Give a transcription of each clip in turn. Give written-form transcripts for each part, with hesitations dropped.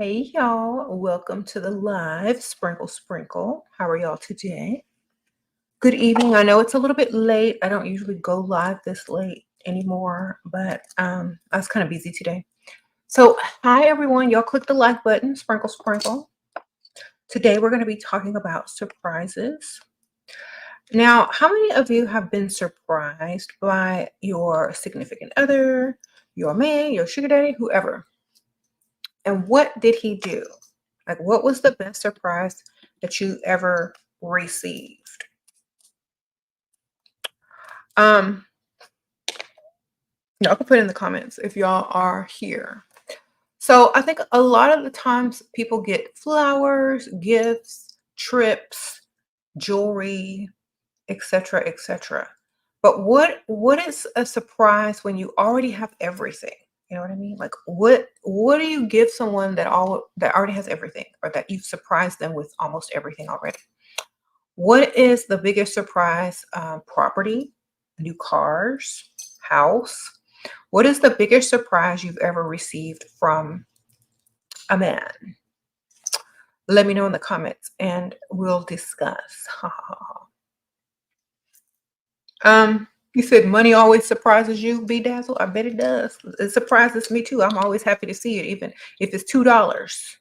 Hey y'all, welcome to the live Sprinkle Sprinkle. How are y'all today? Good evening. I know it's a little bit late. I don't usually go live this late anymore, but I was kind of busy today. So, hi everyone. Y'all click the like button, Sprinkle Sprinkle. Today we're going to be talking about surprises. Now, how many of you have been surprised by your significant other, your man, your sugar daddy, whoever? And what did he do? Like, what was the best surprise that you ever received? Um, y'all can put in the comments if y'all are here. So I think a lot of the times people get flowers, gifts, trips, jewelry, etc., etc. But what is a surprise when you already have everything? You know what I mean? Like what do you give someone that already has everything, or that you've surprised them with almost everything already? What is the biggest surprise? Property, new cars, house. What is the biggest surprise you've ever received from a man? Let me know in the comments and we'll discuss. You said money always surprises you, Bedazzle. I bet it does. It surprises me too. I'm always happy to see it, even if it's $2.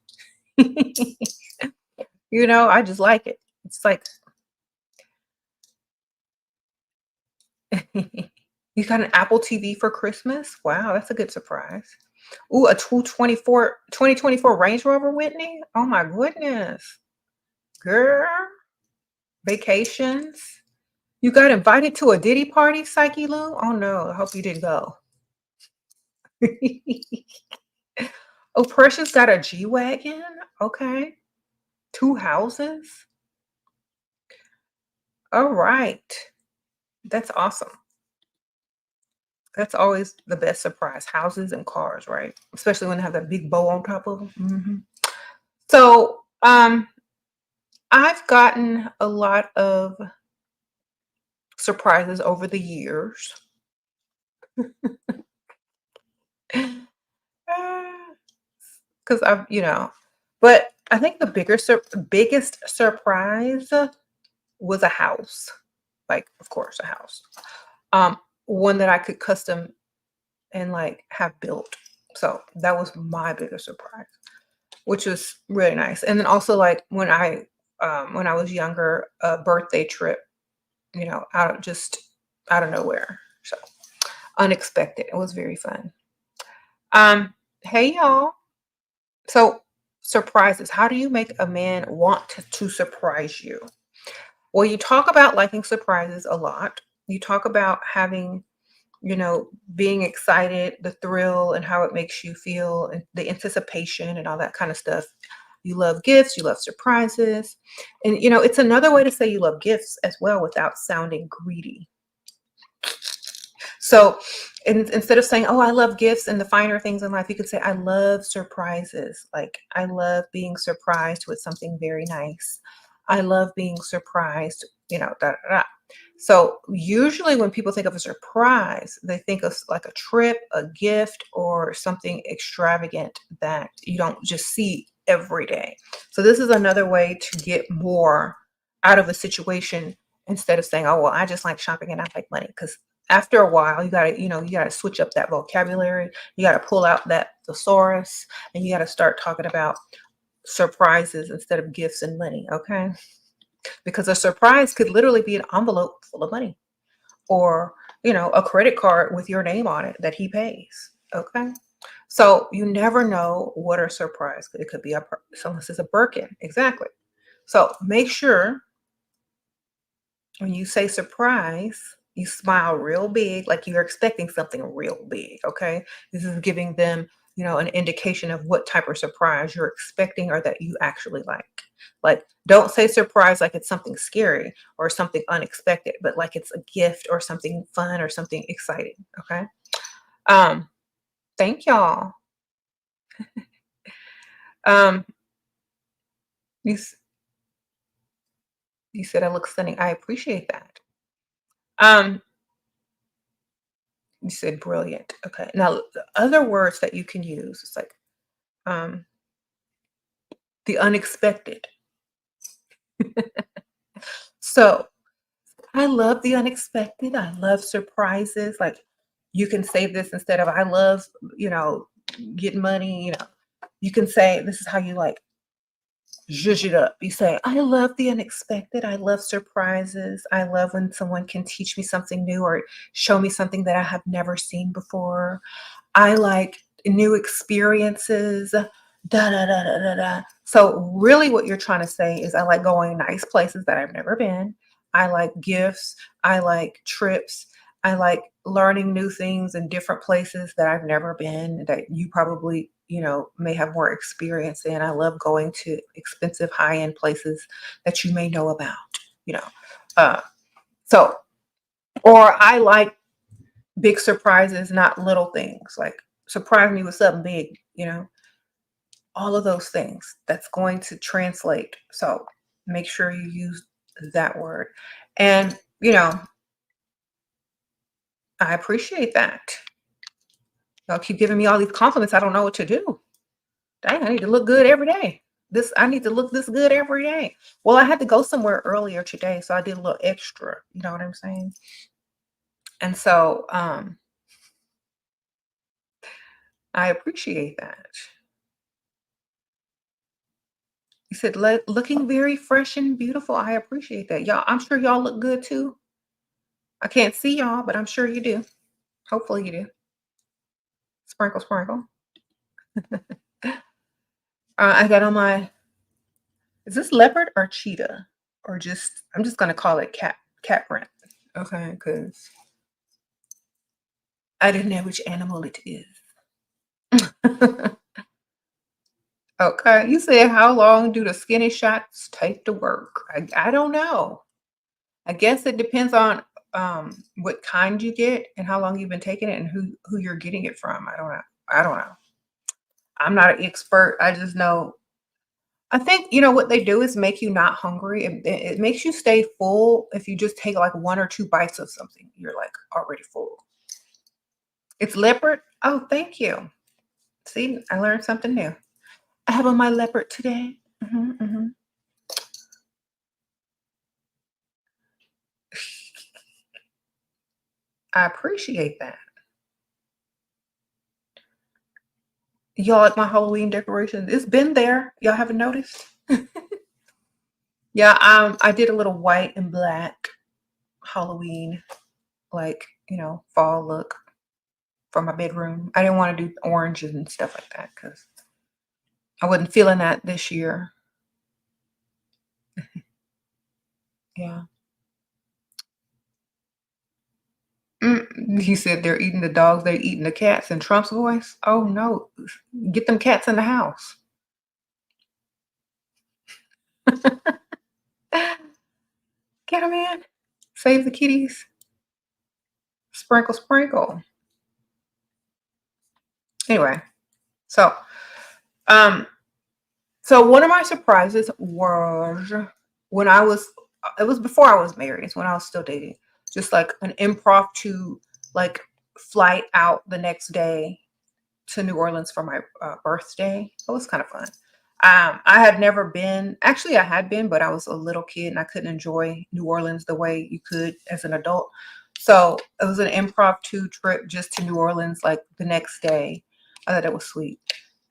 I just like it. It's like you got an Apple TV for Christmas. Wow, that's a good surprise. Ooh, a 2024 Range Rover, Whitney. Oh my goodness. Girl, vacations. You got invited to a Diddy party, Psyche Lou? Oh no, I hope you didn't go. Oh, Precious got a G-Wagon. Okay. 2 houses. All right. That's awesome. That's always the best surprise. Houses and cars, right? Especially when they have that big bow on top of them. So, I've gotten a lot of surprises over the years. Because but I think the biggest surprise was a house. Like, of course, a house. One that I could custom and like have built. So that was my biggest surprise, which was really nice. And then also like when I was younger, a birthday trip, out of nowhere. So unexpected. It was very fun. Hey y'all. So surprises. How do you make a man want to surprise you? Well, you talk about liking surprises a lot. You talk about having, being excited, the thrill and how it makes you feel, and the anticipation and all that kind of stuff. You love gifts, you love surprises. And, it's another way to say you love gifts as well without sounding greedy. So instead of saying, oh, I love gifts and the finer things in life, you could say, I love surprises. Like, I love being surprised with something very nice. I love being surprised, da, da, da. So usually when people think of a surprise, they think of like a trip, a gift, or something extravagant that you don't just see every day. So this is another way to get more out of a situation instead of saying, oh, well, I just like shopping and I like money. Because after a while, you gotta switch up that vocabulary. You gotta pull out that thesaurus and you gotta start talking about surprises instead of gifts and money. Okay. Because a surprise could literally be an envelope full of money, or a credit card with your name on it that he pays. Okay. So you never know what a surprise could. It could be someone says a Birkin. Exactly. So make sure when you say surprise, you smile real big, like you're expecting something real big. Okay. This is giving them, an indication of what type of surprise you're expecting or that you actually like. Like, don't say surprise like it's something scary or something unexpected, but like it's a gift or something fun or something exciting. Okay. Um, thank y'all. Um, you, s- you said I look stunning. I appreciate that. Um, you said brilliant. Okay. Now, the other words that you can use, it's like, um, the unexpected. So I love the unexpected. I love surprises. Like you can say this instead of I love, you know, getting money, you know. You can say this is how you like zhuzh it up. You say, I love the unexpected. I love surprises. I love when someone can teach me something new or show me something that I have never seen before. I like new experiences. Da da da da da da. So really what you're trying to say is I like going nice places that I've never been. I like gifts. I like trips. I like learning new things in different places that I've never been that you probably, you know, may have more experience in. I love going to expensive high-end places that you may know about, you know. Uh, so or I like big surprises, not little things. Like surprise me with something big, you know, all of those things. That's going to translate. So make sure you use that word. And, you know, I appreciate that. Y'all keep giving me all these compliments. I don't know what to do. Dang, I need to look good every day. I need to look this good every day. Well, I had to go somewhere earlier today, so I did a little extra. You know what I'm saying? And so I appreciate that. You said looking very fresh and beautiful. I appreciate that. Y'all, I'm sure y'all look good too. I can't see y'all, but I'm sure you do. Hopefully you do. Sprinkle, sprinkle. I got on my, is this leopard or cheetah? Or just, I'm just going to call it cat print. Okay, because I didn't know which animal it is. Okay, you said how long do the skinny shots take to work? I don't know. I guess it depends on what kind you get and how long you've been taking it and who you're getting it from. I don't know. I don't know. I'm not an expert. I just know. I think you know what they do is make you not hungry. It makes you stay full if you just take like one or two bites of something. You're like already full. It's leopard. Oh, thank you. See, I learned something new. I have on my leopard today. Mhm. I appreciate that. Y'all like my Halloween decorations? It's been there. Y'all haven't noticed? Yeah, I did a little white and black Halloween, like, you know, fall look for my bedroom. I didn't want to do oranges and stuff like that because I wasn't feeling that this year. Yeah. He said they're eating the dogs, they're eating the cats in Trump's voice. Oh no, get them cats in the house. Get them in. Save the kitties. Sprinkle, sprinkle. Anyway, so um, so one of my surprises was when it was before I was married, it's when I was still dating, just like an impromptu like flight out the next day to New Orleans for my birthday. It was kind of fun. I had never been, actually I had been, but I was a little kid and I couldn't enjoy New Orleans the way you could as an adult. So it was an impromptu trip just to New Orleans like the next day. I thought it was sweet.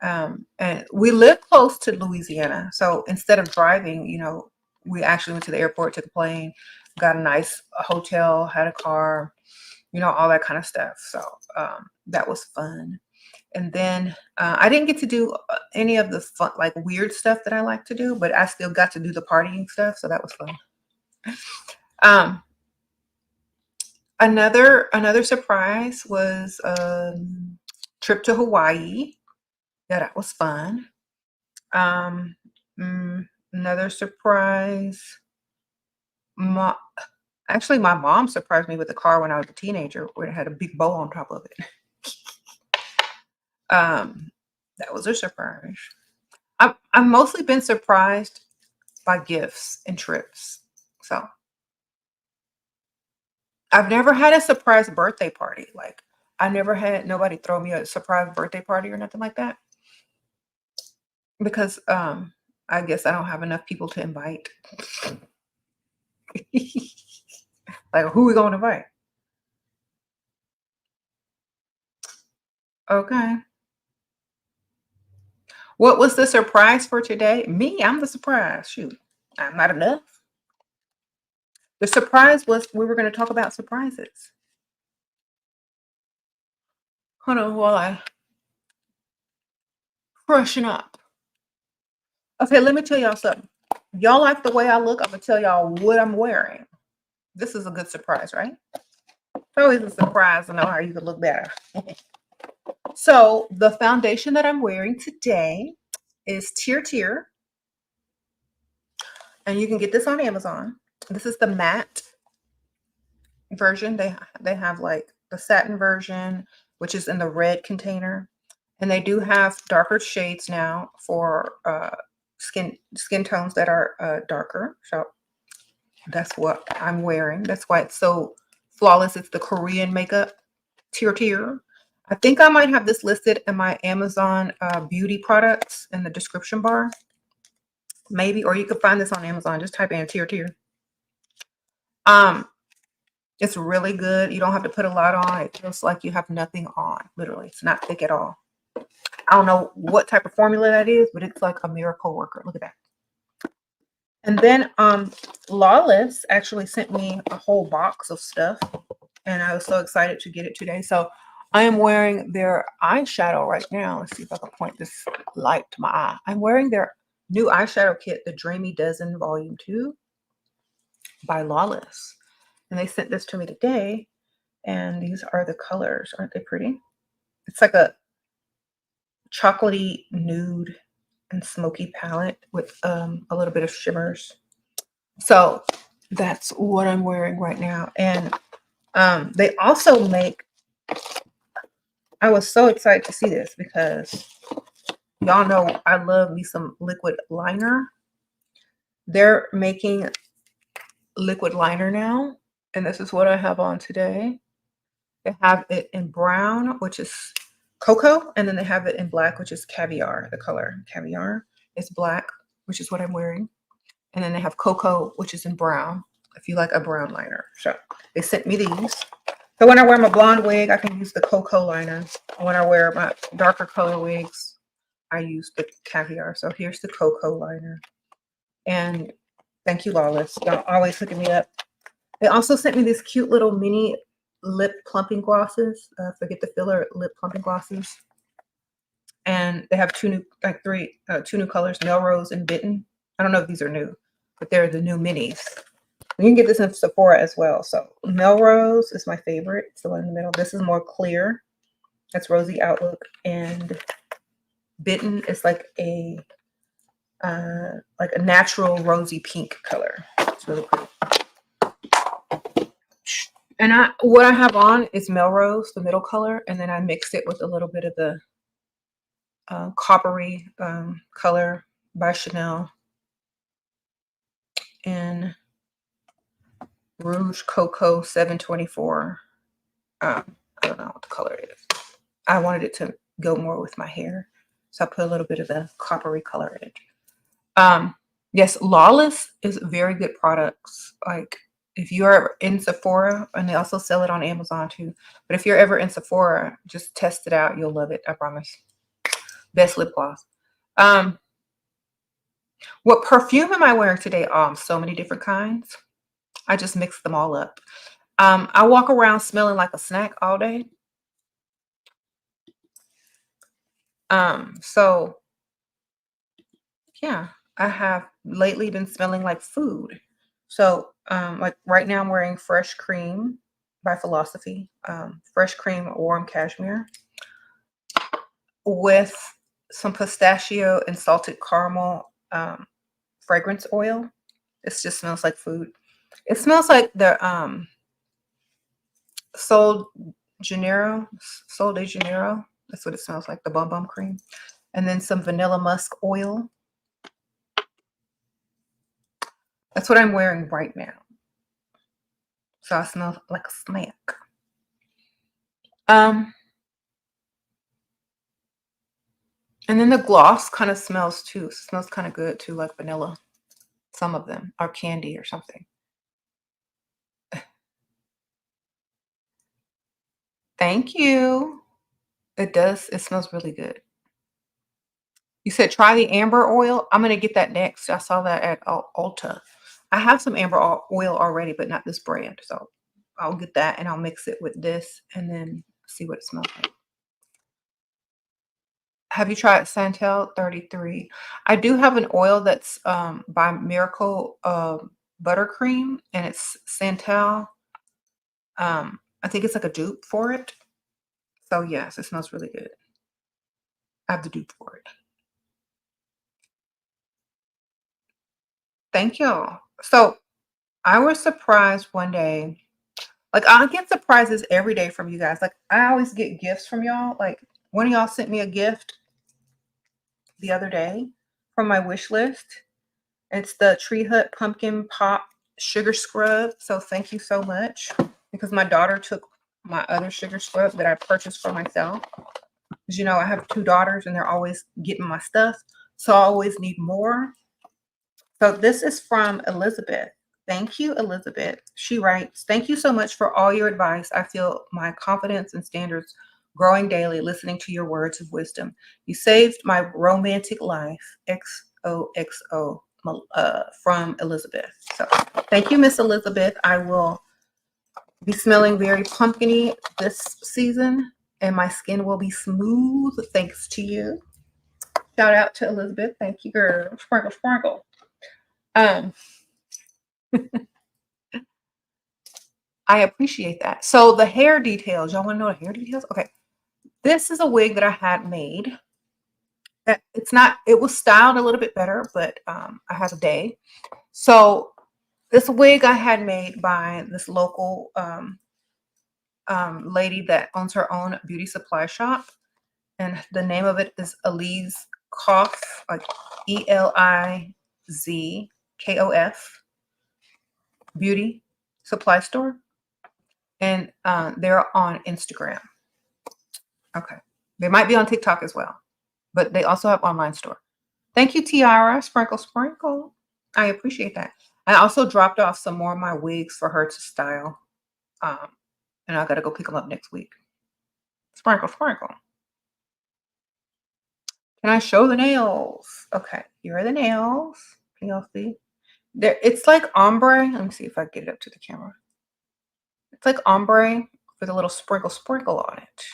And we live close to Louisiana. So instead of driving, you know, we actually went to the airport, took a plane, got a nice hotel, had a car, you know, all that kind of stuff. So that was fun. And then I didn't get to do any of the fun, like weird stuff that I like to do, but I still got to do the partying stuff. So that was fun. Um, another surprise was trip to Hawaii. Yeah, that was fun. Um, Another surprise. My, actually, my mom surprised me with a car when I was a teenager, where it had a big bow on top of it. Um, that was a surprise. I've mostly been surprised by gifts and trips. So I've never had a surprise birthday party. Like I never had nobody throw me a surprise birthday party or nothing like that. Because I guess I don't have enough people to invite. Like, who we gonna invite? Okay. What was the surprise for today? Me, I'm the surprise. Shoot, I'm not enough. The surprise was we were going to talk about surprises. Hold on while I freshen up. Okay, let me tell y'all something. Y'all like the way I look? I'm gonna tell y'all what I'm wearing. This is a good surprise, right? It's always a surprise to know how you could look better. So the foundation that I'm wearing today is Tier, and you can get this on Amazon. This is the matte version. They have like the satin version, which is in the red container, and they do have darker shades now for skin tones that are darker. So that's what I'm wearing. That's why it's so flawless. It's the Korean makeup Tier. I think I might have this listed in my Amazon beauty products in the description bar, maybe, or you could find this on Amazon. Just type in Tier. It's really good. You don't have to put a lot on. It feels like you have nothing on. Literally, it's not thick at all. I don't know what type of formula that is, but it's like a miracle worker. Look at that. And then Lawless actually sent me a whole box of stuff, and I was so excited to get it today. So I am wearing their eyeshadow right now. Let's see if I can point this light to my eye. I'm wearing their new eyeshadow kit, the Dreamy Dozen Volume 2 by Lawless. And they sent this to me today. And these are the colors. Aren't they pretty? It's like a chocolatey nude and smoky palette with a little bit of shimmers. So that's what I'm wearing right now. And they also make, I was so excited to see this because y'all know I love me some liquid liner. They're making liquid liner now. And this is what I have on today. They have it in brown, which is cocoa, and then they have it in black, which is caviar. The color caviar is black, which is what I'm wearing. And then they have cocoa, which is in brown, if you like a brown liner. So they sent me these. So when I wear my blonde wig, I can use the cocoa liner. When I wear my darker color wigs, I use the caviar. So here's the cocoa liner. And thank you, Lawless. Y'all always hooking me up. They also sent me this cute little mini lip plumping glosses. Forget the filler lip plumping glosses. And they have two new colors, Melrose and Bitten. I don't know if these are new, but they're the new minis. You can get this in Sephora as well. So Melrose is my favorite. It's the one in the middle. This is more clear. That's Rosy Outlook. And Bitten is like a natural rosy pink color. It's really pretty. And what I have on is Melrose, the middle color, and then I mixed it with a little bit of the coppery color by Chanel in Rouge Cocoa 724. I don't know what the color is. I wanted it to go more with my hair, so I put a little bit of the coppery color in it. Yes, Lawless is very good products. Like, if you're ever in Sephora, and they also sell it on Amazon too. But if you're ever in Sephora, just test it out. You'll love it. I promise. Best lip gloss. What perfume am I wearing today? So many different kinds. I just mixed them all up. I walk around smelling like a snack all day. So yeah, I have lately been smelling like food. So like right now I'm wearing Fresh Cream by Philosophy. Fresh Cream Warm Cashmere with some pistachio and salted caramel fragrance oil. It just smells like food. It smells like the Sol de Janeiro. That's what it smells like, the Bum Bum Cream. And then some vanilla musk oil. That's what I'm wearing right now. So I smell like a snack. And then the gloss kind of smells too. Smells kind of good too, like vanilla. Some of them are candy or something. Thank you. It does. It smells really good. You said try the amber oil. I'm gonna get that next. I saw that at Ulta. I have some amber oil already, but not this brand. So I'll get that and I'll mix it with this and then see what it smells like. Have you tried Santal 33? I do have an oil that's by Miracle Buttercream, and it's Santal. I think it's like a dupe for it. So yes, it smells really good. I have the dupe for it. Thank y'all. So I was surprised one day. Like I get surprises every day from you guys. Like I always get gifts from y'all. Like one of y'all sent me a gift the other day from my wish list. It's the Tree Hut Pumpkin Pop Sugar Scrub. So thank you so much because my daughter took my other sugar scrub that I purchased for myself. Because, you know, I have 2 daughters and they're always getting my stuff. So I always need more. So this is from Elizabeth. Thank you, Elizabeth. She writes, thank you so much for all your advice. I feel my confidence and standards growing daily listening to your words of wisdom. You saved my romantic life. XOXO from Elizabeth. So thank you, Miss Elizabeth. I will be smelling very pumpkiny this season and my skin will be smooth thanks to you. Shout out to Elizabeth. Thank you, girl. Sprinkle, sprinkle. I appreciate that. So the hair details, y'all want to know the hair details? Okay. This is a wig that I had made. It's not, it was styled a little bit better, but I had a day. So this wig I had made by this local lady that owns her own beauty supply shop. And the name of it is Eliz Koff, like ELIZKOF beauty supply store. And they're on Instagram. Okay. They might be on TikTok as well, but they also have online store. Thank you, Tiara. Sprinkle, sprinkle. I appreciate that. I also dropped off some more of my wigs for her to style. And I got to go pick them up next week. Sprinkle, sprinkle. Can I show the nails? Okay, here are the nails. Can y'all see? There, it's like ombre. Let me see if I get it up to the camera. It's like ombre with a little sprinkle, sprinkle on it.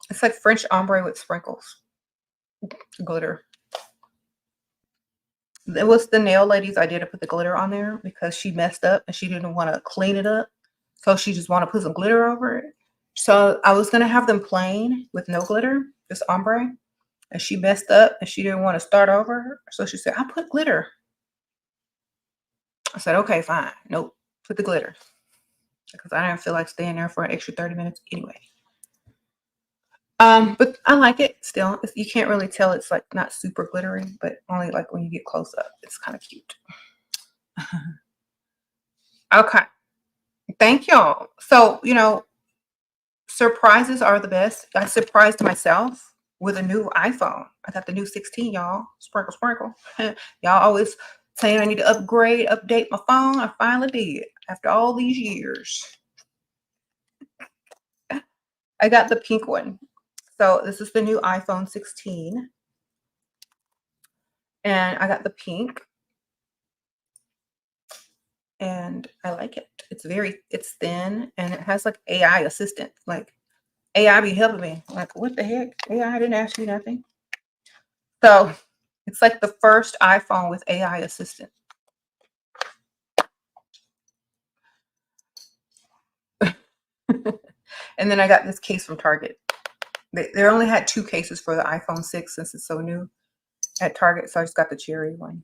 It's like French ombre with sprinkles, glitter. It was the nail lady's idea to put the glitter on there because she messed up and she didn't want to clean it up. So she just wanted to put some glitter over it. So I was going to have them plain with no glitter, just ombre. And she messed up and she didn't want to start over. So she said, I'll put glitter. I said, okay, fine. Nope, put the glitter. Because I didn't feel like staying there for an extra 30 minutes anyway. But I like it still. You can't really tell it's like not super glittery, but only like when you get close up, it's kind of cute. Okay. Thank y'all. So, you know, surprises are the best. I surprised myself with a new iPhone. I got the new 16, y'all. Sprinkle, sprinkle. Y'all always saying I need to upgrade, update my phone. I finally did after all these years. I got the pink one. So this is the new iPhone 16. And I got the pink. And I like it. It's thin and it has like AI assistant. Like AI be helping me. Like, what the heck? AI didn't ask me nothing. So it's like the first iPhone with AI assistant. And then I got this case from Target. They only had 2 cases for the iPhone 6 since it's so new at Target. So I just got the cherry one.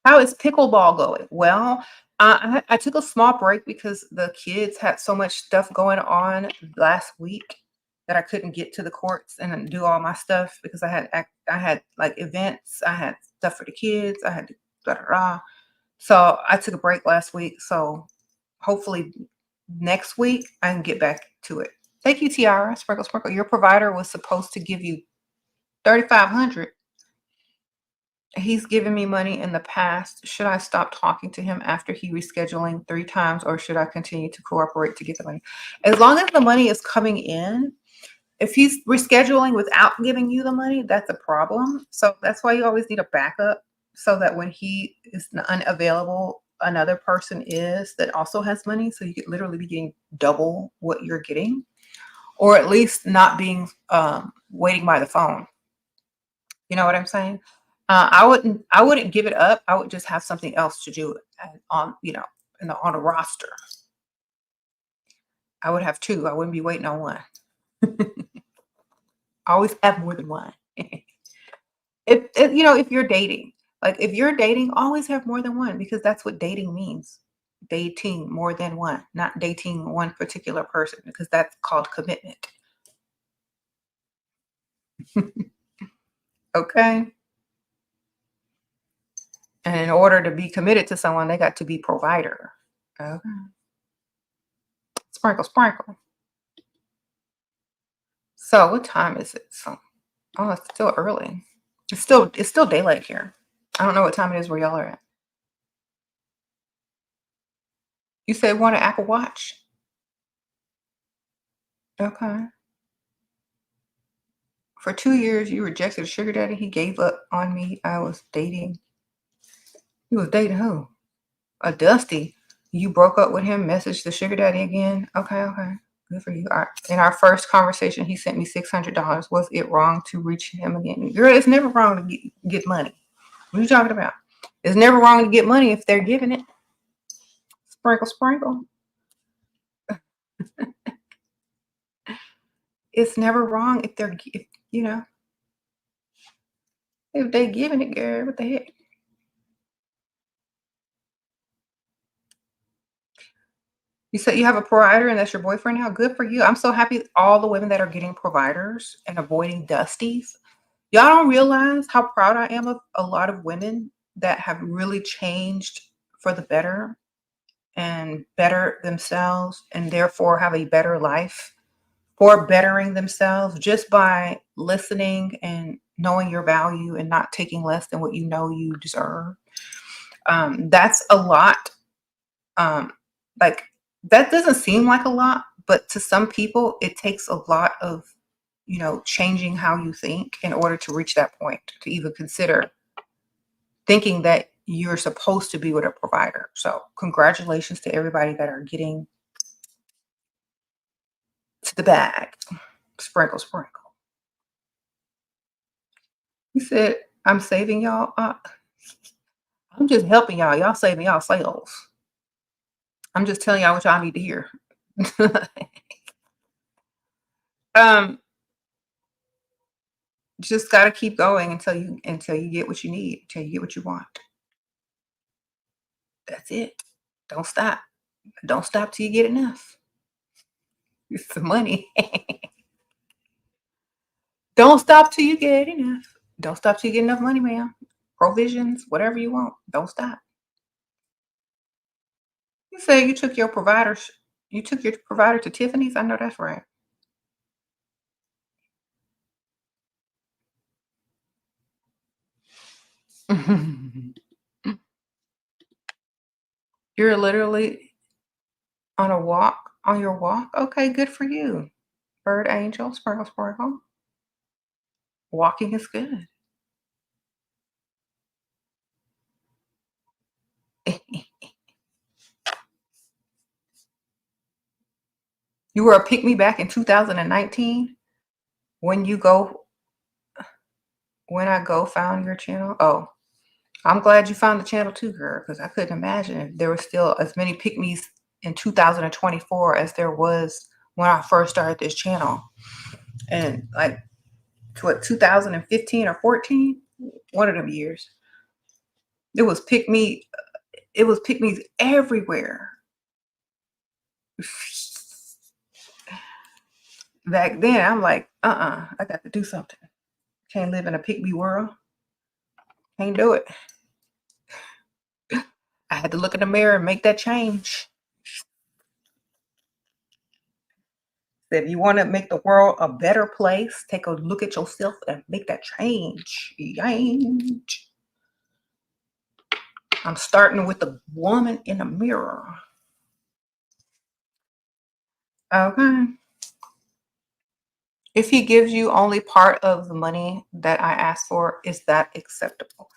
How is pickleball going? Well, I took a small break because the kids had so much stuff going on last week that I couldn't get to the courts and do all my stuff because I had like events, I had stuff for the kids, I had to da, da, da. So I took a break last week. So hopefully next week I can get back to it. Thank you, Tiara. Sprinkle, sprinkle. Your provider was supposed to give you $3,500. He's given me money in the past. Should I stop talking to him after he rescheduling 3 times, or should I continue to cooperate to get the money? As long as the money is coming in, if he's rescheduling without giving you the money, that's a problem. So that's why you always need a backup, so that when he is unavailable, another person is that also has money. So you could literally be getting double what you're getting, or at least not being waiting by the phone. You know what I'm saying? I wouldn't give it up. I would just have something else to do on, on a roster. I would have 2. I wouldn't be waiting on one. I always have more than one. If you're dating, like if you're dating, always have more than one, because that's what dating means. Dating more than one, not dating one particular person, because that's called commitment. Okay. And in order to be committed to someone, they got to be provider. Okay. Sprinkle, sprinkle. So what time is it? Oh, it's still early. It's still daylight here. I don't know what time it is where y'all are at. You said want an Apple Watch? Okay. For 2 years, you rejected a sugar daddy. He gave up on me. I was dating. You was dating who? A Dusty. You broke up with him, messaged the sugar daddy again. Okay. Good for you. All right. In our first conversation, he sent me $600. Was it wrong to reach him again? Girl, it's never wrong to get money. What are you talking about? It's never wrong to get money if they're giving it. Sprinkle, sprinkle. It's never wrong if they're, if they giving it, girl. What the heck? You said you have a provider and that's your boyfriend now? Good for you. I'm so happy all the women that are getting providers and avoiding Dusties. Y'all don't realize how proud I am of a lot of women that have really changed for the better and better themselves, and therefore have a better life for bettering themselves just by listening and knowing your value and not taking less than what you know you deserve. That's a lot. Like, that doesn't seem like a lot, but to some people, it takes a lot of, changing how you think in order to reach that point, to even consider thinking that you're supposed to be with a provider. So congratulations to everybody that are getting to the bag. Sprinkle, sprinkle. You said, I'm saving y'all. I'm just helping y'all. Y'all saving y'all sales. I'm just telling y'all what y'all need to hear. Just got to keep going until you get what you need, until you get what you want. That's it. Don't stop. Don't stop till you get enough. It's the money. Don't stop till you get enough. Don't stop till you get enough money, ma'am. Provisions, whatever you want. Don't stop. You say you took your provider to Tiffany's. I know that's right. You're literally on your walk. Okay, good for you. Bird angel, sprinkle, sprinkle. Walking is good. You were a pick me back in 2019 when I found your channel. Oh, I'm glad you found the channel too, girl, because I couldn't imagine if there were still as many pick me's in 2024 as there was when I first started this channel. And like, what, 2015 or 14? One of them years. It was pick me's everywhere. Back then, I'm like, I got to do something. Can't live in a pick me world. Can't do it. I had to look in the mirror and make that change. If you want to make the world a better place, take a look at yourself and make that change. Change. I'm starting with the woman in the mirror. Okay. If he gives you only part of the money that I asked for, is that acceptable?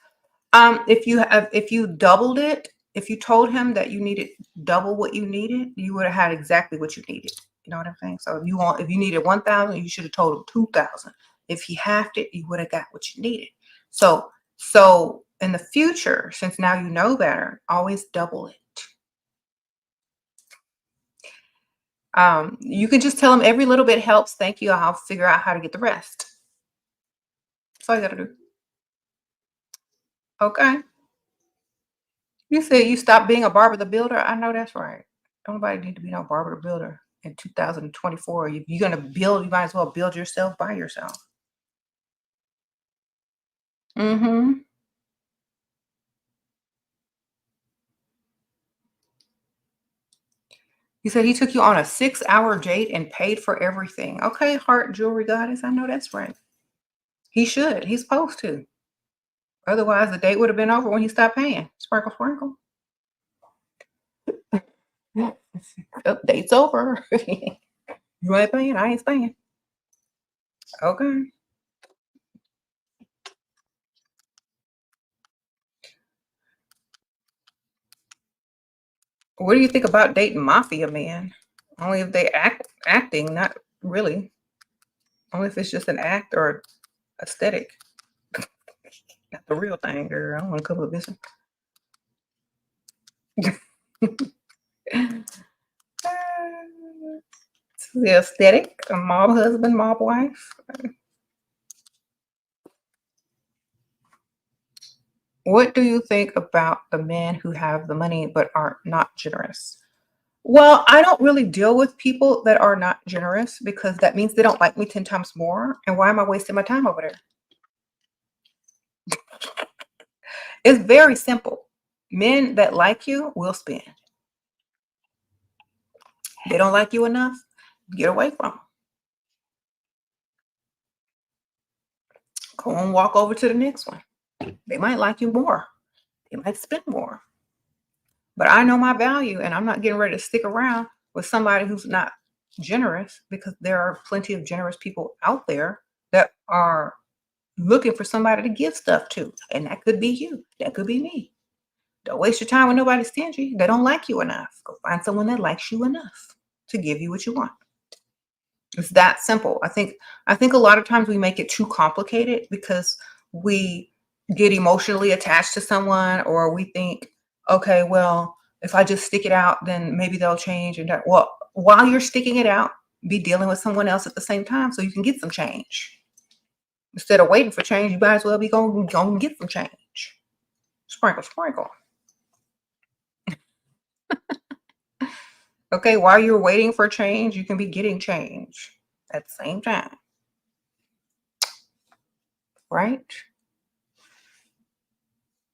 If you doubled it, if you told him that you needed double what you needed, you would have had exactly what you needed. You know what I'm saying? So if you needed 1,000, you should have told him 2,000. If he halved it, you would have got what you needed. So in the future, since now you know better, always double it. You can just tell him every little bit helps. Thank you. I'll figure out how to get the rest. That's all you gotta do. Okay. You said you stopped being a barber the builder. I know that's right. Nobody need to be no barber the builder in 2024. If you're gonna build, you might as well build yourself by yourself. Mm-hmm. He said he took you on a 6-hour date and paid for everything. Okay, heart jewelry goddess. I know that's right. He should. He's supposed to. Otherwise, the date would have been over when he stopped paying. Sprinkle, sprinkle. Date's over. You ain't paying. I ain't staying. Okay. What do you think about dating mafia men? Only if they acting, not really. Only if it's just an act or aesthetic. Not the real thing, girl. I don't want to come up with this. The aesthetic, a mob husband, mob wife. What do you think about the men who have the money but are not generous? Well, I don't really deal with people that are not generous because that means they don't like me 10 times more. And why am I wasting my time over there? It's very simple. Men that like you will spend. They don't like you enough, get away from them. Go and walk over to the next one. They might like you more. They might spend more. But I know my value and I'm not getting ready to stick around with somebody who's not generous because there are plenty of generous people out there that are looking for somebody to give stuff to. And that could be you. That could be me. Don't waste your time with nobody stingy. They don't like you enough. Go find someone that likes you enough to give you what you want. It's that simple. I think a lot of times we make it too complicated because we get emotionally attached to someone or we think, okay, well, if I just stick it out, then maybe they'll change. And that, well, while you're sticking it out, be dealing with someone else at the same time so you can get some change. Instead of waiting for change, you might as well be going to get some change. Sprinkle, sprinkle. Okay, while you're waiting for change, you can be getting change at the same time. Right?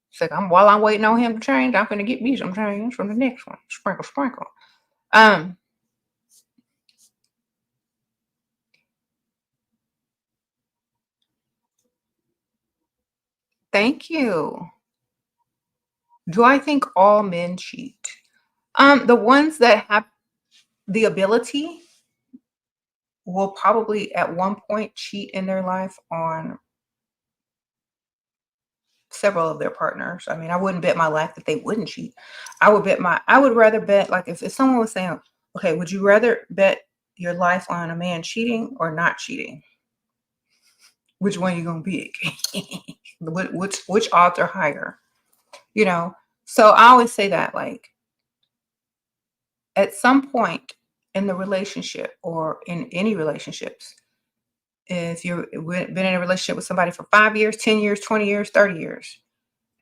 It's like while I'm waiting on him to change, I'm gonna get me some change from the next one. Sprinkle, sprinkle. Um, Thank you. Do I think all men cheat? The ones that have the ability will probably at one point cheat in their life on several of their partners. I mean, I wouldn't bet my life that they wouldn't cheat. I would rather bet like if someone was saying, okay, would you rather bet your life on a man cheating or not cheating? Which one you gonna pick? which odds are higher? You know. So I always say that like at some point in the relationship or in any relationships, if you've been in a relationship with somebody for 5 years, 10 years, 20 years, 30 years,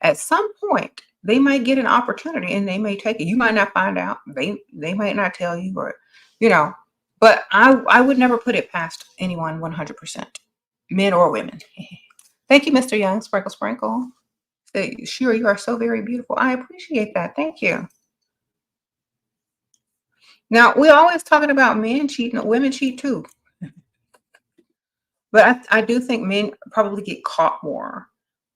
at some point they might get an opportunity and they may take it. You might not find out. They might not tell you or you know, but I would never put it past anyone 100%, men or women. Thank you, Mr. Young. Sprinkle, sprinkle. Say, sure, you are so very beautiful. I appreciate that. Thank you. Now, we're always talking about men cheating, women cheat too. But I do think men probably get caught more,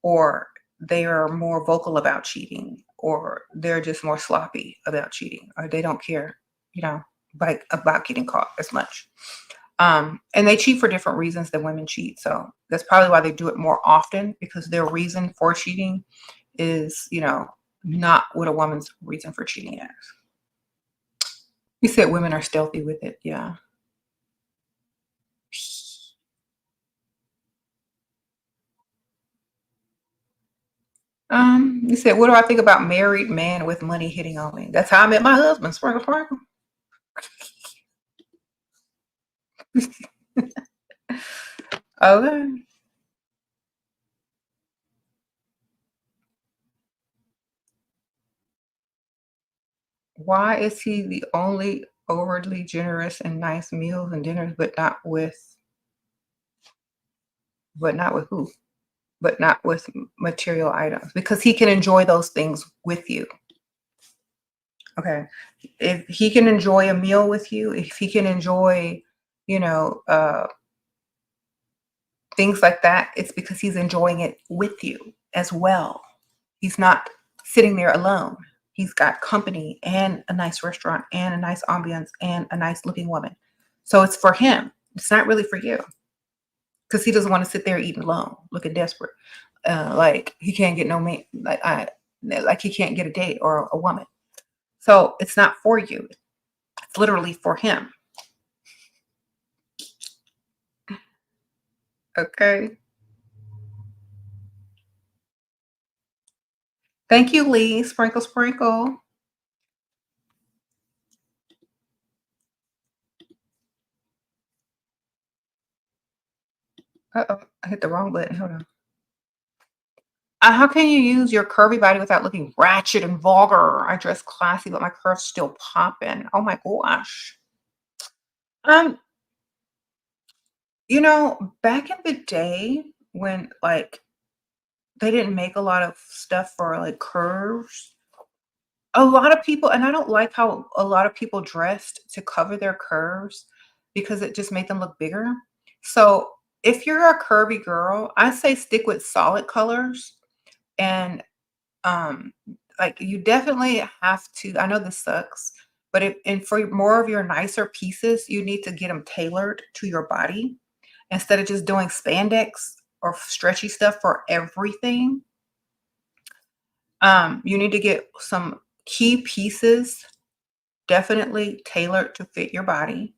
or they are more vocal about cheating, or they're just more sloppy about cheating, or they don't care, you know, like about getting caught as much. And they cheat for different reasons than women cheat. So that's probably why they do it more often, because their reason for cheating is, not what a woman's reason for cheating is. You said women are stealthy with it. Yeah. You said, what do I think about married man with money hitting on me? That's how I met my husband. Sprinkle, sprinkle. Okay. Why is he the only overly generous and nice meals and dinners, but not with who? But not with material items? Because he can enjoy those things with you. Okay. If he can enjoy a meal with you, if he can enjoy, you know, uh, things like that, it's because he's enjoying it with you as well. He's not sitting there alone. He's got company and a nice restaurant and a nice ambiance and a nice looking woman. So it's for him. It's not really for you, because he doesn't want to sit there eating alone, looking desperate. Like he can't get no man, like he can't get a date or a woman. So it's not for you. It's literally for him. Okay. Thank you, Lee. Sprinkle, sprinkle. Uh-oh, I hit the wrong button. Hold on. How can you use your curvy body without looking ratchet and vulgar? I dress classy, but my curves still popping. Oh my gosh. Um, back in the day when they didn't make a lot of stuff for like curves, a lot of people, and I don't like how a lot of people dressed to cover their curves because it just made them look bigger. So if you're a curvy girl, I say stick with solid colors. And um like you definitely have to, I know this sucks, but if and for more of your nicer pieces, you need to get them tailored to your body instead of just doing spandex or stretchy stuff for everything. You need to get some key pieces definitely tailored to fit your body,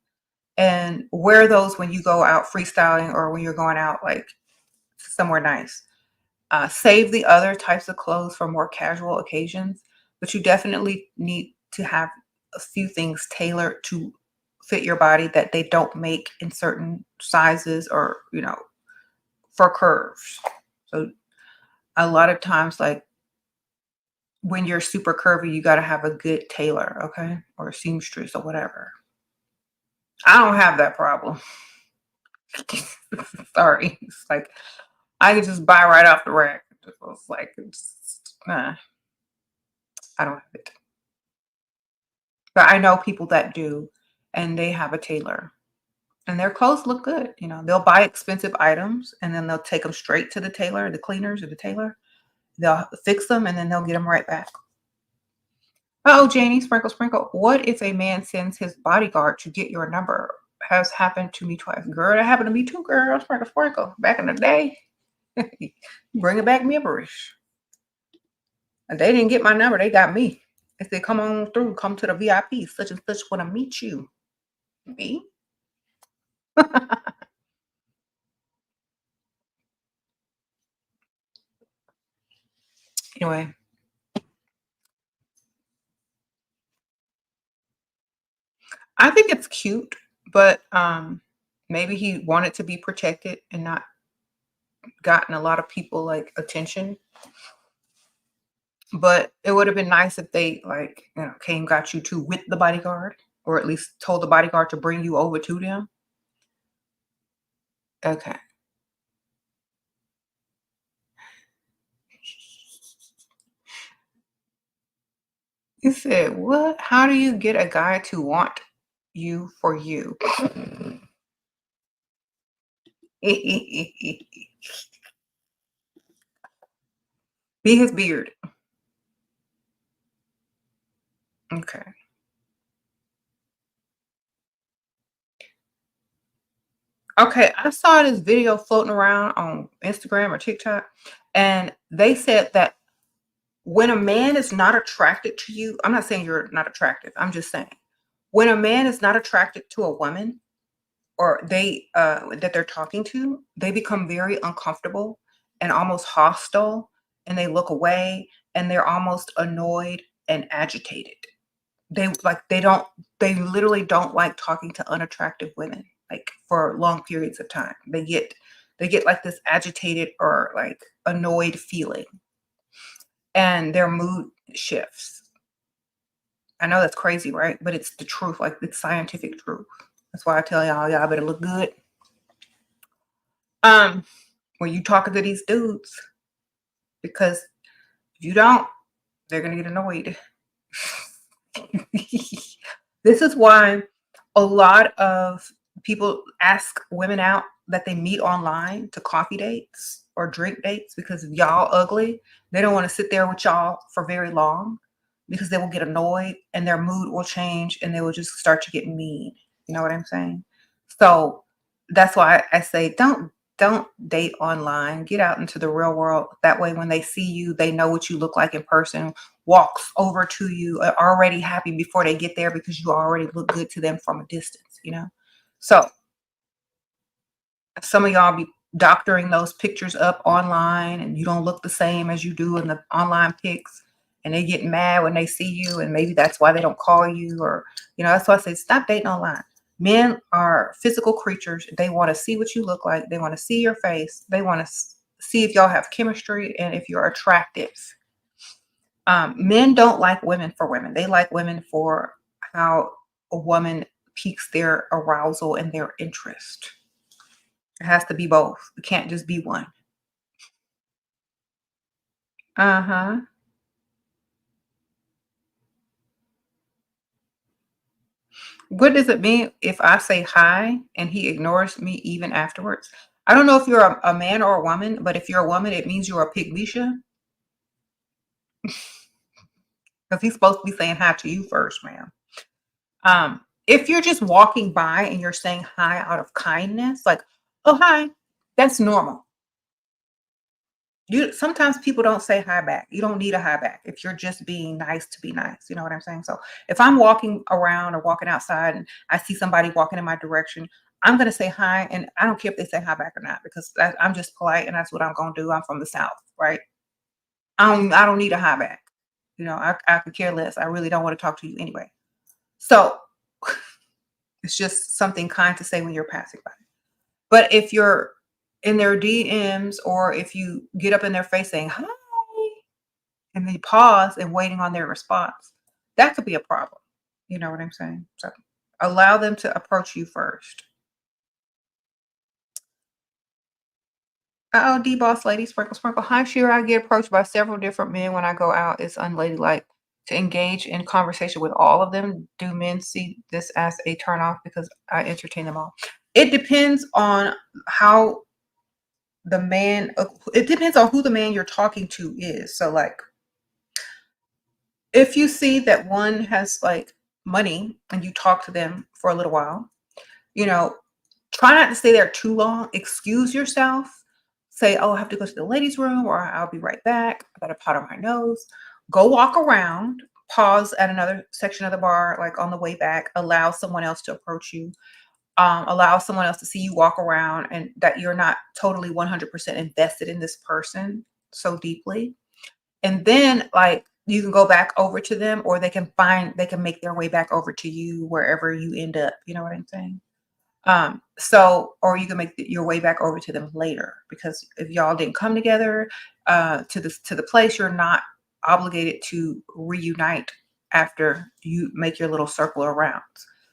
and wear those when you go out freestyling or when you're going out like somewhere nice. Save the other types of clothes for more casual occasions, but you definitely need to have a few things tailored to fit your body that they don't make in certain sizes, or, for curves. So a lot of times, like when you're super curvy, you got to have a good tailor, okay? Or a seamstress or whatever. I don't have that problem. Sorry. It's like I can just buy right off the rack. It's like, I don't have it. But I know people that do, and they have a tailor, and their clothes look good. They'll buy expensive items and then they'll take them straight to the tailor, the cleaners or the tailor. They'll fix them and then they'll get them right back. Oh, Janie, sprinkle, sprinkle. What if a man sends his bodyguard to get your number? Has happened to me twice. Girl, that happened to me too, girl. Sprinkle, sprinkle. Back in the day, bring it back memories. And they didn't get my number. They got me. If they come on through, come to the VIP, such and such want to meet you. Me? Anyway, I think it's cute, but maybe he wanted to be protected and not gotten a lot of people like attention. But it would have been nice if they came got you too with the bodyguard, or at least told the bodyguard to bring you over to them. Okay. He said, "What? How do you get a guy to want you for you?" Be his beard. Okay. Okay, I saw this video floating around on Instagram or TikTok, and they said that when a man is not attracted to you, I'm not saying you're not attractive. I'm just saying when a man is not attracted to a woman or they that they're talking to, they become very uncomfortable and almost hostile, and they look away and they're almost annoyed and agitated. They literally don't like talking to unattractive women like for long periods of time. They get like this agitated or like annoyed feeling, and their mood shifts. I know that's crazy, right? But it's the truth, like it's scientific truth. That's why I tell y'all better look good. Um, when you talking to these dudes, because if you don't, they're gonna get annoyed. This is why a lot of people ask women out that they meet online to coffee dates or drink dates because if y'all ugly, they don't want to sit there with y'all for very long because they will get annoyed and their mood will change and they will just start to get mean. You know what I'm saying? So that's why I say don't date online. Get out into the real world. That way when they see you, they know what you look like in person, walks over to you, are already happy before they get there because you already look good to them from a distance, you know? So some of y'all be doctoring those pictures up online and you don't look the same as you do in the online pics, and they get mad when they see you, and maybe that's why they don't call you, or that's why I say stop dating online. Men are physical creatures. They want to see what you look like. They want to see your face. They want to see if y'all have chemistry and if you're attractive. Men don't like women for women. They like women for how a woman piques their arousal and their interest. It has to be both. It can't just be one. Uh-huh. What does it mean if I say hi and he ignores me even afterwards? I don't know if you're a man or a woman, but if you're a woman, it means you're a pyglisha because he's supposed to be saying hi to you first, ma'am. If you're just walking by and you're saying hi out of kindness, like, oh, hi, that's normal. Sometimes people don't say hi back. You don't need a hi back if you're just being nice to be nice. You know what I'm saying? So if I'm walking around or walking outside and I see somebody walking in my direction, I'm gonna say hi, and I don't care if they say hi back or not because I'm just polite and that's what I'm gonna do. I'm from the South, right? I don't need a hi back. I could care less. I really don't want to talk to you anyway. So it's just something kind to say when you're passing by. But if you're in their DMs or if you get up in their face saying hi and they pause and waiting on their response, that could be a problem. You know what I'm saying? So allow them to approach you first. Oh, D-Boss Lady, Sprinkle Sprinkle. Hi, Shira. I get approached by several different men when I go out. It's unladylike to engage in conversation with all of them. Do men see this as a turnoff because I entertain them all? It depends on how the man, it depends on who the man you're talking to is. So, like, if you see that one has like money and you talk to them for a little while, you know, try not to stay there too long. Excuse yourself. Say, oh, I have to go to the ladies' room or I'll be right back. I got a pot on my nose. Go walk around, pause at another section of the bar, like on the way back, allow someone else to approach you. Allow someone else to see you walk around and that you're not totally 100% invested in this person so deeply. And then like you can go back over to them or they can make their way back over to you wherever you end up. You know what I'm saying? Or you can make your way back over to them later because if y'all didn't come together to the place, you're not obligated to reunite after you make your little circle of rounds.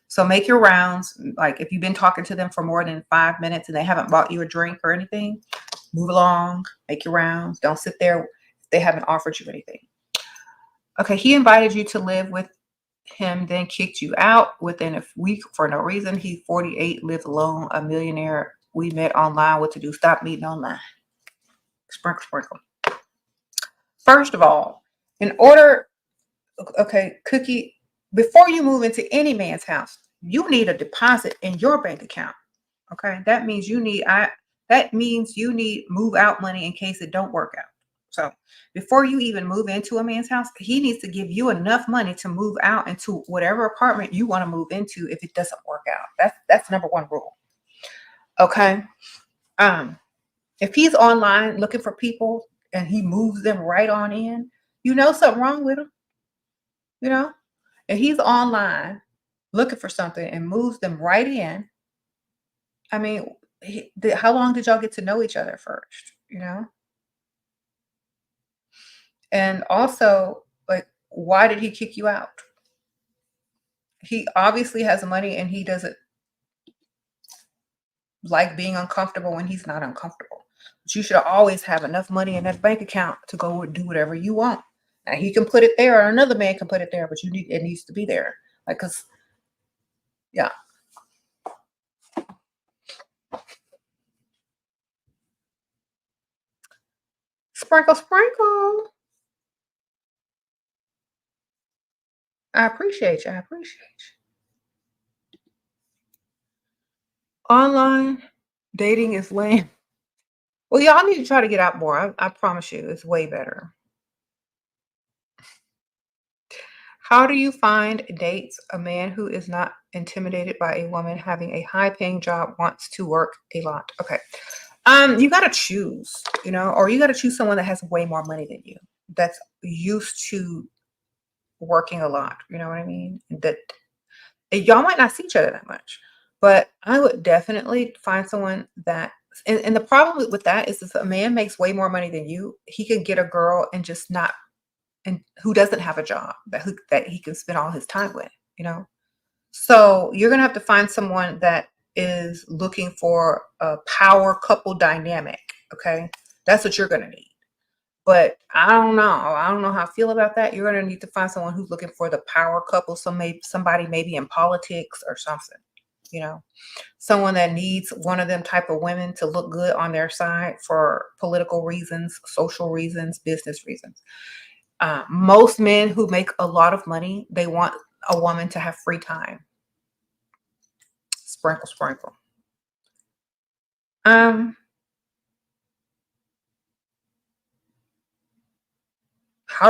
So make your rounds. Like if you've been talking to them for more than 5 minutes and they haven't bought you a drink or anything, move along, make your rounds. Don't sit there if they haven't offered you anything. Okay, he invited you to live with him, then kicked you out within a week for no reason. He's 48, lives alone, a millionaire. We met online. What to do? Stop meeting online. Sprinkle, sprinkle. First of all, in order, okay, Cookie, before you move into any man's house, you need a deposit in your bank account. Okay, that means you need move out money in case it don't work out. So before you even move into a man's house, he needs to give you enough money to move out into whatever apartment you want to move into if it doesn't work out. That's number one rule. Okay. If he's online looking for people and he moves them right on in, you know something wrong with him, you know? If he's online looking for something and moves them right in, I mean, how long did y'all get to know each other first, you know? And also, like, why did he kick you out? He obviously has money and he doesn't like being uncomfortable when he's not uncomfortable. But you should always have enough money in that bank account to go and do whatever you want. Now he can put it there, or another man can put it there, but it needs to be there. Like, cause yeah. Sprinkle, sprinkle. I appreciate you. I appreciate you. Online dating is lame. Well, y'all need to try to get out more. I promise you, it's way better. How do you find dates a man who is not intimidated by a woman having a high paying job, wants to work a lot? Okay. You got to choose, or you got to choose someone that has way more money than you, that's used to working a lot. You know what I mean? That y'all might not see each other that much, but I would definitely find someone that, and the problem with that is if a man makes way more money than you, he could get a girl and just not, and who doesn't have a job that he can spend all his time with, you know? So you're gonna have to find someone that is looking for a power couple dynamic. Okay. That's what you're gonna need. But I don't know. I don't know how I feel about that. You're gonna need to find someone who's looking for the power couple. So maybe somebody maybe in politics or something, you know, someone that needs one of them type of women to look good on their side for political reasons, social reasons, business reasons. Most men who make a lot of money, they want a woman to have free time. Sprinkle, sprinkle. How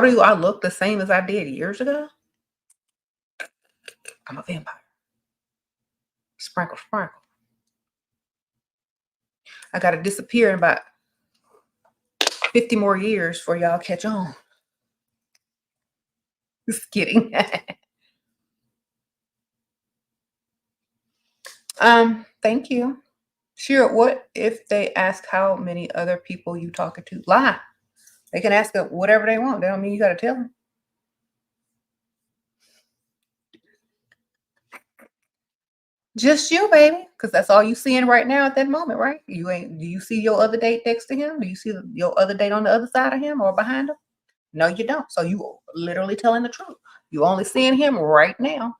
do I look the same as I did years ago? I'm a vampire. Sprinkle, sprinkle. I gotta disappear in about 50 more years for y'all catch on. Just kidding. Thank you. Sure, what if they ask how many other people you talking to? Lie. They can ask whatever they want. That don't mean you gotta tell them. Just you, baby, because that's all you seeing right now at that moment, right? Do you see your other date next to him? Do you see your other date on the other side of him or behind him? No, you don't. So you literally telling the truth. You only seeing him right now.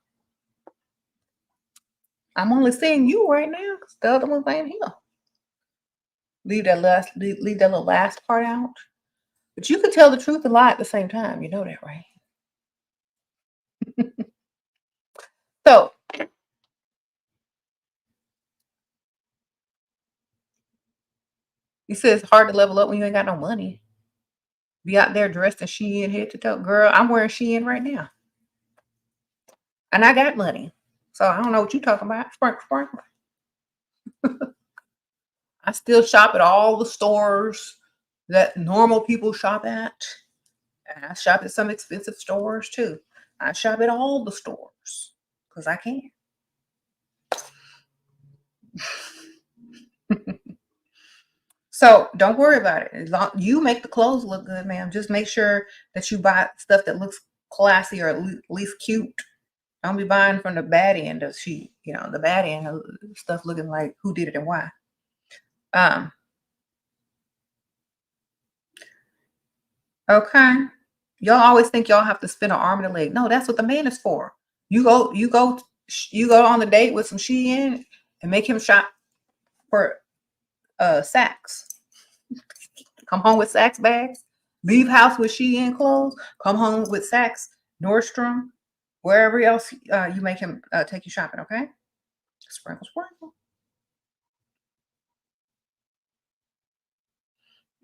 I'm only seeing you right now because the other ones ain't here. Leave that little last part out. But you can tell the truth and lie at the same time. You know that, right? So you said it's hard to level up when you ain't got no money. Be out there dressed in Shein head to toe. Girl, I'm wearing Shein right now. And I got money. So I don't know what you talking about. Sprinkle, sprinkle. I still shop at all the stores that normal people shop at. And I shop at some expensive stores too. I shop at all the stores because I can. So don't worry about it. As long you make the clothes look good, ma'am. Just make sure that you buy stuff that looks classy or at least cute. Don't be buying from the bad end of the bad end of stuff looking like who did it and why. Um, okay. Y'all always think y'all have to spend an arm and a leg. No, that's what the man is for. You go on the date with some Shein and make him shop for Saks. Come home with Saks bags. Leave house with Shein clothes. Come home with Saks, Nordstrom, wherever else you make him take you shopping. Okay, sprinkle, sprinkle.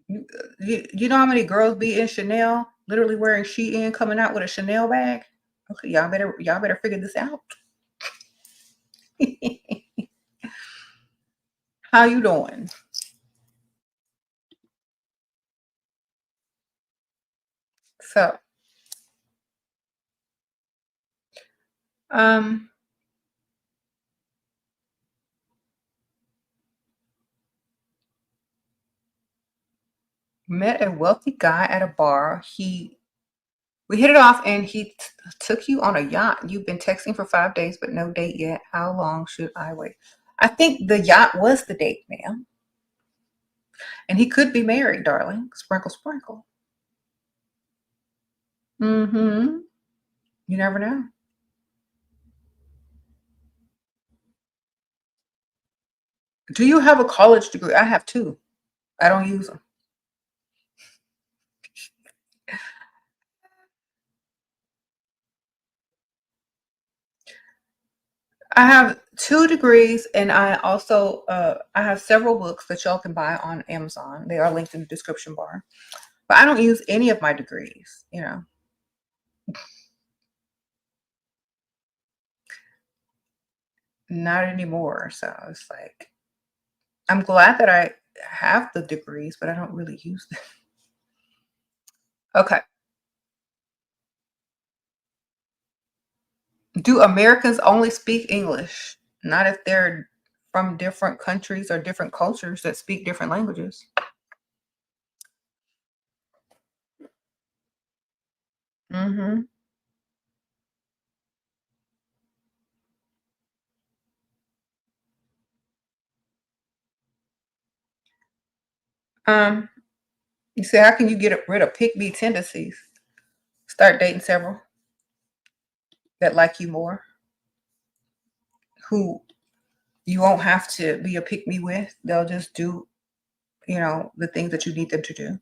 You know how many girls be in Chanel, literally wearing Shein, coming out with a Chanel bag? Okay, y'all better figure this out. How you doing? So, um, met a wealthy guy at a bar. We hit it off, and he took you on a yacht. You've been texting for 5 days, but no date yet. How long should I wait? I think the yacht was the date, ma'am. And he could be married, darling. Sprinkle, sprinkle. Mm-hmm. You never know. Do you have a college degree? I have two. I don't use them. I have 2 degrees, and I also I have several books that y'all can buy on Amazon. They are linked in the description bar. But I don't use any of my degrees, you know. Not anymore. So it's like I'm glad that I have the degrees, but I don't really use them. Okay. Do Americans only speak English? Not if they're from different countries or different cultures that speak different languages. Mhm. Um, you say, how can you get rid of pick me tendencies? Start dating several that like you more, who you won't have to be a pick me with. They'll just do, the things that you need them to do.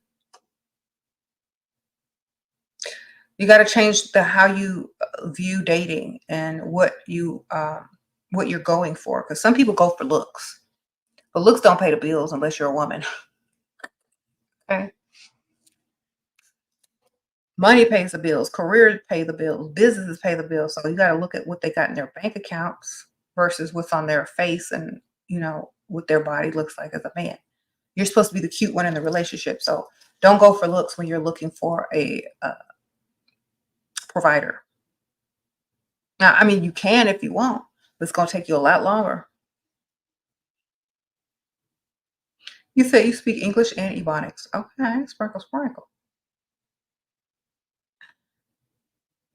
You got to change the how you view dating and what you're going for. Because some people go for looks, but looks don't pay the bills unless you're a woman. Okay, money pays the bills, careers pay the bills, businesses pay the bills. So you got to look at what they got in their bank accounts versus what's on their face and what their body looks like as a man. You're supposed to be the cute one in the relationship, so don't go for looks when you're looking for a provider. Now, I mean, you can if you want, but it's going to take you a lot longer. You say you speak English and Ebonics. Okay, sprinkle, sprinkle.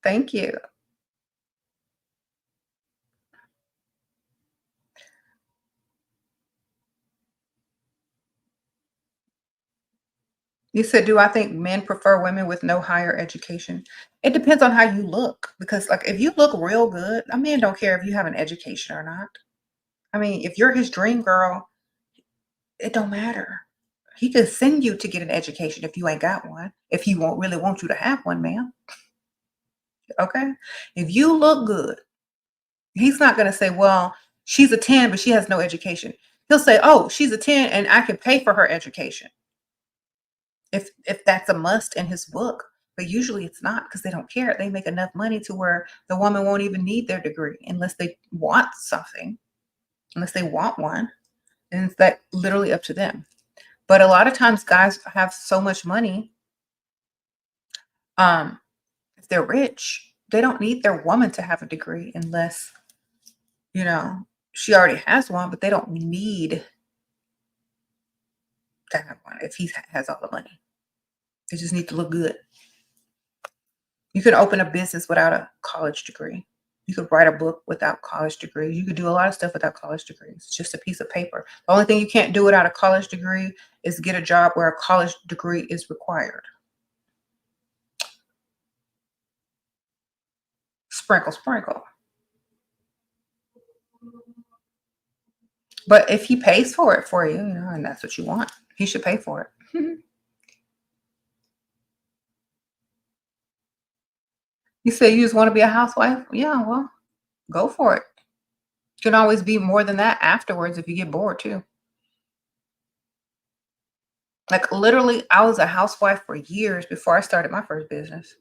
Thank you. You said, do I think men prefer women with no higher education? It depends on how you look. Because, like, if you look real good, a man don't care if you have an education or not. I mean, if you're his dream girl, it don't matter. He could send you to get an education if you ain't got one. If he won't really want you to have one, ma'am. Okay? If you look good, he's not going to say, well, she's a 10, but she has no education. He'll say, oh, she's a 10 and I can pay for her education. If that's a must in his book. But usually it's not because they don't care. They make enough money to where the woman won't even need their degree unless they want something, unless they want one. And it's that literally up to them. But a lot of times guys have so much money, um, if they're rich, they don't need their woman to have a degree unless, you know, she already has one, but they don't need to have one if he has all the money. They just need to look good. You could open a business without a college degree. You could write a book without college degrees. You could do a lot of stuff without college degrees. It's just a piece of paper. The only thing you can't do without a college degree is get a job where a college degree is required. Sprinkle, sprinkle. But if he pays for it for you, you know, and that's what you want, he should pay for it. You say you just want to be a housewife? Yeah, well, go for it. You can always be more than that afterwards if you get bored too. Like literally, I was a housewife for years before I started my first business.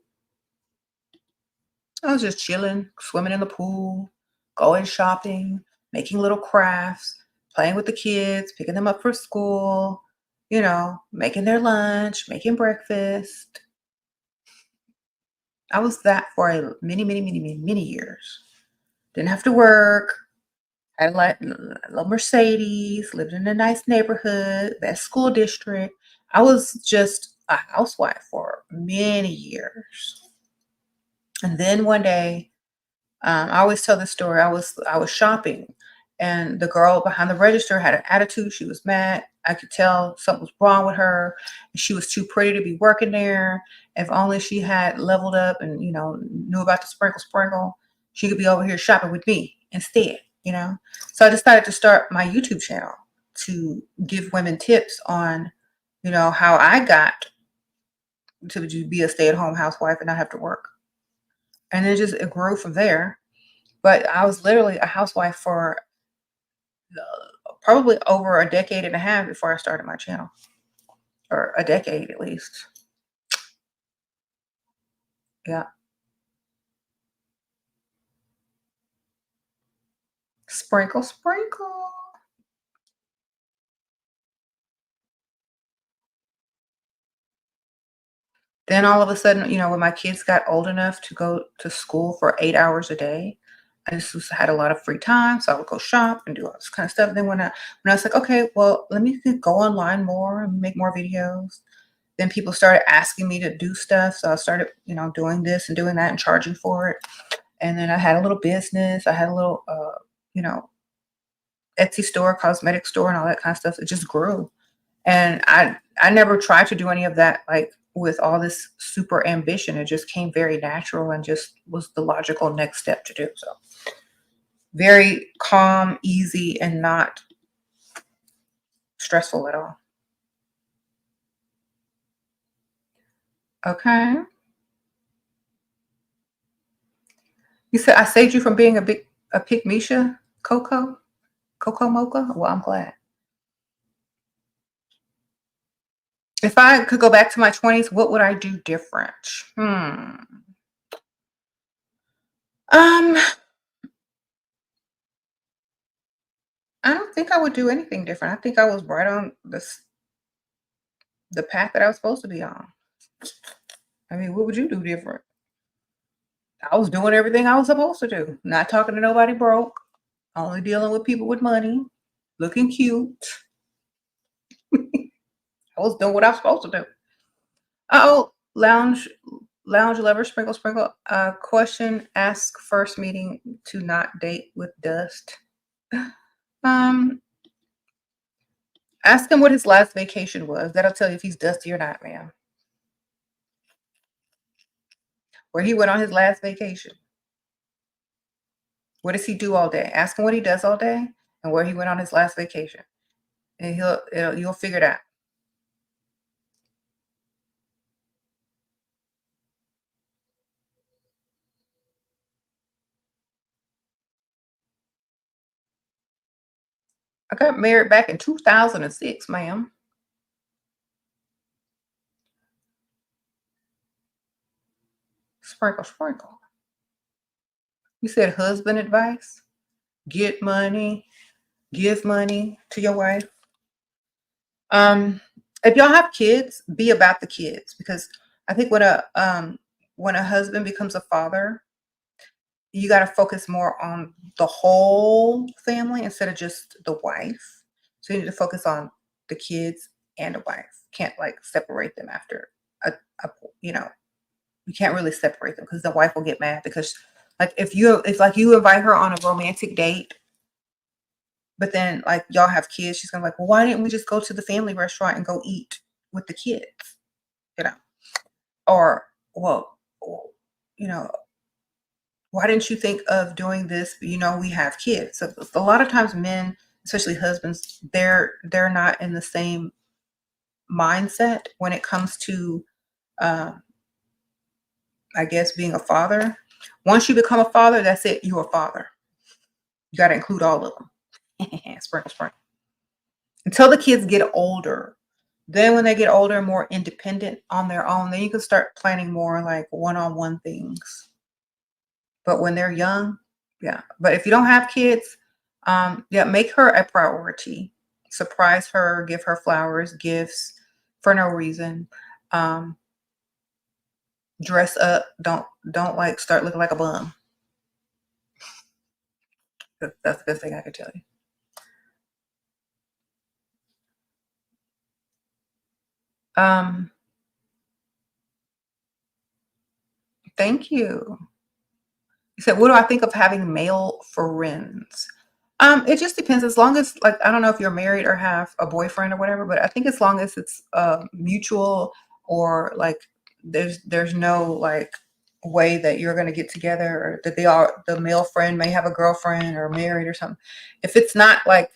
I was just chilling, swimming in the pool, going shopping, making little crafts, playing with the kids, picking them up for school, you know, making their lunch, making breakfast. I was that for a many, many, many, many, many years. Didn't have to work. Had like a little Mercedes, lived in a nice neighborhood, best school district. I was just a housewife for many years. And then one day, I always tell this story. I was shopping, and the girl behind the register had an attitude. She was mad. I could tell something was wrong with her. She was too pretty to be working there. If only she had leveled up and knew about the sprinkle sprinkle, she could be over here shopping with me instead. So I decided to start my YouTube channel to give women tips on how I got to be a stay-at-home housewife and not have to work. And it grew from there. But I was literally a housewife for probably over a decade and a half before I started my channel, or a decade at least. Yeah. Sprinkle, sprinkle. Then all of a sudden, when my kids got old enough to go to school for 8 hours a day, I just had a lot of free time. So I would go shop and do all this kind of stuff. Then when I was like, okay, well, let me go online more and make more videos. Then people started asking me to do stuff. So I started, doing this and doing that and charging for it. And then I had a little business. I had a little, you know, Etsy store, cosmetic store, and all that kind of stuff. It just grew. And I never tried to do any of that like with all this super ambition. It just came very natural and just was the logical next step to do. So very calm, easy, and not stressful at all. Okay. You said I saved you from being a pygmisha, Coco Mocha? Well, I'm glad. If I could go back to my 20s, what would I do different? Um, I don't think I would do anything different. I think I was right on the path that I was supposed to be on. I mean, what would you do different? I was doing everything I was supposed to do. Not talking to nobody broke. Only dealing with people with money. Looking cute. I was doing what I was supposed to do. Oh, lounge lover, sprinkle, sprinkle. Question: ask first meeting to not date with dust. Um, Ask him what his last vacation was. That'll tell you if he's dusty or not, ma'am. Where he went on his last vacation. What does he do all day? Ask him what he does all day and where he went on his last vacation, and you'll figure it out. I got married back in 2006, ma'am. Sprinkle, sprinkle. You said husband advice? Get money, give money to your wife. If y'all have kids, be about the kids, because I think when a husband becomes a father, you got to focus more on the whole family instead of just the wife. So you need to focus on the kids and the wife. Can't like separate them after a, a you know you can't really separate them because the wife will get mad because like if like you invite her on a romantic date, but then like y'all have kids, she's gonna be like, well, why didn't we just go to the family restaurant and go eat with the kids? You know, or well, you know, Why didn't you think of doing this? You know, we have kids. So a lot of times men, especially husbands, they're not in the same mindset when it comes to um, I guess being a father. Once you become a father, that's it. You're a father. You got to include all of them. Sprinkle, sprinkle. Until the kids get older. Then when they get older, more independent on their own, then you can start planning more like one-on-one things. But when they're young, yeah. But if you don't have kids, yeah, make her a priority. Surprise her, give her flowers, gifts for no reason. Um, dress up. Don't like start looking like a bum. That's the best thing I could tell you. Um, thank you. You said, what do I think of having male friends? It just depends. As long as, like, I don't know if you're married or have a boyfriend or whatever, but I think as long as it's mutual, or like there's no like way that you're going to get together, or that the male friend may have a girlfriend or married or something. If it's not like,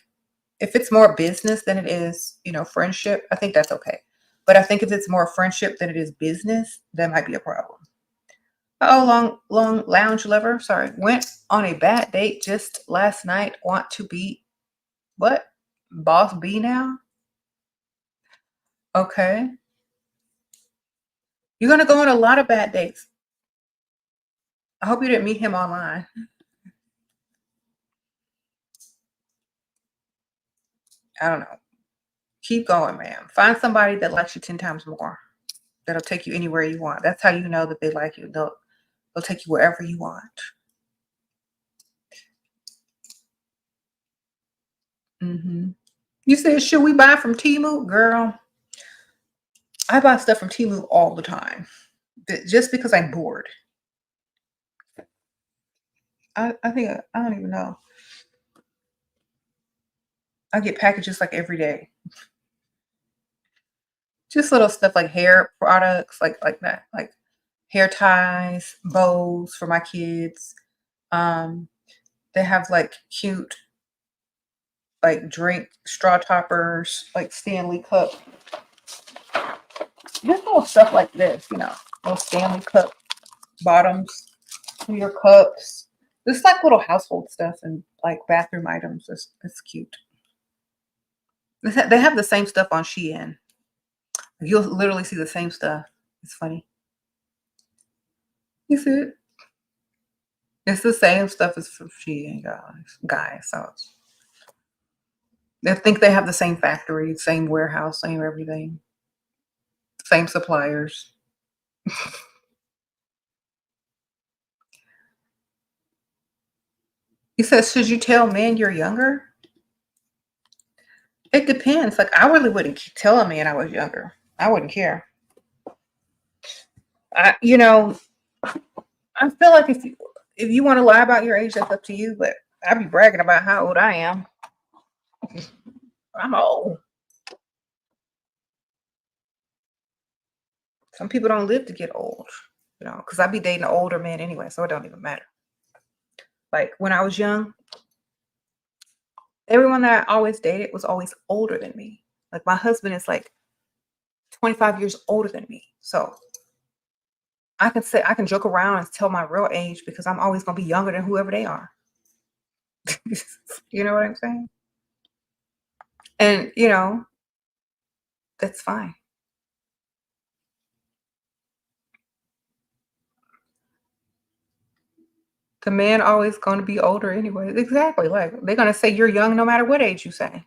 if it's more business than it is, friendship, I think that's okay. But I think if it's more friendship than it is business, that might be a problem. Oh, long lounge lover. Sorry. Went on a bad date just last night. Want to be what? Boss B now? Okay. You're gonna go on a lot of bad dates. I hope you didn't meet him online. I don't know. Keep going, man. Find somebody that likes you 10 times more. That'll take you anywhere you want. That's how you know that they like you. They'll take you wherever you want. hmm You said, should we buy from Temu? Girl, I buy stuff from Temu all the time. Just because I'm bored. I think I don't even know. I get packages like every day. Just little stuff like hair products, like that, like hair ties, bows for my kids. Um, they have like cute like drink straw toppers, like Stanley cup. Just little stuff like this, little Stanley cup bottoms for your cups. Just like little household stuff and like bathroom items. It's cute. They have the same stuff on Shein. You'll literally see the same stuff. It's funny. You see it? It's the same stuff as from Shein, guys. So they think they have the same factory, same warehouse, same everything, same suppliers. He says, should you tell men you're younger? It depends. Like, I really wouldn't tell a man I was younger. I wouldn't care. I, you know, I feel like if you want to lie about your age, that's up to you. But I'd be bragging about how old I am. I'm old. Some people don't live to get old, because I'd be dating older men anyway, so it don't even matter. Like when I was young, everyone that I always dated was always older than me. Like my husband is like 25 years older than me. So I can joke around and tell my real age because I'm always gonna be younger than whoever they are. You know what I'm saying? And that's fine. The man always gonna be older anyway. Exactly. Like they're gonna say you're young no matter what age you say.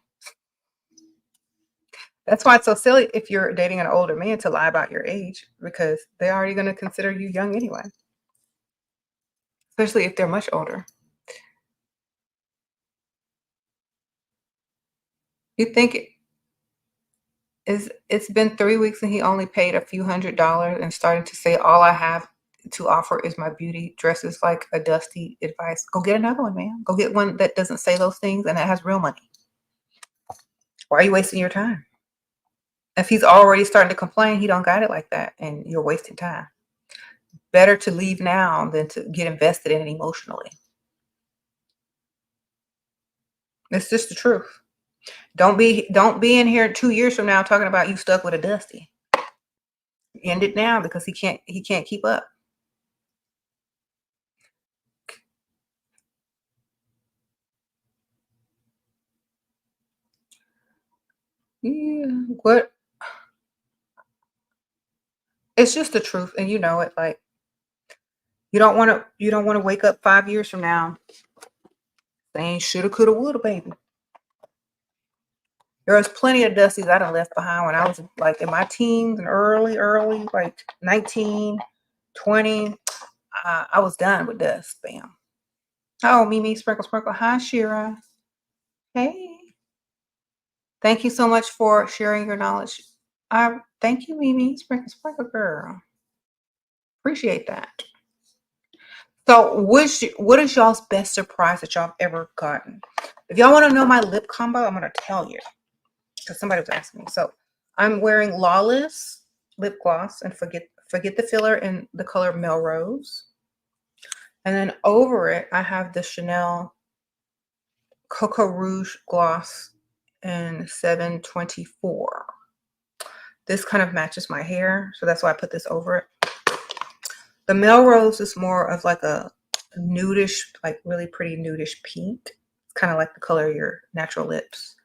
That's why it's so silly if you're dating an older man to lie about your age because they're already gonna consider you young anyway. Especially if they're much older. You think it's been 3 weeks and he only paid a few $100s and starting to say all I have to offer is my beauty. Dresses like a dusty advice. Go get another one, man. Go get one that doesn't say those things and that has real money. Why are you wasting your time? If he's already starting to complain, he don't got it like that, and you're wasting time. better to leave now than to get invested in it emotionally. It's just the truth. Don't be in here 2 years from now talking about you stuck with a Dusty. End it now because he can't keep up. Yeah, what? It's just the truth, and you know it. Like you don't want to wake up 5 years from now saying shoulda, coulda, woulda, baby. There was plenty of Dusties I done left behind when I was like in my teens and early, like 19, 20. I was done with dust. Bam. Oh, Mimi, sprinkle, sprinkle. Hi, Shira. Hey. Thank you so much for sharing your knowledge. Thank you, Mimi, sprinkle, sprinkle, girl. Appreciate that. So, what is y'all's best surprise that y'all have ever gotten? If y'all want to know my lip combo, I'm gonna tell you because somebody was asking me. So, I'm wearing Lawless lip gloss and forget the filler in the color Melrose, and then over it I have the Chanel Cocoa Rouge gloss in 724. This kind of matches my hair, so that's why I put this over it. The Melrose is more of like a nudish, like really pretty nudish pink. It's kind of like the color of your natural lips.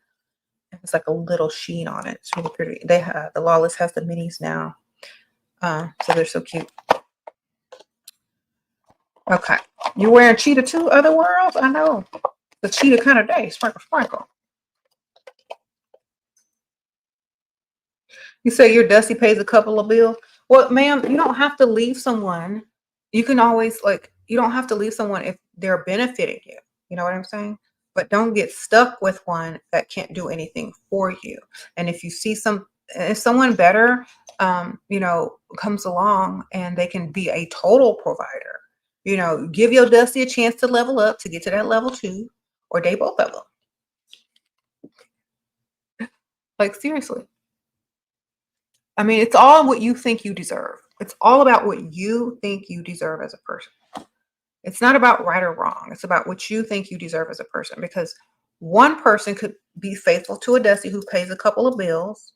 It's like a little sheen on it. It's really pretty. They have the Lawless has the minis now, so they're so cute. Okay, you wearing cheetah too? Other worlds? I know the cheetah kind of day. Sprinkle, sprinkle. You say your Dusty pays a couple of bills. Well, ma'am, you don't have to leave someone. You can always you don't have to leave someone if they're benefiting you. You know what I'm saying? But don't get stuck with one that can't do anything for you. And if you see if someone better, comes along and they can be a total provider, give your Dusty a chance to level up to get to that level 2, or date both of them. Like seriously. I mean, it's all what you think you deserve. It's all about what you think you deserve as a person. It's not about right or wrong. It's about what you think you deserve as a person, because one person could be faithful to a Dusty who pays a couple of bills.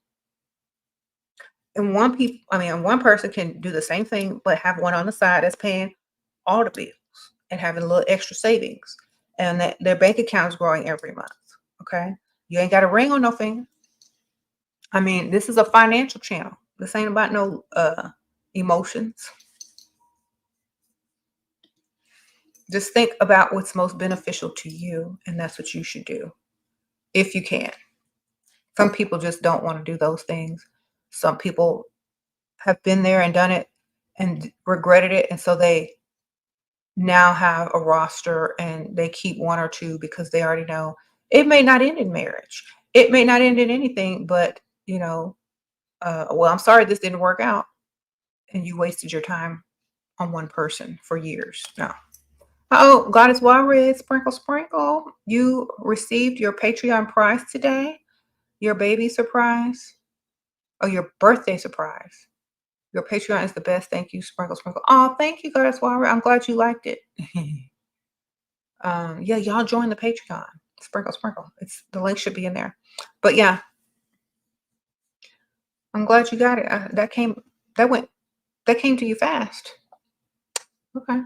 And one person can do the same thing, but have one on the side that's paying all the bills and having a little extra savings. And that their bank account is growing every month. Okay. You ain't got a ring on no finger. I mean, this is a financial channel. This ain't about no emotions. Just think about what's most beneficial to you, and that's what you should do if you can. Some people just don't want to do those things. Some people have been there and done it and regretted it, and so they now have a roster and they keep one or two because they already know it may not end in marriage. It may not end in anything, but well, I'm sorry this didn't work out, and you wasted your time on one person for years. No. Oh, Goddess Warred, sprinkle, sprinkle. You received your Patreon prize today. Your baby surprise. Oh, your birthday surprise. Your Patreon is the best. Thank you, sprinkle, sprinkle. Oh, thank you, Goddess Warred. I'm glad you liked it. Yeah, y'all join the Patreon. Sprinkle, sprinkle. The link should be in there. But yeah, I'm glad you got it. That came to you fast. Okay.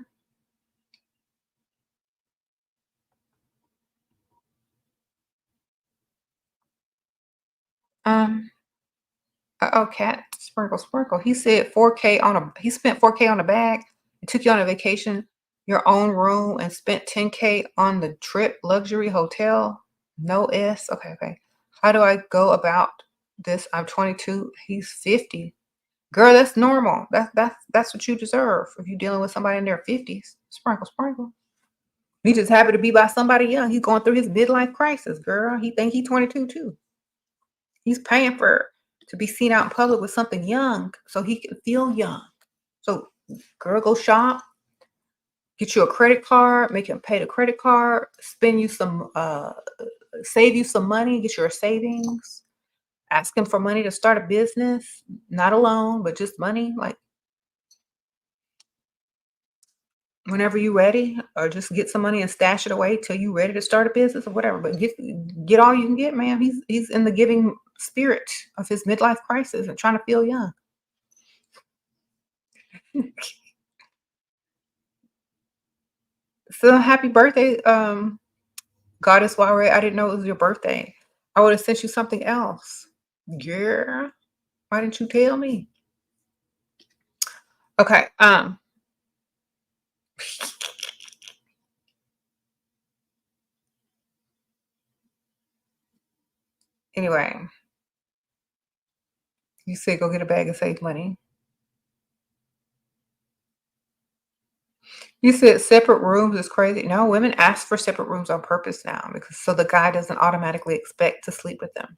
Oh, cat sprinkle, sprinkle. He said 4K he spent 4K on a bag. He took you on a vacation, your own room, and spent 10K on the trip, luxury hotel. No S. Okay, okay. How do I go about this? I'm 22. He's 50. Girl, that's normal. That's what you deserve if you're dealing with somebody in their 50s. Sprinkle, sprinkle. He just happy to be by somebody young. He's going through his midlife crisis, girl. He think he's 22 too. He's paying to be seen out in public with something young so he can feel young. So, girl, go shop, get you a credit card, make him pay the credit card, spend you save you some money, get your savings, ask him for money to start a business, not a loan, but just money. Like, whenever you ready, or just get some money and stash it away till you ready to start a business or whatever. But get all you can get, man. He's in the giving spirit of his midlife crisis and trying to feel young. So happy birthday, Goddess Ware. I didn't know it was your birthday. I would have sent you something else. Yeah. Why didn't you tell me? Okay. Anyway, you said go get a bag and save money. You said separate rooms is crazy. No, women ask for separate rooms on purpose now because so the guy doesn't automatically expect to sleep with them.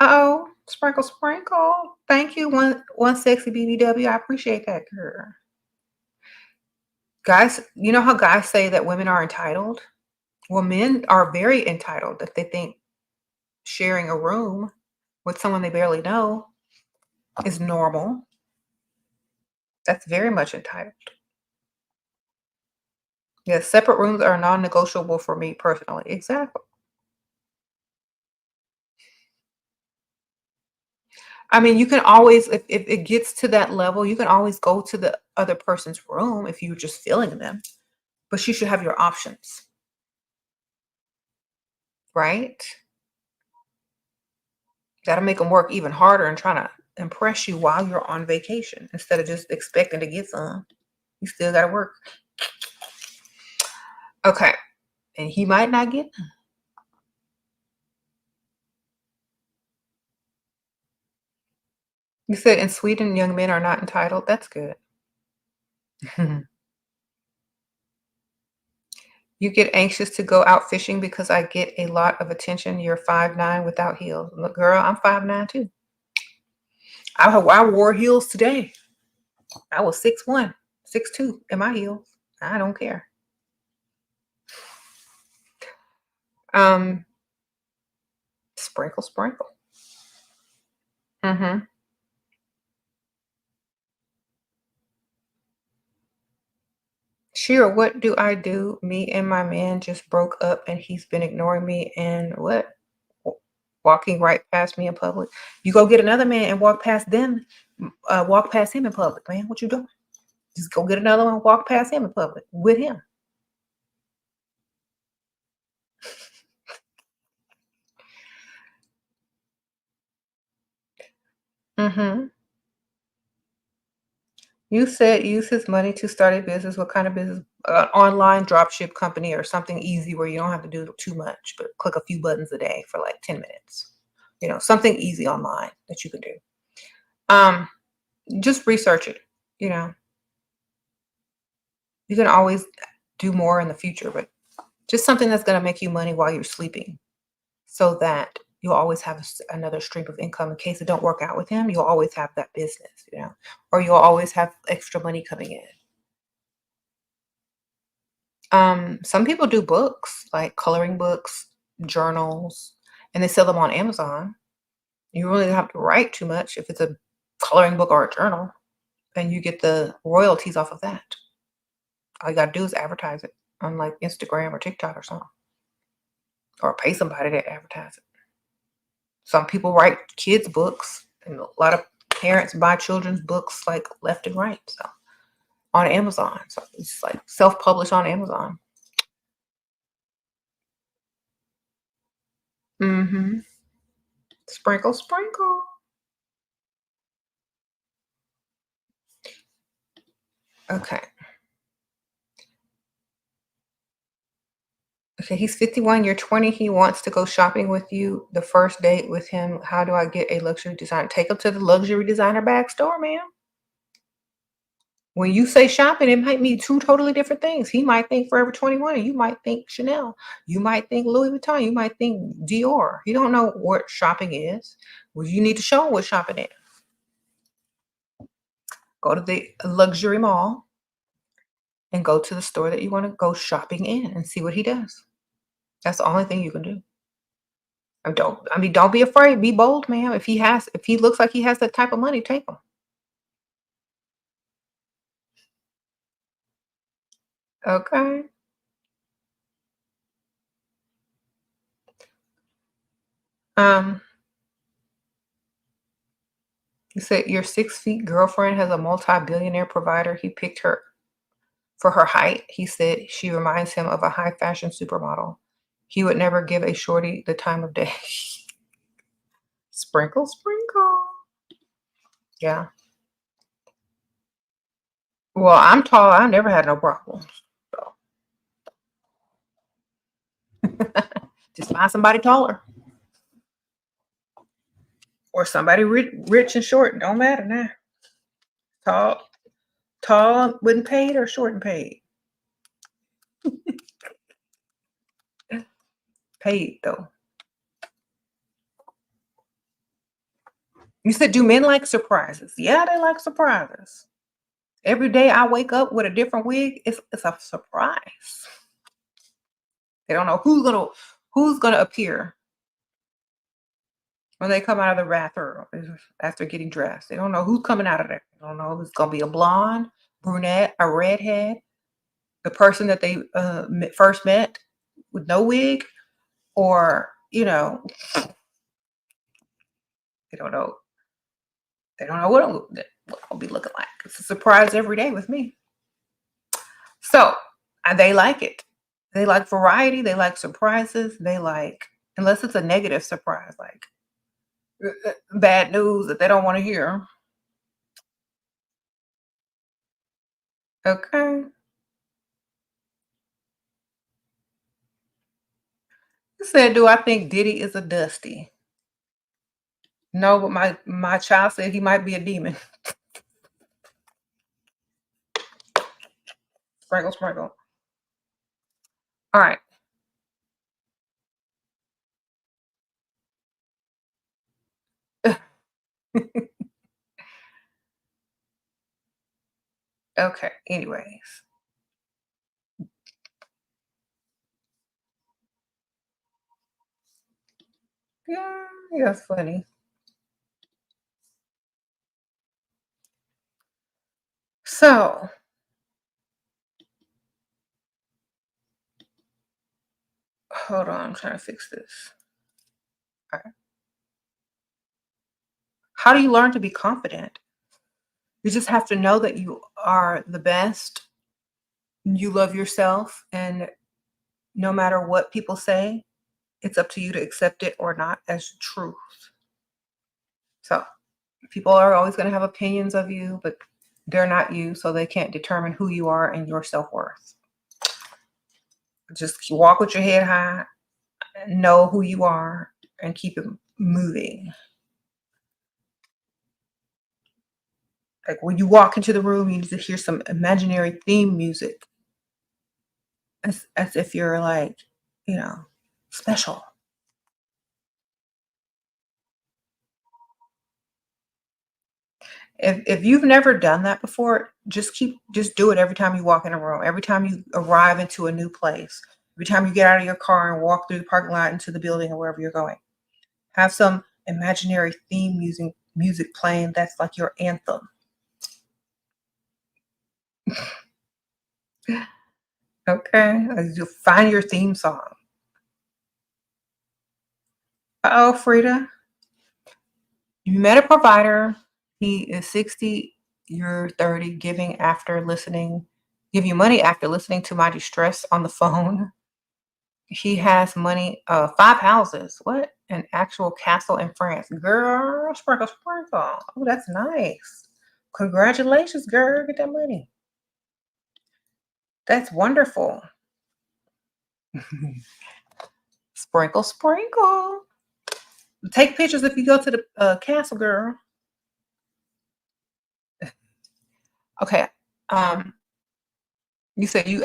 Uh-oh, sprinkle, sprinkle. Thank you, one sexy BBW. I appreciate that, girl. Guys, you know how guys say that women are entitled? Well, men are very entitled if they think sharing a room with someone they barely know is normal. That's very much entitled. Yes, separate rooms are non-negotiable for me personally. Exactly. I mean, you can always, if it gets to that level, you can always go to the other person's room if you're just feeling them. But you should have your options, right? Got to make them work even harder and trying to impress you while you're on vacation instead of just expecting to get some. You still got to work. Okay. And he might not get them. You said in Sweden, young men are not entitled. That's good. You get anxious to go out fishing because I get a lot of attention. You're 5'9" without heels. Look, girl, I'm 5'9" too. I wore heels today. I was 6'1", 6'2" in my heels. I don't care. Sprinkle, sprinkle. Mm-hmm. Shira, what do I do? Me and my man just broke up and he's been ignoring me and what? Walking right past me in public. You go get another man and walk past them, walk past him in public, man. What you doing? Just go get another one, walk past him in public with him. Mm-hmm. You said use his money to start a business. What kind of business? Online dropship company or something easy where you don't have to do too much, but click a few buttons a day for like 10 minutes. You know, something easy online that you can do. Just research it. You know, you can always do more in the future, but just something that's going to make you money while you're sleeping so that you'll always have another stream of income in case it don't work out with him. You'll always have that business, you know, or you'll always have extra money coming in. Some people do books, like coloring books, journals, and they sell them on Amazon. You really don't have to write too much if it's a coloring book or a journal, and you get the royalties off of that. All you gotta do is advertise it on like Instagram or TikTok or something, or pay somebody to advertise it. Some people write kids' books, and a lot of parents buy children's books like left and right. So on Amazon, so it's like self-published on Amazon. Mm-hmm. Sprinkle, sprinkle. Okay. Okay, he's 51, you're 20. He wants to go shopping with you. The first date with him. How do I get a luxury designer? Take him to the luxury designer bag store, ma'am. When you say shopping, it might mean two totally different things. He might think Forever 21, and you might think Chanel. You might think Louis Vuitton. You might think Dior. You don't know what shopping is. Well, you need to show him what shopping is. Go to the luxury mall and go to the store that you want to go shopping in and see what he does. That's the only thing you can do. Don't be afraid. Be bold, ma'am. If he looks like he has that type of money, take him. Okay. Um, you said your 6 feet girlfriend has a multi-billionaire provider. He picked her for her height. He said she reminds him of a high fashion supermodel. He would never give a shorty the time of day. Sprinkle, sprinkle. Yeah. Well, I'm tall. I never had no problems. So just find somebody taller or somebody rich and short. Don't matter now. Tall, tall wouldn't paid or short and paid. Paid though. You said, do men like surprises? Yeah, they like surprises. Every day I wake up with a different wig. It's a surprise. They don't know who's gonna appear when they come out of the bathroom after getting dressed. They don't know who's coming out of there. They don't know if it's gonna be a blonde, brunette, a redhead, the person that they first met with no wig, or they don't know. They don't know what I'll be looking like. It's a surprise every day with me. So they like it. They like variety. They like surprises. They like, unless it's a negative surprise, like bad news that they don't want to hear. Okay. He said, "Do I think Diddy is a Dusty?" No, but my child said he might be a demon. Sprinkle, sprinkle. All right. Okay. Anyways, yeah, that's funny. So hold on, I'm trying to fix this. All right. How do you learn to be confident? You just have to know that you are the best. You love yourself, and no matter what people say, it's up to you to accept it or not as truth. So people are always going to have opinions of you, but they're not you, so they can't determine who you are and your self-worth. Just walk with your head high, know who you are, and keep it moving. Like when you walk into the room, you need to hear some imaginary theme music, as if you're like, you know, special. If you've never done that before, just do it every time you walk in a room, every time you arrive into a new place, every time you get out of your car and walk through the parking lot into the building or wherever you're going. Have some imaginary theme music playing that's like your anthem. Okay? Like, you find your theme song. Uh-oh, Frida. You met a provider. He is 60, you're 30, give you money after listening to my distress on the phone. He has money, 5 houses. What? An actual castle in France. Girl, sprinkle, sprinkle. Oh, that's nice. Congratulations, girl. Get that money. That's wonderful. Sprinkle, sprinkle. Take pictures if you go to the castle, girl. Okay. Um, you said you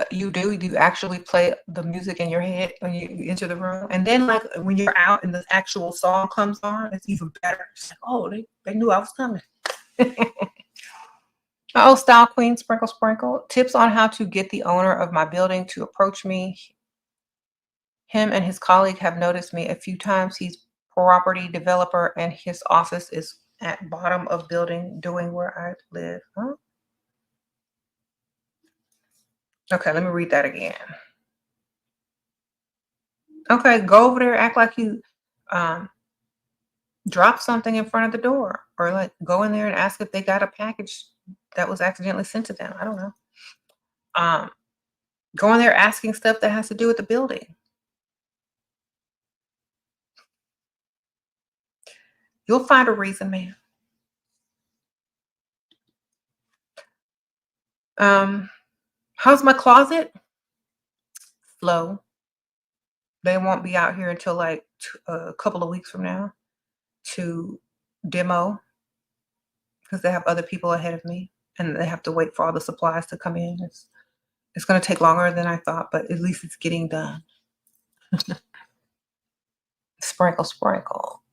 actually play the music in your head when you enter the room, and then like when you're out and the actual song comes on, it's even better. It's like, oh, they knew I was coming. Oh, style queen, sprinkle, sprinkle. Tips on how to get the owner of my building to approach me. Him and his colleague have noticed me a few times. He's property developer and his office is at bottom of building doing where I live. Huh? Okay, let me read that again. Okay, go over there, act like you um, drop something in front of the door, or like go in there and ask if they got a package that was accidentally sent to them. I don't know. Um, go in there asking stuff that has to do with the building. You'll find a reason, man. Um, how's my closet? Slow. They won't be out here until like a couple of weeks from now to demo because they have other people ahead of me and they have to wait for all the supplies to come in. It's going to take longer than I thought, but at least it's getting done. Sprinkle, sprinkle.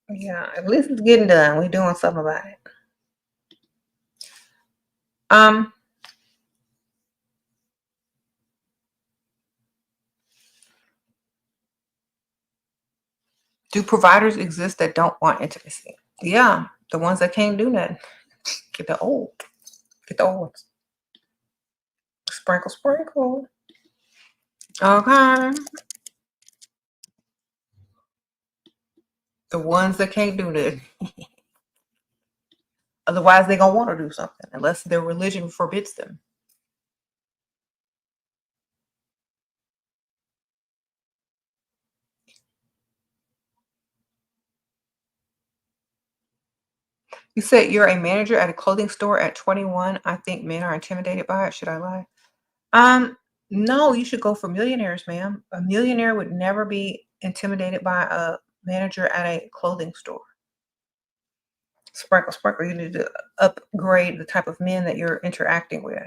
Yeah, at least it's getting done. We're doing something about it. Um, do providers exist that don't want intimacy? Yeah, the ones that can't do nothing. Get the old. Get the old ones. Sprinkle, sprinkle. Okay. The ones that can't do nothing. Otherwise, they're gonna want to do something unless their religion forbids them. You said you're a manager at a clothing store at 21. I think men are intimidated by it. Should I lie? Um, no, you should go for millionaires, ma'am. A millionaire would never be intimidated by a manager at a clothing store. Sprinkle, sprinkle. You need to upgrade the type of men that you're interacting with.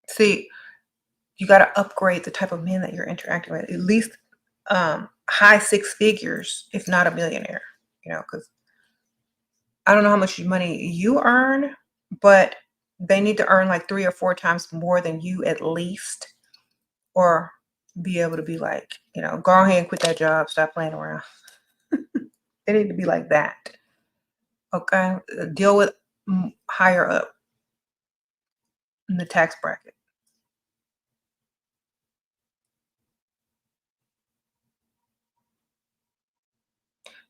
See, you got to upgrade the type of men that you're interacting with. At least high six figures, if not a millionaire. Because I don't know how much money you earn, but they need to earn like 3 or 4 times more than you at least, or be able to be like, go ahead and quit that job, stop playing around. They need to be like that. Okay? Deal with higher up in the tax bracket.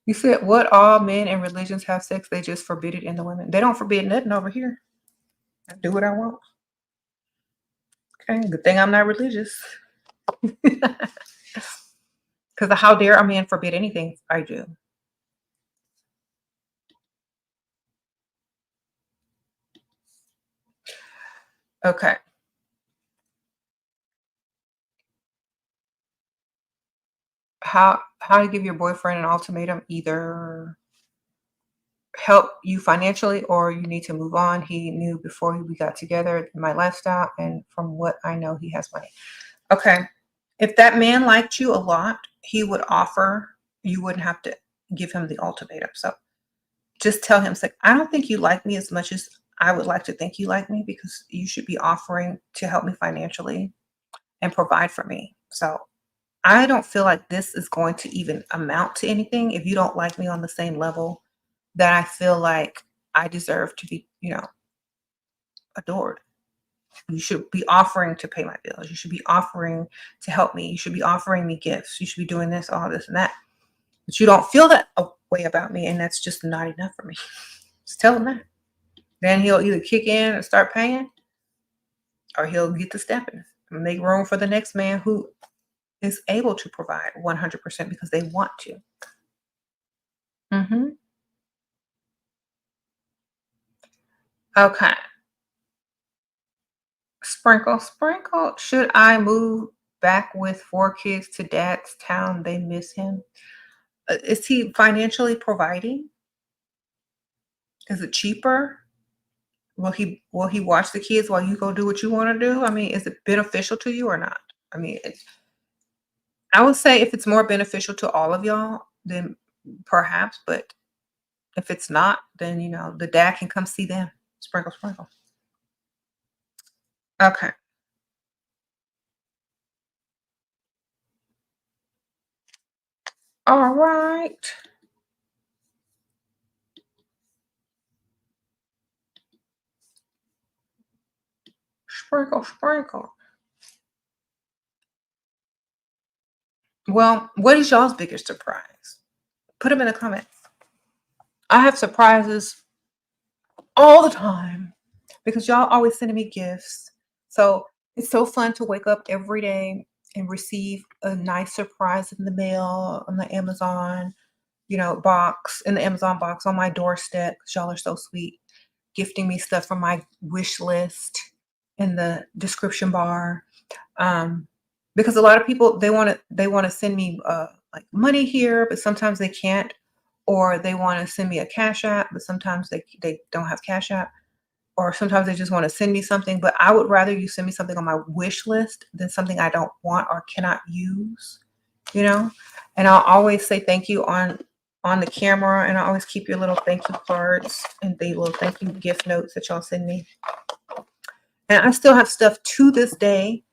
You said what all men and religions have sex, they just forbid it in the women. They don't forbid nothing over here. I do what I want. Okay. Good thing I'm not religious. Because how dare a man forbid anything I do? Okay. How to give your boyfriend an ultimatum? Either help you financially or you need to move on. He knew before we got together my lifestyle, and from what I know, he has money. Okay. If that man liked you a lot, he would offer, you wouldn't have to give him the ultimatum. So just tell him, say, I don't think you like me as much as I would like to think you like me, because you should be offering to help me financially and provide for me. So I don't feel like this is going to even amount to anything if you don't like me on the same level that I feel like I deserve to be, adored. You should be offering to pay my bills. You should be offering to help me. You should be offering me gifts. You should be doing this, all this, and that. But you don't feel that way about me, and that's just not enough for me. Just tell him that. Then he'll either kick in and start paying, or he'll get to stepping and make room for the next man who is able to provide 100% because they want to. Hmm. Okay. Sprinkle, sprinkle. Should I move back with 4 kids to dad's town? They miss him. Is he financially providing? Is it cheaper? Will he watch the kids while you go do what you want to do? I mean, is it beneficial to you or not? I mean, I would say if it's more beneficial to all of y'all, then perhaps. But if it's not, then the dad can come see them. Sprinkle, sprinkle. Okay. All right. Sprinkle, sprinkle. Well, what is y'all's biggest surprise? Put them in the comments. I have surprises all the time because y'all always sending me gifts. So it's so fun to wake up every day and receive a nice surprise in the mail, on the Amazon, box, in the Amazon box on my doorstep. 'Cause y'all are so sweet, gifting me stuff from my wish list in the description bar. Um, because a lot of people, they want to send me like money here, but sometimes they can't, or they want to send me a cash app, but sometimes they don't have cash app, or sometimes they just want to send me something. But I would rather you send me something on my wish list than something I don't want or cannot use, you know. And I'll always say thank you on the camera, and I always keep your little thank you cards and the little thank you gift notes that y'all send me. And I still have stuff to this day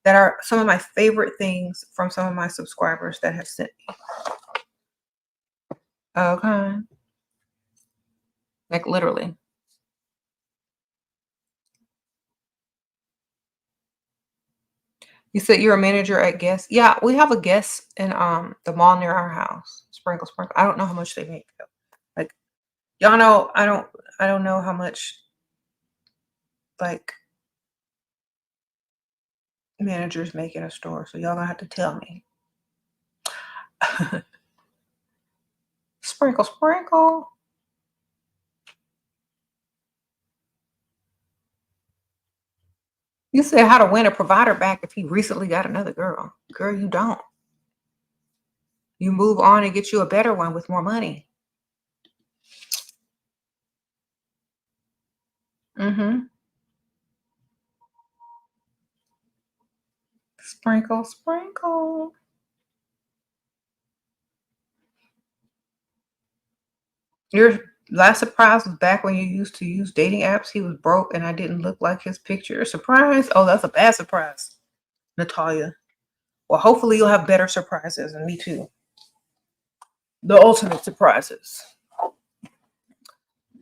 that are some of my favorite things from some of my subscribers that have sent me. Okay. Like literally. You said you're a manager at Guess. Yeah, we have a Guess in the mall near our house. Sprinkle, sprinkle. I don't know how much they make though. Like y'all know, I don't know how much like managers make in a store. So y'all gonna have to tell me. Sprinkle, sprinkle. You said how to win a provider back if he recently got another girl. Girl, you don't. You move on and get you a better one with more money. Mm-hmm. Sprinkle, sprinkle. Your last surprise was back when you used to use dating apps. He was broke and I didn't look like his picture. Surprise? Oh, that's a bad surprise, Natalia. Well, hopefully you'll have better surprises, and me too. The ultimate surprises.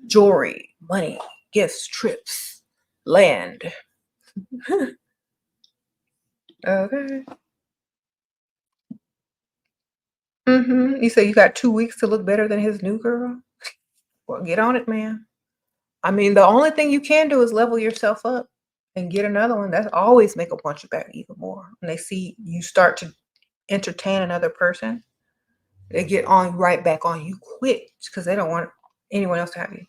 Jewelry, money, gifts, trips, land. Okay. You say you got 2 weeks to look better than his new girl? Well, get on it, man. I mean, the only thing you can do is level yourself up and get another one. That's always make them want you back even more. When they see you start to entertain another person, they get on right back on you quick because they don't want anyone else to have you.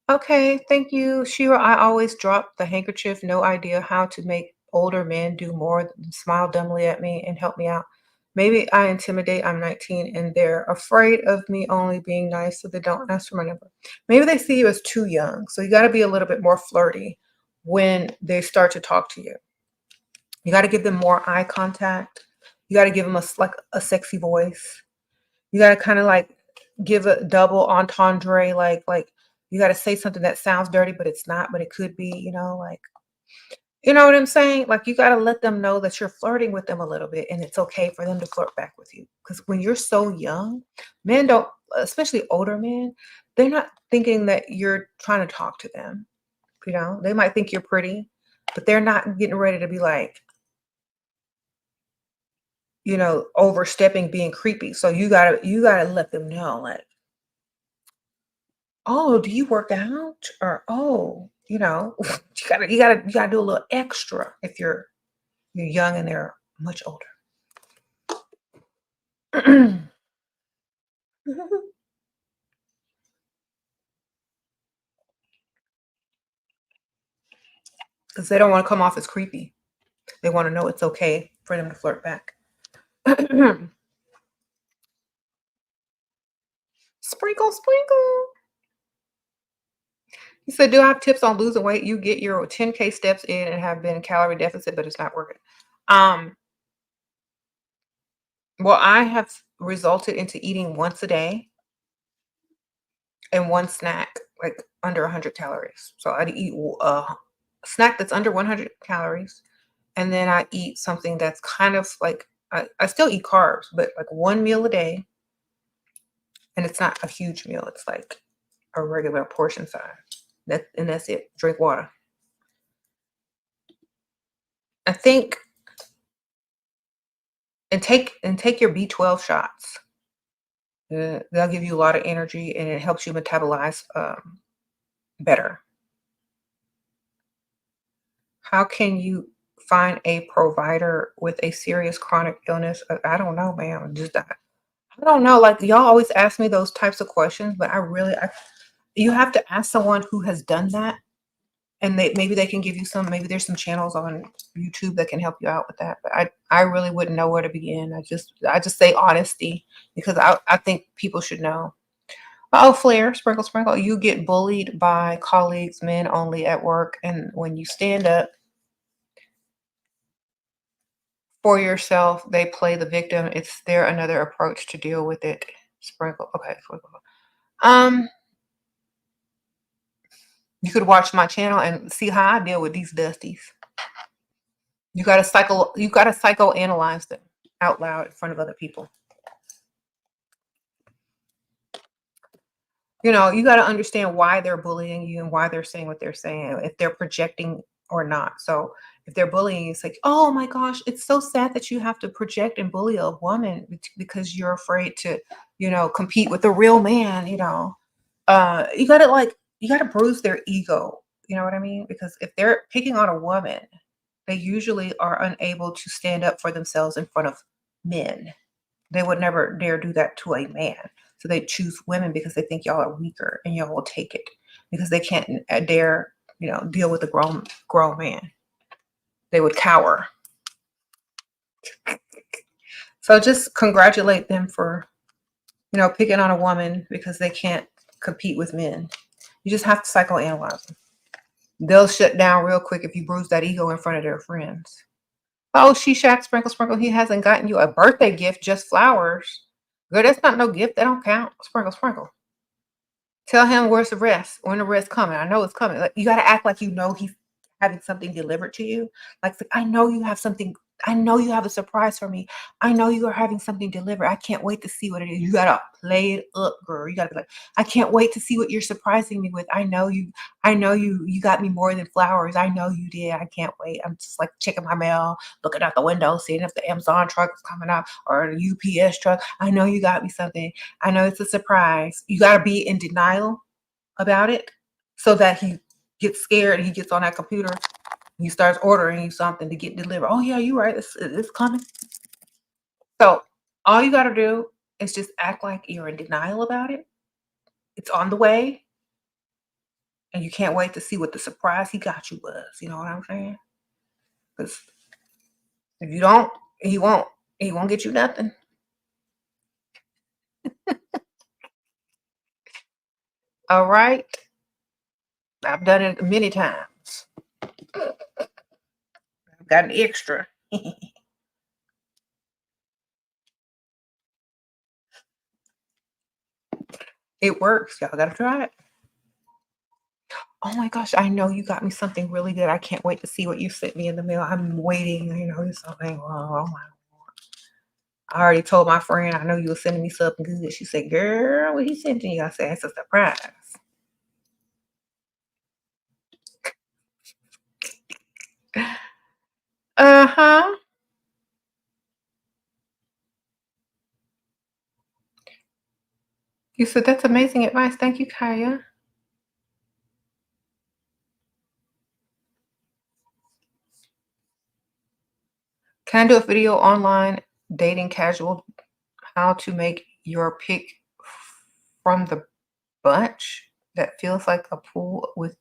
Okay, thank you, Shira. I always drop the handkerchief. No idea how to make older men do more than smile dumbly at me and help me out. Maybe I intimidate. I'm 19 and they're afraid of me only being nice, so they don't ask for my number. Maybe they see you as too young. So you got to be a little bit more flirty when they start to talk to you. You got to give them more eye contact. You got to give them like a sexy voice. You got to kind of like give a double entendre, like you got to say something that sounds dirty, but it's not, but it could be, like, you know what I'm saying? Like you got to let them know that you're flirting with them a little bit and it's okay for them to flirt back with you. Because when you're so young, men don't, especially older men, they're not thinking that you're trying to talk to them. They might think you're pretty, but they're not getting ready to be like, overstepping, being creepy. So you gotta let them know, like, oh, do you work out? Or oh, you gotta do a little extra if you're young and they're much older. Because they don't want to come off as creepy. They want to know it's okay for them to flirt back. Sprinkle, sprinkle. He said, do I have tips on losing weight? You get your 10K steps in and have been calorie deficit, but it's not working. Well, I have resulted into eating once a day and one snack, like under 100 calories. So I'd eat a snack that's under 100 calories, and then I eat something that's kind of like I still eat carbs, but like one meal a day, and it's not a huge meal. It's like a regular portion size. And that's it. Drink water. I think and take your B12 shots. They'll give you a lot of energy and it helps you metabolize better. How can you find a provider with a serious chronic illness? I don't know, ma'am. Just I don't know. Like y'all always ask me those types of questions, but you have to ask someone who has done that, and maybe they can give you some. Maybe there's some channels on YouTube that can help you out with that. But I really wouldn't know where to begin. I just say honesty because I think people should know. Oh, Flair, sprinkle, sprinkle. You get bullied by colleagues, men only at work, and when you stand up for yourself, they play the victim. It's there another approach to deal with it. Sprinkle. Okay, sprinkle. Um, you could watch my channel and see how I deal with these dusties. You gotta psychoanalyze them out loud in front of other people. You got to understand why they're bullying you and why they're saying what they're saying, if they're projecting or not. So if they're bullying, it's like, oh my gosh, it's so sad that you have to project and bully a woman because you're afraid to, compete with a real man. You gotta bruise their ego. You know what I mean? Because if they're picking on a woman, they usually are unable to stand up for themselves in front of men. They would never dare do that to a man. So they choose women because they think y'all are weaker and y'all will take it because they can't dare, deal with a grown man. They would cower. So just congratulate them for, picking on a woman because they can't compete with men. You just have to psychoanalyze them. They'll shut down real quick if you bruise that ego in front of their friends. Oh, she shack, sprinkle, sprinkle. He hasn't gotten you a birthday gift, just flowers. Girl, that's not no gift. That don't count. Sprinkle, sprinkle. Tell him where's the rest. When the rest coming. I know it's coming. Like, you got to act like he's having something delivered to you. Like, I know you have something. I know you have a surprise for me. I know you are having something delivered. I can't wait to see what it is. You got to play it up, girl. You got to be like, I can't wait to see what you're surprising me with. I know you. You got me more than flowers. I know you did. I can't wait. I'm just like checking my mail, looking out the window, seeing if the Amazon truck is coming up or the UPS truck. I know you got me something. I know it's a surprise. You got to be in denial about it so that he gets scared and he gets on that computer. He starts ordering you something to get delivered. Oh yeah, you're right. It's coming. So all you got to do is just act like you're in denial about it. It's on the way, and you can't wait to see what the surprise he got you was. You know what I'm saying? Because if you don't, he won't. He won't get you nothing. All right. I've done it many times. I've got an extra. It works. Y'all got to try it. Oh my gosh, I know you got me something really good. I can't wait to see what you sent me in the mail. I'm waiting, something. Oh my. I already told my friend, I know you were sending me something good. She said, girl, what he sent you? I said, it's a surprise. Uh-huh. You said, that's amazing advice. Thank you, Kaya. Can I do a video online dating casual? How to make your pick from the bunch that feels like a pool with.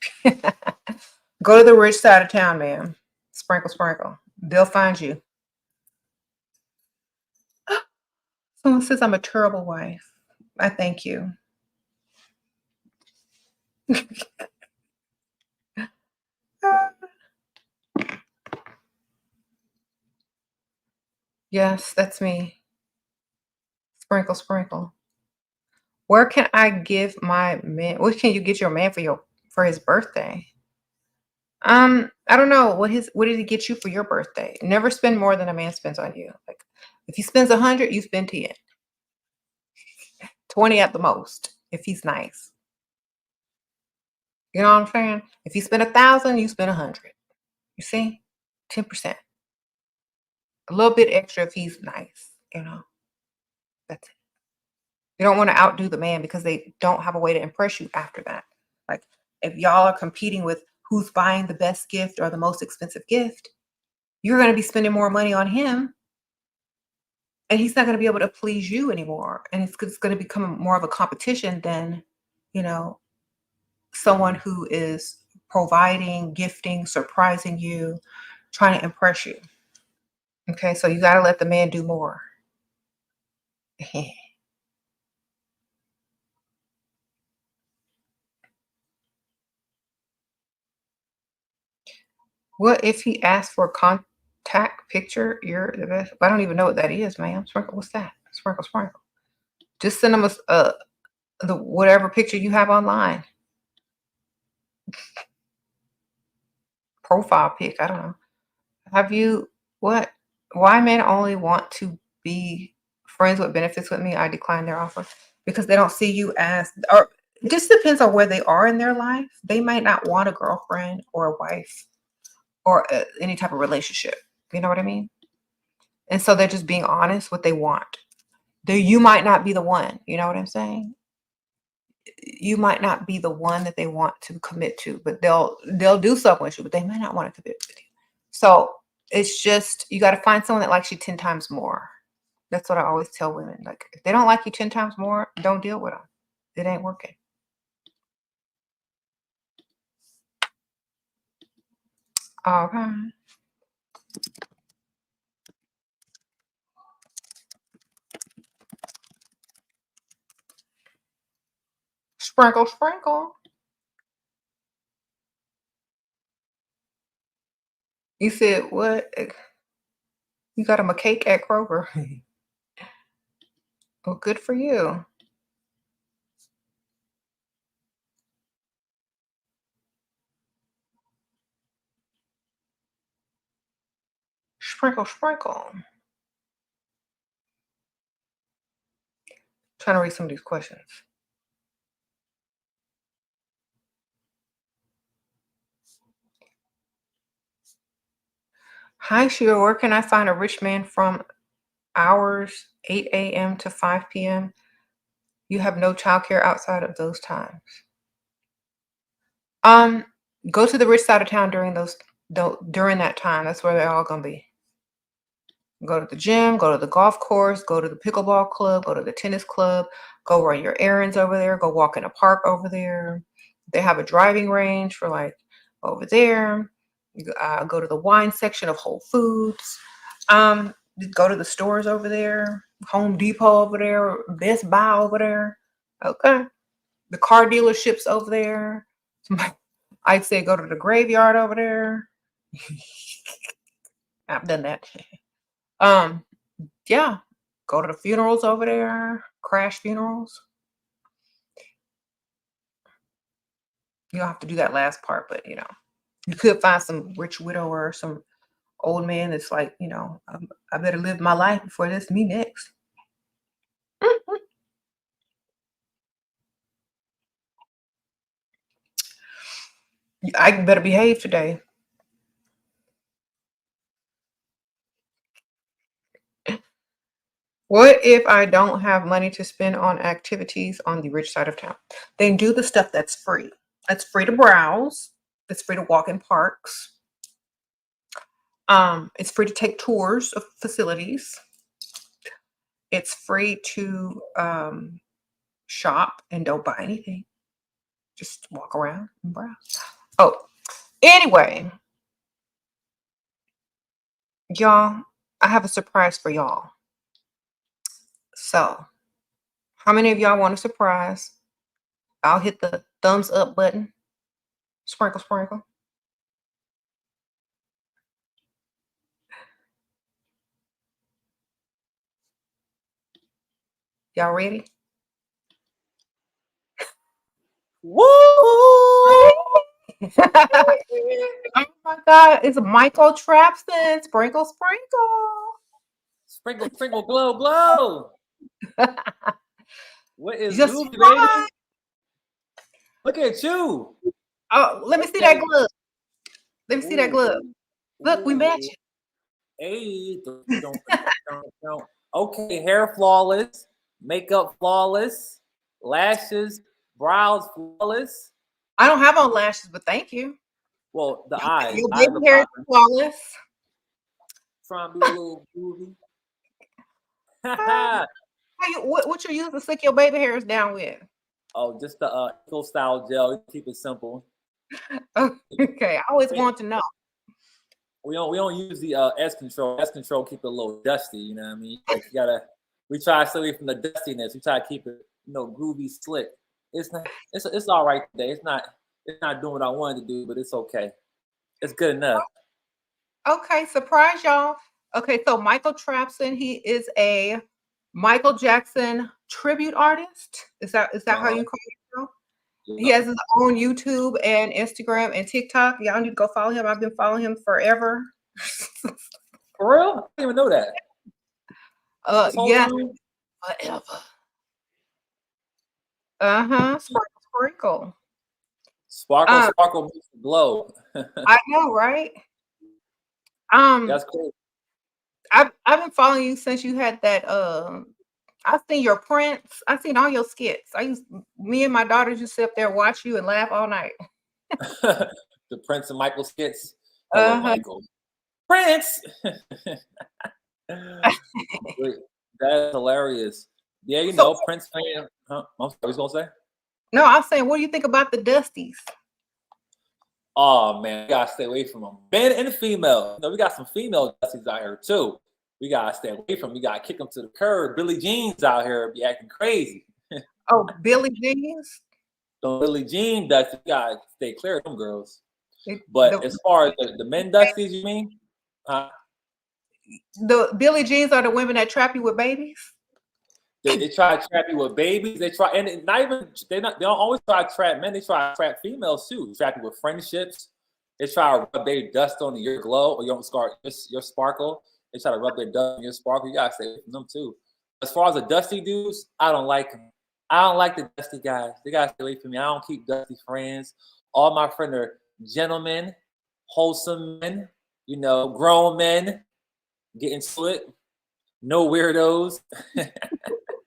Go to the rich side of town, ma'am. Sprinkle, sprinkle. They'll find you. Someone says I'm a terrible wife. I thank you. Yes, that's me. Sprinkle, sprinkle. Where can I give my man? What can you get your man for his birthday? I don't know. What did he get you for your birthday? Never spend more than a man spends on you. Like if he spends 100, you spend 10. 20 at the most, if he's nice. You know what I'm saying? If you spend 1,000, you spend 100. You see? 10%. A little bit extra if he's nice, you know. That's it. You don't want to outdo the man because they don't have a way to impress you after that. Like if y'all are competing with who's buying the best gift or the most expensive gift, you're going to be spending more money on him and he's not going to be able to please you anymore. And it's going to become more of a competition than, you know, someone who is providing, gifting, surprising you, trying to impress you. Okay, so you got to let the man do more. What if he asks for a contact picture? You're the best. I don't even know what that is, ma'am. Sprinkle, what's that? Sprinkle, sprinkle. Just send him the whatever picture you have online. Profile pic. I don't know. Have you what? Why men only want to be friends with benefits with me? I decline their offer because they don't see you as, or it just depends on where they are in their life. They might not want a girlfriend or a wife or any type of relationship. You know what I mean? And so they're just being honest what they want. You might not be the one. You know what I'm saying? You might not be the one that they want to commit to, but they'll do something with you, but they might not want to commit with you. So it's just, you got to find someone that likes you 10 times more. That's what I always tell women. Like, if they don't like you 10 times more, don't deal with them. It ain't working. All right. Sprinkle, sprinkle. You said what? You got him a cake at Kroger. Well, good for you. Sprinkle, sprinkle. Trying to read some of these questions. Hi, Sheila. Where can I find a rich man from hours 8 a.m. to 5 p.m.? You have no childcare outside of those times. Go to the rich side of town during that time. That's where they're all gonna be. Go to the gym, go to the golf course, go to the pickleball club, go to the tennis club, go run your errands over there, go walk in a park over there. They have a driving range for like over there. Go to the wine section of Whole Foods. Go to the stores over there, Home Depot over there, Best Buy over there. Okay. The car dealerships over there. I'd say go to the graveyard over there. I've done that. Yeah. Go to the funerals over there, crash funerals. You don't have to do that last part, but you could find some rich widow or some old man that's like, I better live my life before this me next. I better behave today. What if I don't have money to spend on activities on the rich side of town? Then do the stuff that's free. It's free to browse. It's free to walk in parks. It's free to take tours of facilities. It's free to shop and don't buy anything. Just walk around and browse. Oh, anyway, y'all, I have a surprise for y'all. So, how many of y'all want a surprise? I'll hit the thumbs up button. Sprinkle, sprinkle. Y'all ready? Woo! Oh my God, it's Michael Trapson. Sprinkle, sprinkle. Sprinkle, sprinkle, glow, glow. What is Just moving, right. baby? Look at you. Oh, let me see that glove. Let me see that glove. Ooh. Look, we Ooh. match it. Hey, don't. Okay, hair flawless, makeup flawless, lashes, brows flawless. I don't have on lashes, but thank you. Well, the eyes, Your eyes baby are hair is popping. flawless. Trying to be a little groovy. How what you use to slick your baby hairs down with? Oh, just the eco style gel. Keep it simple. Okay, I always want to know. We don't use the S control. S control keep it a little dusty. You know what I mean? Like you gotta. We try to stay away from the dustiness. We try to keep it, groovy, slick. It's not. It's all right today. It's not. It's not doing what I wanted to do, but it's okay. It's good enough. Okay, surprise y'all. Okay, so Michael Trapson, he is a Michael Jackson tribute artist. Is that how Uh-huh. you call yourself? He Yeah. has his own YouTube and Instagram and TikTok. Y'all need to go follow him. I've been following him forever. For real? I didn't even know that. This whole Yes, time? forever. Uh-huh. Sparkle, sprinkle. Sparkle, Um, sparkle makes it glow. I know, right? Um, That's cool. I've been following you since you had that. I've seen your prints. I've seen all your skits. Me and my daughters just sit up there, watch you, and laugh all night. The Prince and Michael skits. Hello, Uh-huh. Michael. Prince. Wait, that's hilarious. Yeah, So Prince fan. Huh? I'm sorry, what was gonna say? no, I'm saying, what do you think about the Dusties? Oh man, we gotta stay away from them. Men and female. We got some female Dusties out here too. We gotta stay away from them. We gotta kick them to the curb. Billie Jean's out here be acting crazy. Oh, Billy Jeans. The Billie Jean Dusties, we gotta stay clear of them girls. It- But The as far as the men Dusties, you mean? the Billy Jeans are the women that trap you with babies. They try to trap you with babies. They try, and not even they don't always try to trap men. They try to trap females too. Trap you with friendships. They try to rub their dust on your glow or your sparkle. They try to rub their dust on your sparkle. You gotta stay away from them too. As far as the dusty dudes, I don't like them. I don't like the dusty guys. They gotta stay away from me. I don't keep dusty friends. All my friends are gentlemen, wholesome men. Grown men. Get into it. No weirdos.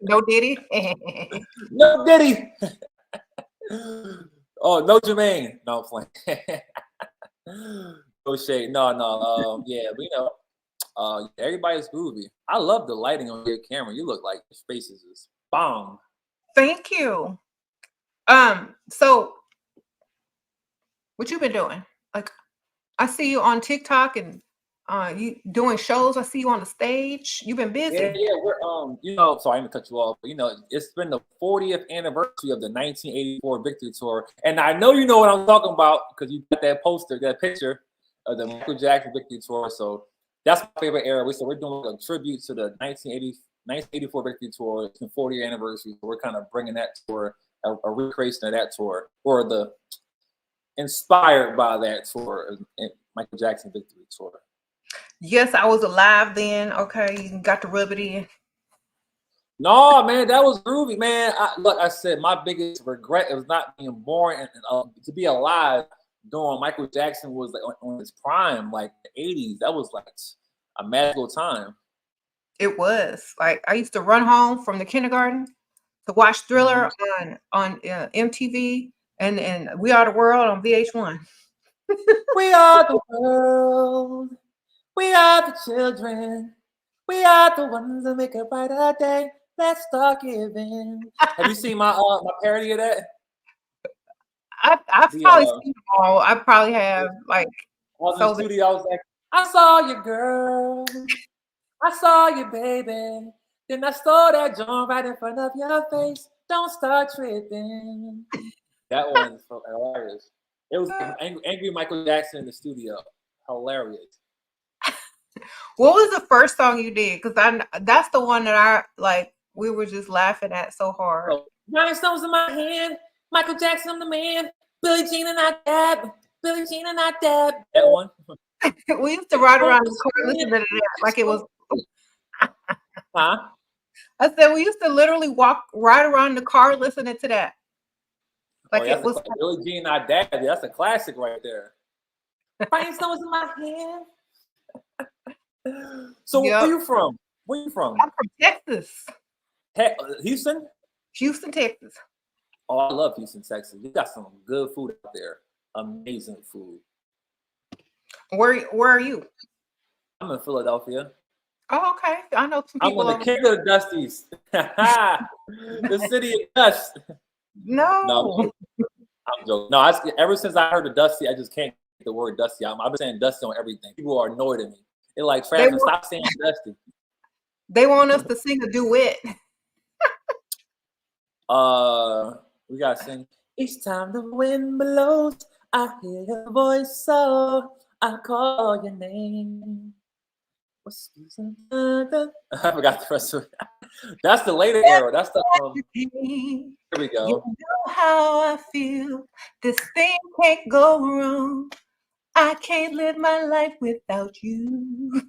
No Diddy. No Diddy. Oh, no Jermaine. No, I'm playing. No shade. No. Yeah, but everybody's groovy. I love the lighting on your camera. You look like your face is just bomb. Thank you. So what you been doing? Like, I see you on TikTok and you doing shows. I see you on the stage. You've been Yeah, busy. we're so I didn't cut you off, but it's been the 40th anniversary of the 1984 Victory Tour, and I know you know what I'm talking about because you got that poster, that picture of the Michael Jackson Victory Tour. So that's my favorite era. We're doing a tribute to the 1984 Victory Tour. It's the 40th anniversary, so we're kind of bringing that tour, a recreation of that tour, or the inspired by that tour, Michael Jackson Victory Tour. Yes, I was alive then. Okay, you got to rub it in. No, man, that was groovy, man. Like I said, my biggest regret is not being born and to be alive during Michael Jackson was like on his prime, like the 80s. That was like a magical time. It was like I used to run home from the kindergarten to watch Thriller on MTV and We Are the World on VH1. We are the world. We are the children. We are the ones that make a brighter day. Let's start giving. Have you seen my parody of that? I've probably seen them all. I probably have like I was in the studio. I was like, I saw you, girl. I saw you, baby. Then I stole that joint right in front of your face. Don't start tripping. That one's hilarious. It was angry Michael Jackson in the studio. Hilarious. What was the first song you did? Because that's the one that I like. We were just laughing at so hard. Rhinestones in my hand. Michael Jackson, I'm the man. Billie Jean and I dab. Billie Jean and I dab. That one. We used to ride around the car listening to that like it was. Huh? I said we used to literally ride around the car listening to that. Like it was. Billie Jean and I dab. That's a classic right there. Rhinestones in my hand. So where Yep. you from? Where you from? I'm from Texas. Houston? Houston, Texas. Oh, I love Houston, Texas. You got some good food out there. Amazing food. Where are you? I'm in Philadelphia. Oh, okay. I know some I'm on people the over king of the Dusties. The city of dust. No, No. I'm joking. No, ever since I heard the Dusty, I just can't get the word Dusty. I've been saying Dusty on everything. People are annoyed at me. They're like, They Travis, want stop saying Dusty. they want us to sing a duet. We gotta sing. Each time the wind blows, I hear your voice, so I call your name. I forgot the rest of it. That's the later era. That's the Here here we You go. know how I feel. This thing can't go wrong. I can't live my life without you.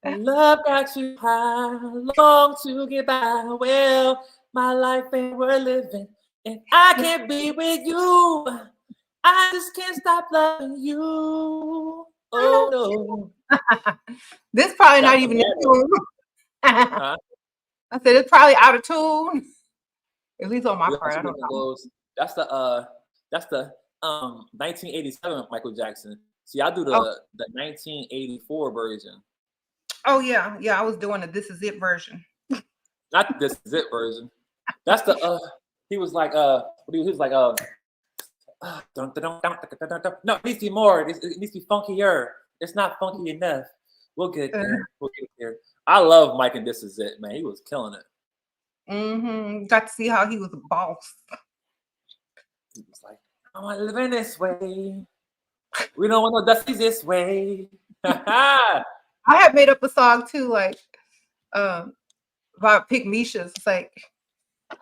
Love got you high, long to get by. Well, my life ain't worth living, and I can't be with you. I just can't stop loving you. Oh no. This probably That's not the even in bad one. tune. Huh? I said it's probably out of tune. At least on my We part, also I don't get know. those. That's the 1987 Michael Jackson. See, I do Oh, the 1984 version, oh yeah, yeah. I was doing the "This Is It" version. not this is it version. That's the he was like he was like dun, dun, dun, dun, dun, dun, dun. No, it needs to be more. It needs to be funkier. It's not funky enough. We'll get there. We'll get there. I love Mike and This Is It, man. He was killing it. Got to see how he was a boss. He was like, I want to live in this way. We don't want no dusties this way. I had made up a song too, like about Pygmishas. It's like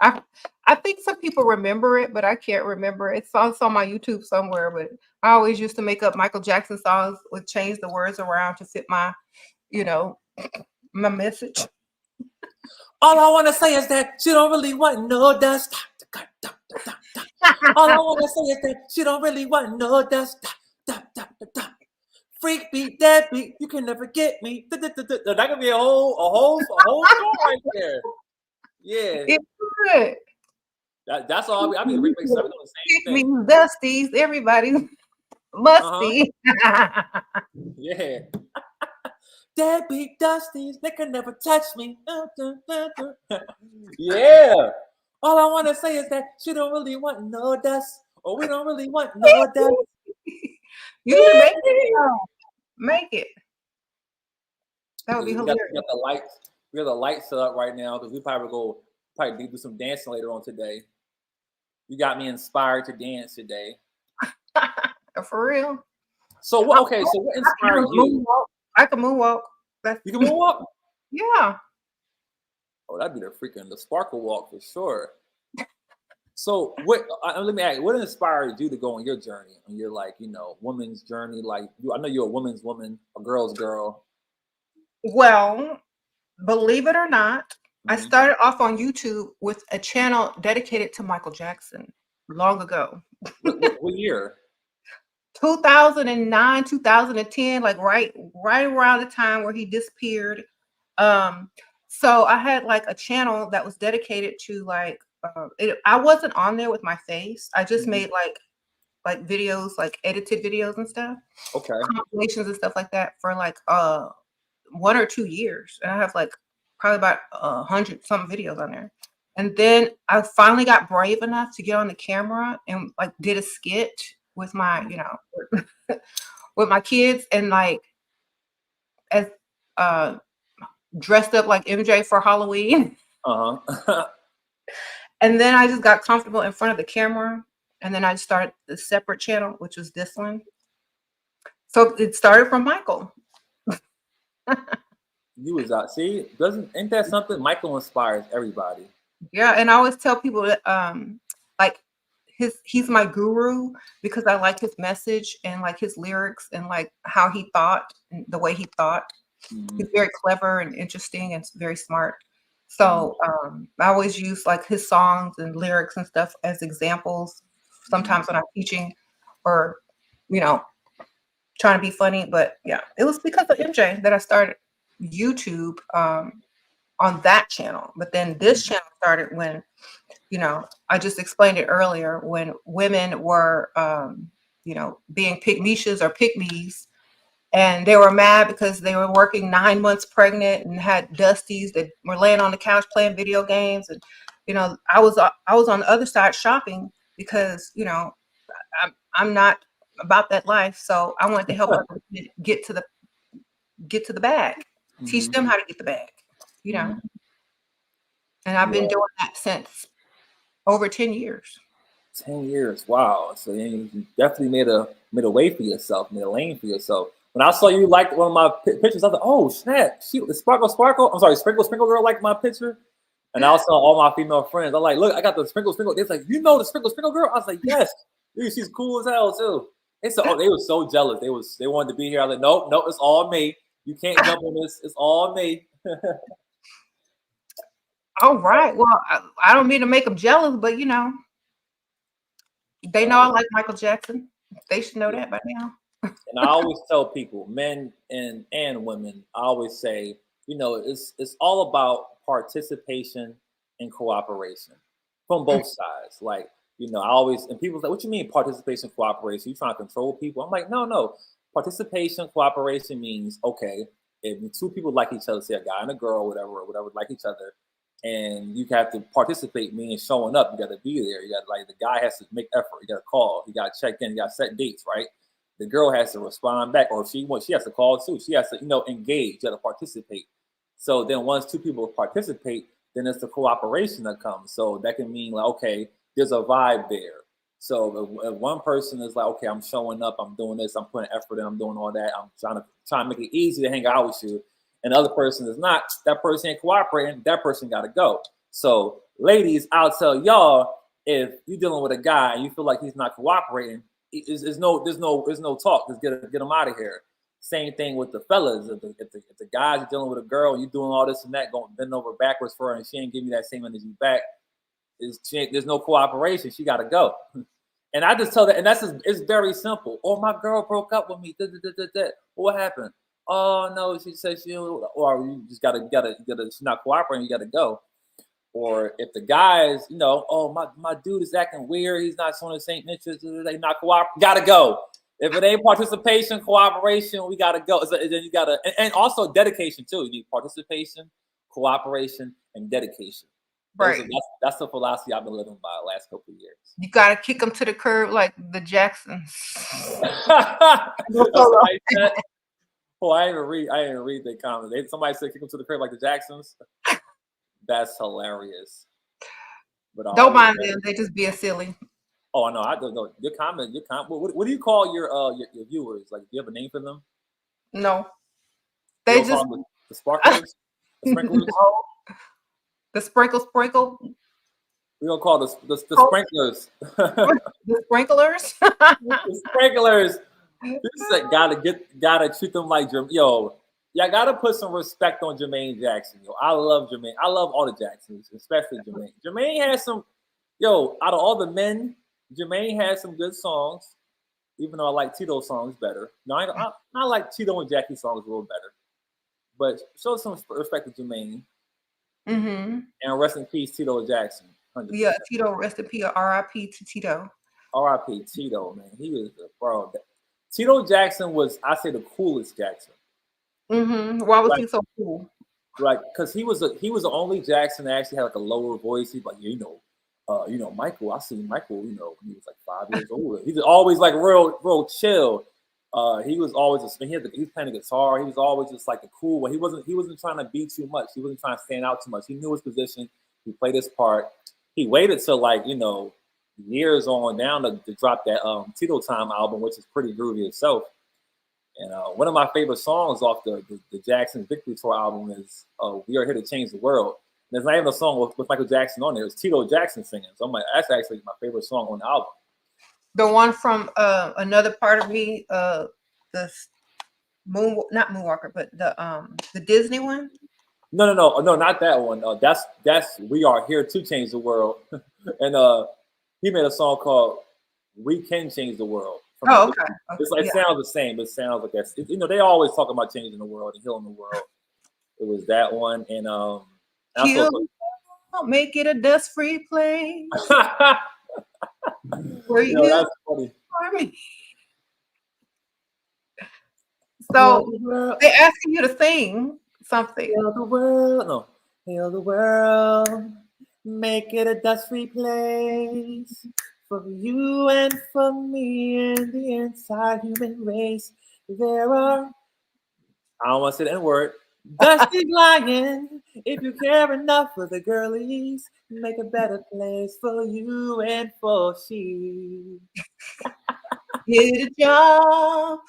I I think some people remember it, but I can't remember it. It's on my YouTube somewhere. But I always used to make up Michael Jackson songs, would change the words around to fit my, you know, my message. All I want to say is that she don't really want no dust. All I want to say is that she don't really want no dust. Freak beat, dead beat, you can never get me. That could be a whole song right there. Yeah, It's good. that's all. I mean, remix. I'm doing the same Pick me, thing. dusties, everybody musty. Yeah. Deadbeat dusties, they can never touch me. Yeah. All I want to say is that she don't really want no dust, or we don't really want no dust. You should make it. Make it. That would be We hilarious. got the lights. We got the lights set up right now because we probably do some dancing later on today. You got me inspired to dance today. For real. So what? Okay, so what inspired you? I can moonwalk. You can move up. Yeah. Oh, that'd be the sparkle walk for sure. So what? Let me ask you, what inspired you to go on your journey, on your woman's journey? Like I know you're a woman's woman, a girl's girl. Well, believe it or not, I Mm-hmm. started off on YouTube with a channel dedicated to Michael Jackson long ago. What year? 2009, 2010, like right around the time where he disappeared. So I had like a channel that was dedicated to like I wasn't on there with my face. I just made like videos, like edited videos and stuff, Okay. compilations and stuff like that for like 1 or 2 years. And I have like probably about 100 some videos on there. And then I finally got brave enough to get on the camera and like did a skit with my, with my kids and like as dressed up like MJ for Halloween. Uh-huh. And then I just got comfortable in front of the camera. And then I started the separate channel, which was this one. So it started from Michael. You was out. See, ain't that something? Michael inspires everybody. Yeah, and I always tell people that like he's my guru because I like his message and like his lyrics and like how he thought and the way he thought. Mm-hmm. He's very clever and interesting and very smart. So I always use like his songs and lyrics and stuff as examples. Sometimes when I'm teaching or trying to be funny. But yeah, it was because of MJ that I started YouTube on that channel. But then this channel started when, you know, I just explained it earlier, when women were, you know, being pygmishas or pygmies, and they were mad because they were working 9 months pregnant and had dusties that were laying on the couch playing video games. And, you know, I was on the other side shopping because, you know, I'm not about that life. So I wanted to help other women get to the bag, teach them how to get the bag, you know. And I've been doing that since over 10 years. 10 years, wow! So you definitely made a way for yourself, made a lane for yourself. When I saw you liked one of my pictures, I was like, "Oh snap! She sparkle. I'm sorry, sprinkle girl liked my picture." And I saw all my female friends. I'm like, "Look, I got the sprinkle." They're like, "You know the sprinkle girl?" I was like, "Yes, dude, she's cool as hell too." They said, "Oh, they were so jealous. They wanted to be here." I was like, "Nope, it's all me. You can't jump on this. It's all me." All right. Well, I don't mean to make them jealous, but you know, they know I like Michael Jackson. They should know that by now. And I always tell people, men and women, I always say, you know, it's all about participation and cooperation from both sides. Like, you know, I always, and people say, what you mean participation, cooperation? You trying to control people? I'm like, no. Participation, cooperation means, okay, if two people like each other, say a guy and a girl, whatever, like each other, and you have to participate, meaning showing up. You got to be there. You got, like, the guy has to make effort. You got to call. You got to check in. You got to set dates, right? The girl has to respond back, or if she has to call too. She has to, you know, engage. You got to participate. So then once two people participate, then it's the cooperation that comes. So that can mean like, okay, there's a vibe there. So if one person is like, okay, I'm showing up, I'm doing this, I'm putting effort in, I'm doing all that, I'm trying to make it easy to hang out with you, and the other person is not, that person ain't cooperating, that person got to go. So ladies, I'll tell y'all, if you're dealing with a guy and you feel like he's not cooperating, there's no talk. Just get him out of here. Same thing with the fellas. If the guys are dealing with a girl and you're doing all this and that, going bend over backwards for her, and she ain't giving you that same energy back, there's no cooperation. She got to go. And I just tell that, and it's very simple. Oh, my girl broke up with me. What happened? Oh no, she said she, or you just gotta she's not cooperating. You gotta go. Or if the guys, you know, oh, my dude is acting weird, he's not showing the same interest, they not cooperating, gotta go. If it ain't participation, cooperation, we gotta go. So then you gotta, and also dedication too. You need participation, cooperation, and dedication. Right. That's the philosophy I've been living by the last couple of years. You gotta kick them to the curb like the Jacksons. Oh, I didn't read the comments. Somebody said kick them to the curb like the Jacksons. That's hilarious. But don't mind them; they just being silly. Oh no, I don't know. Your comment. What do you call your viewers? Like, do you have a name for them? No, they just the sparklers, the sprinklers. The sprinkle. We gonna call the sprinklers. The sprinklers. The sprinklers. This is gotta treat them like yo. Y'all gotta put some respect on Jermaine Jackson. Yo, I love Jermaine. I love all the Jacksons, especially Jermaine. Jermaine has some, out of all the men, Jermaine has some good songs. Even though I like Tito's songs better. No, I like Tito and Jackie's songs a little better. But show some respect to Jermaine. Mm-hmm. And rest in peace, Tito Jackson. 100%. Yeah, Tito, rest in peace. R.I.P. to Tito. R.I.P. Tito, man. He was the bro. Tito Jackson was, I say, the coolest Jackson. Mm-hmm. Why was he so cool? Like, because he was the only Jackson that actually had like a lower voice. He's like, Michael. I seen Michael. When he was like 5 years old. He's always like real chill. He was always he was playing the guitar. He was always just like a cool one. He wasn't trying to be too much. He wasn't trying to stand out too much. He knew his position. He played his part. He waited till years on down to drop that Tito Time album, which is pretty groovy itself. And one of my favorite songs off the Jackson Victory Tour album is "We Are Here to Change the World." And there's not even a song with Michael Jackson on there. It's Tito Jackson singing. So I'm like, that's actually my favorite song on the album. The one from Another Part of Me, the not Moonwalker, but the Disney one. No, not that one. That's "We Are Here to Change the World," and he made a song called "We Can Change the World" Oh, okay. It's like sounds the same, but it sounds like that's you know, they always talk about changing the world and healing the world. It was that one, and Heal, make it a dust-free place for you. That's funny. For me. So they're asking you to sing something. Heal the world, no. Heal the world, make it a dust-free place for you and for me and the entire human race. There are, I don't want to say the N-word, dusty lion. If you care enough for the girlies, make a better place for you and for she. Get a job.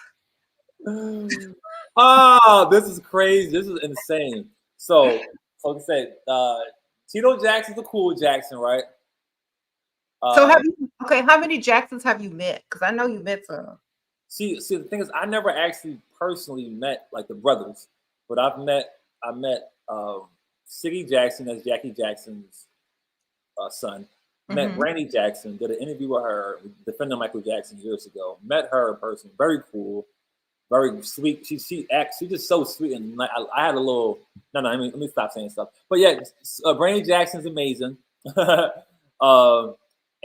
Oh, this is crazy. This is insane. So like I said, Tito Jackson's a cool Jackson, right? So how many Jacksons have you met? Because I know you met some. See, the thing is, I never actually personally met like the brothers, but I met Siggy Jackson, that's Jackie Jackson's son. Met Randy Jackson, did an interview with her, defending Michael Jackson years ago. Met her in person, very cool, very sweet. She's just so sweet, and I had a little. No, I mean, let me stop saying stuff. But yeah, Randy Jackson's amazing.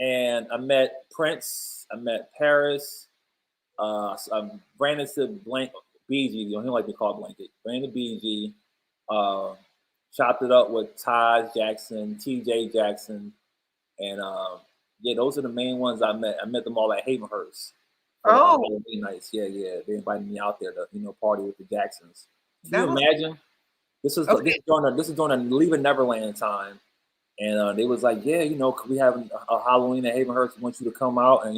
And I met Prince. I met Paris. Brandon said BG. He don't like to be called Blanket. Brandon BG. Chopped it up with Taj Jackson, TJ Jackson, and yeah, those are the main ones I met. I met them all at Havenhurst. Oh, nice. Yeah. They invited me out there to party with the Jacksons. Can you imagine? This is during a Leaving Neverland time. And they was like, yeah, we have a Halloween at Havenhurst. We want you to come out. And,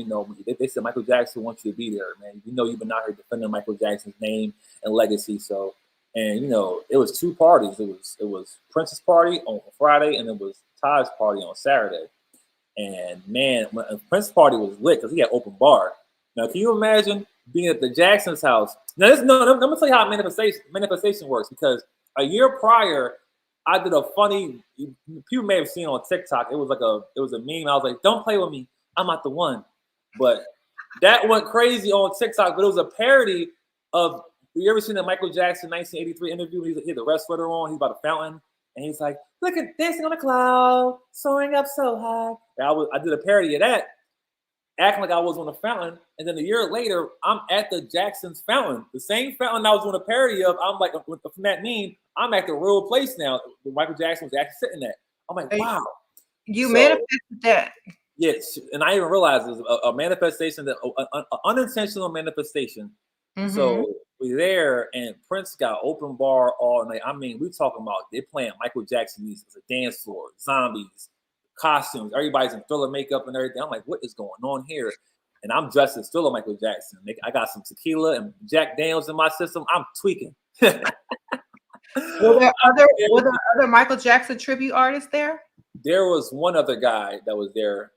they said Michael Jackson wants you to be there, man. You've been out here defending Michael Jackson's name and legacy. So, and, it was two parties. It was Prince's party on Friday, and it was Ty's party on Saturday. And, man, Prince's party was lit because he had open bar. Now, can you imagine being at the Jackson's house? Now, I'm going to tell you how manifestation works, because a year prior, I did a funny, people may have seen on TikTok. It was a meme. I was like, don't play with me. I'm not the one. But that went crazy on TikTok. But it was a parody of, you ever seen the Michael Jackson 1983 interview? He had the red sweater on. He's by the fountain. And he's like, look at dancing on a cloud, soaring up so high. And I did a parody of that, acting like I was on the fountain. And then a year later, I'm at the Jackson's fountain. The same fountain I was doing a parody of. I'm like, from that meme, I'm at the real place now. Michael Jackson was actually sitting there. I'm like, wow. You manifested that. Yes, and I even realized it was a manifestation, an unintentional manifestation. So we're there, and Prince got open bar all night. I mean, we talking about they playing Michael Jackson music, a dance floor, zombies, costumes, everybody's in Thriller makeup and everything. I'm like, what is going on here? And I'm dressed as Thriller Michael Jackson. I got some tequila and Jack Daniels in my system. I'm tweaking. Were there other Michael Jackson tribute artists there? There was one other guy that was there,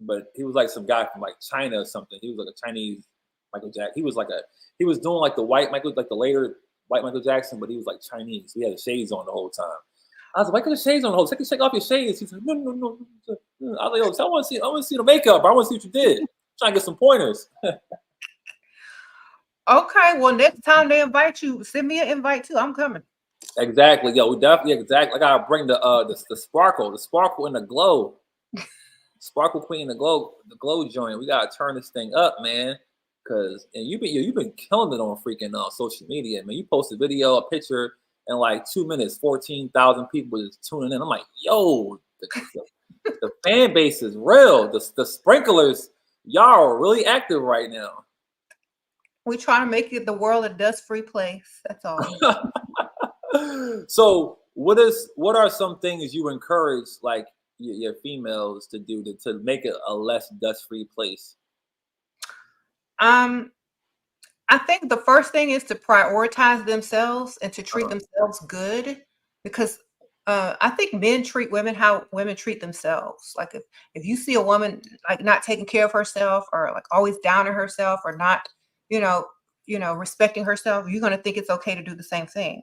but he was like some guy from like China or something. He was like a Chinese Michael Jackson. He was doing like the white Michael, like the later white Michael Jackson, but he was like Chinese. He had the shades on the whole time. I was like, why got the shades on the whole time? Take off your shades. He's like, no. I was like, yo, I want to see the makeup. I want to see what you did. I'm trying to get some pointers. Okay, well, next time they invite you, send me an invite too. I'm coming. Exactly, yo, we definitely exactly. I gotta bring the sparkle and the glow, sparkle queen, the glow joint. We gotta turn this thing up, man. And you've been killing it on freaking social media, man. You post a video, a picture, in like 2 minutes, 14,000 people just tuning in. I'm like, yo, the fan base is real. The sprinklers, y'all are really active right now. We try to make the world a dust-free place. That's all. So what are some things you encourage like your females to do to make it a less dust-free place? I think the first thing is to prioritize themselves and to treat themselves good, because I think men treat women how women treat themselves. Like if you see a woman like not taking care of herself, or like always down on herself, or not, respecting herself, you're going to think it's okay to do the same thing.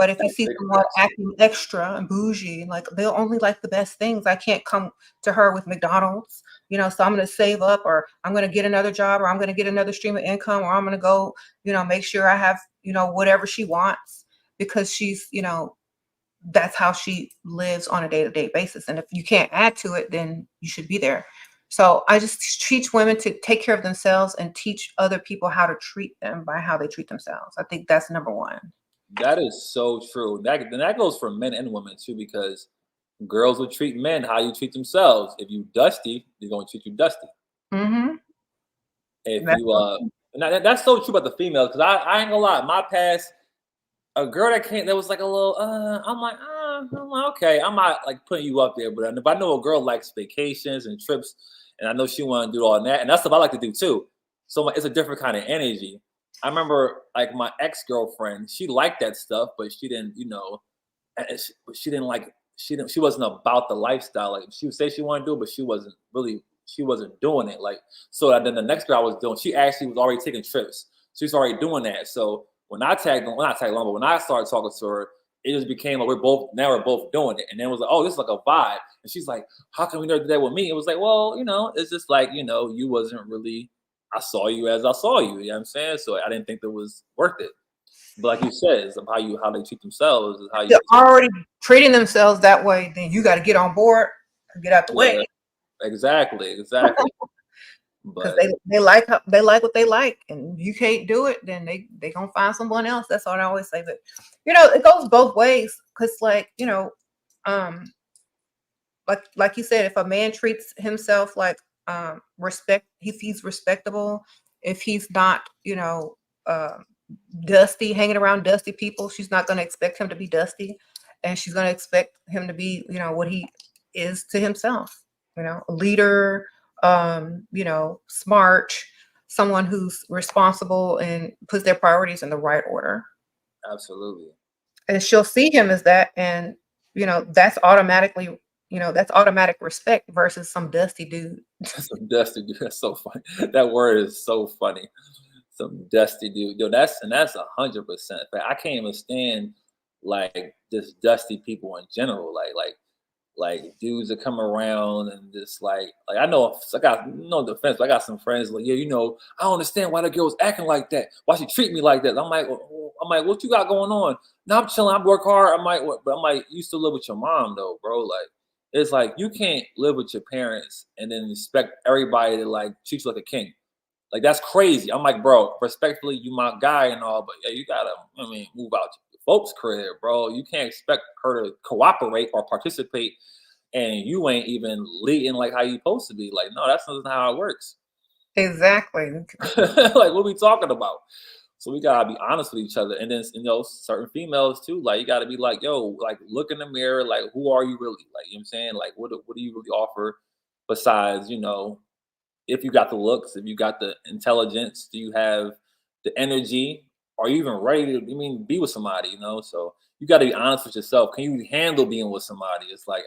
But if you That's see big someone facts. acting extra and bougie, like they'll only like the best things. I can't come to her with McDonald's, so I'm going to save up, or I'm going to get another job, or I'm going to get another stream of income, or I'm going to go, make sure I have, whatever she wants, because she's, that's how she lives on a day-to-day basis. And if you can't add to it, then you should be there. So I just teach women to take care of themselves and teach other people how to treat them by how they treat themselves. I think that's number one. That is so true. That goes for men and women too, because girls will treat men how you treat themselves. If you dusty, they're gonna treat you dusty. Mm-hmm. If That's you so and that's so true about the females, because I ain't gonna lie, my past, a girl that came that was like a little I'm like, okay, I'm not like putting you up there, but if I know a girl likes vacations and trips, and I know she want to do all that, and that's stuff I like to do too. So it's a different kind of energy. I remember like my ex-girlfriend, she liked that stuff, but she didn't, she didn't like, she wasn't about the lifestyle. Like she would say she wanted to do it, but she wasn't doing it. Like, so then the next girl I was doing, she actually was already taking trips. She was already doing that. So when I tagged on, when I tagged along, but when I started talking to her, it just became like we're both doing it. And then it was like, oh, this is like a vibe. And she's like, how come we never did that with me? It was like, well, it's just like, you wasn't really, I saw you as I saw you. You know what I'm saying? So I didn't think that was worth it. But like you said, it's how they treat themselves is how you they're already treating themselves that way, then you got to get on board and get out the yeah, way. exactly. Because But they like what they like, and you can't do it, then they gonna find someone else. That's what I always say. But it goes both ways, because um like you said, if a man treats himself like respect, if he's respectable, if he's not uh, dusty, hanging around dusty people, she's not going to expect him to be dusty, and she's going to expect him to be what he is to himself, a leader, smart, someone who's responsible and puts their priorities in the right order. absolutely. And she'll see him as that, and that's automatically that's automatic respect versus some dusty dude. Some dusty dude. That's so funny. That word is so funny. Some dusty dude. Yo, that's 100%. I can't even stand like just dusty people in general. Like dudes that come around and just like I know I got no defense, but I got some friends like, yeah, I don't understand why the girl's acting like that. Why she treat me like that? I'm like, what you got going on? No, I'm chilling. I work hard. But I'm like, you still live with your mom though, bro. Like, it's like you can't live with your parents and then expect everybody to like treat you like a king. Like that's crazy. I'm like, bro, respectfully, you my guy and all, but yeah, you gotta, move out your folks' crib, bro. You can't expect her to cooperate or participate, and you ain't even leading like how you supposed to be. Like, no, that's not how it works. Exactly. Like, what we talking about? So we gotta be honest with each other, and then certain females too. Like, you gotta be like, yo, like, look in the mirror. Like, who are you really? Like, you know what I'm saying? Like, what do you really offer besides, if you got the looks, if you got the intelligence, do you have the energy? Are you even ready to be with somebody? So you got to be honest with yourself. Can you handle being with somebody? It's like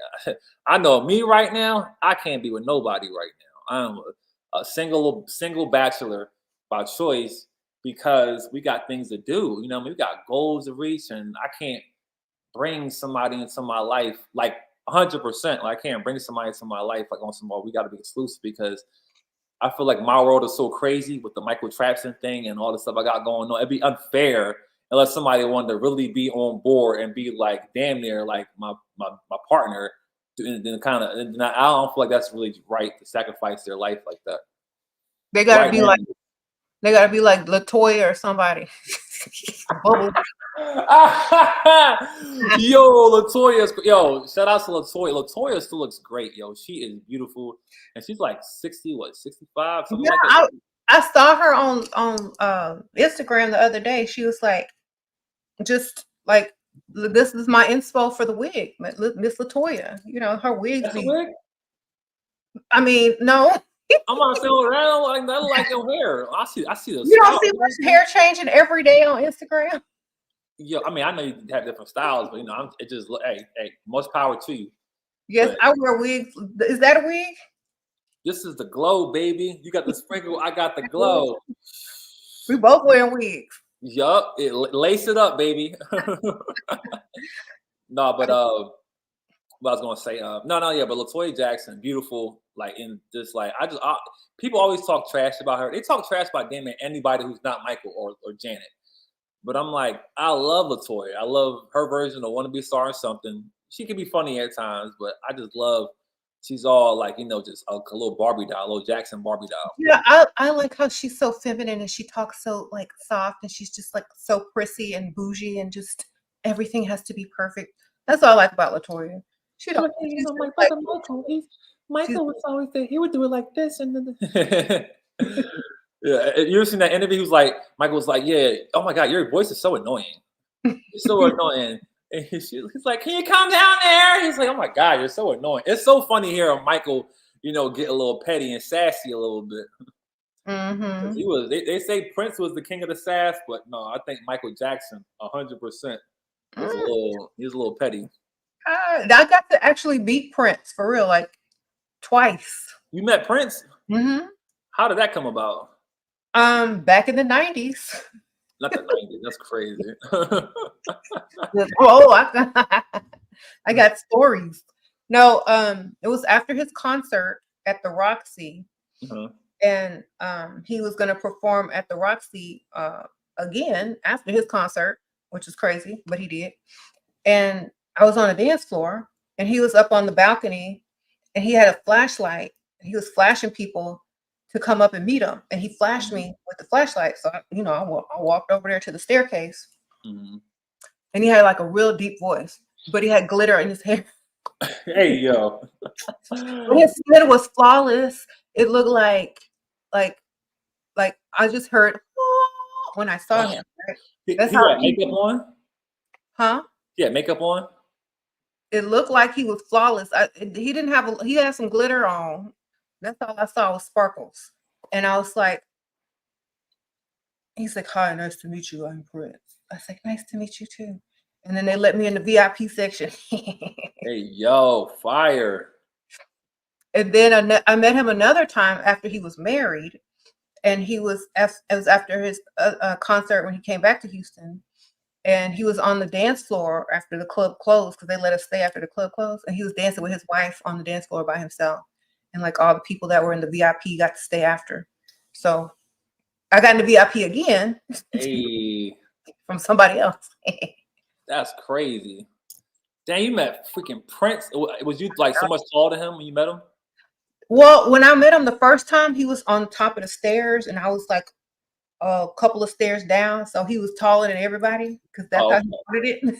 I know me right now, I can't be with nobody right now. I'm a single bachelor by choice because we got things to do. We got goals to reach, and I can't bring somebody into my life like 100%. Like I can't bring somebody into my life like on some more. We got to be exclusive because I feel like my world is so crazy with the Michael Trapson thing and all the stuff I got going on. It'd be unfair unless somebody wanted to really be on board and be like damn near like my partner. And then I don't feel like that's really right to sacrifice their life like that. They gotta Right be now. like LaToya or somebody. Yo, yo, shout out to LaToya. LaToya still looks great, yo. She is beautiful, and she's like 65, something like that. I saw her on Instagram the other day. She was like, just like, this is my inspo for the wig, Miss LaToya. Her wigs That's a be. wig? I mean, no. I'm not saying I don't like your hair. I see the You don't scalp. see much hair changing every day on Instagram. Yeah, I know you have different styles, but it just hey, much power to you. Yes, But I wear wigs. Is that a wig? this is the glow, baby. You got the sprinkle, I got the glow. We both wearing wigs. Yup, lace it up, baby. No, but what I was gonna say, yeah, but Latoya Jackson, beautiful, like in this, like people always talk trash about her. They talk trash about damn near anybody who's not Michael or Janet. But I'm like, I love Latoya. I love her version of "Want to Be a Star" or something. She can be funny at times, but I just love. She's all like, just a little Barbie doll, a little Jackson Barbie doll. Yeah, I like how she's so feminine and she talks so like soft and she's just like so prissy and bougie and just everything has to be perfect. That's all I like about Latoya. She don't. She's My just like brother Michael, she's. Michael was always there. He would do it like this, and then. Yeah, you ever seen that interview? He was like, Michael was like, yeah, oh my God, your voice is so annoying. It's so annoying. And he's like, can you calm down there? He's like, oh my God, you're so annoying. It's so funny hearing Michael, get a little petty and sassy a little bit. Mm-hmm. He was. They say Prince was the king of the sass, but no, I think Michael Jackson, 100%, was he was a little petty. I got to actually meet Prince for real, like twice. You met Prince? Mm-hmm. How did that come about? Back in the 90s. Not the 90s. That's crazy. I got stories. No, it was after his concert at the Roxy, and he was going to perform at the Roxy again after his concert, which is crazy, but he did. And I was on a dance floor, and he was up on the balcony, and he had a flashlight, and he was flashing people to come up and meet him, and he flashed me with the flashlight. So I walked over there to the staircase, and he had like a real deep voice, but he had glitter in his hair. Hey yo, his skin was flawless. It looked like I just heard when I saw him. Right? That's he had makeup on. Huh? Yeah, makeup on. It looked like he was flawless. He didn't have he had some glitter on. That's all I saw was sparkles. And I was like, he's like, hi, nice to meet you. I'm Prince. I was like, nice to meet you too. And then they let me in the VIP section. Hey, yo, fire. And then I met him another time after he was married. And it was after his concert when he came back to Houston. And he was on the dance floor after the club closed because they let us stay after the club closed. And he was dancing with his wife on the dance floor by himself. And like all the people that were in the VIP got to stay after. So I got in the VIP again. Hey. From somebody else. That's crazy. Damn, you met freaking Prince. Was you like so much taller than him when you met him? Well, when I met him the first time, he was on top of the stairs and I was like a couple of stairs down. So he was taller than everybody because that's how he wanted it.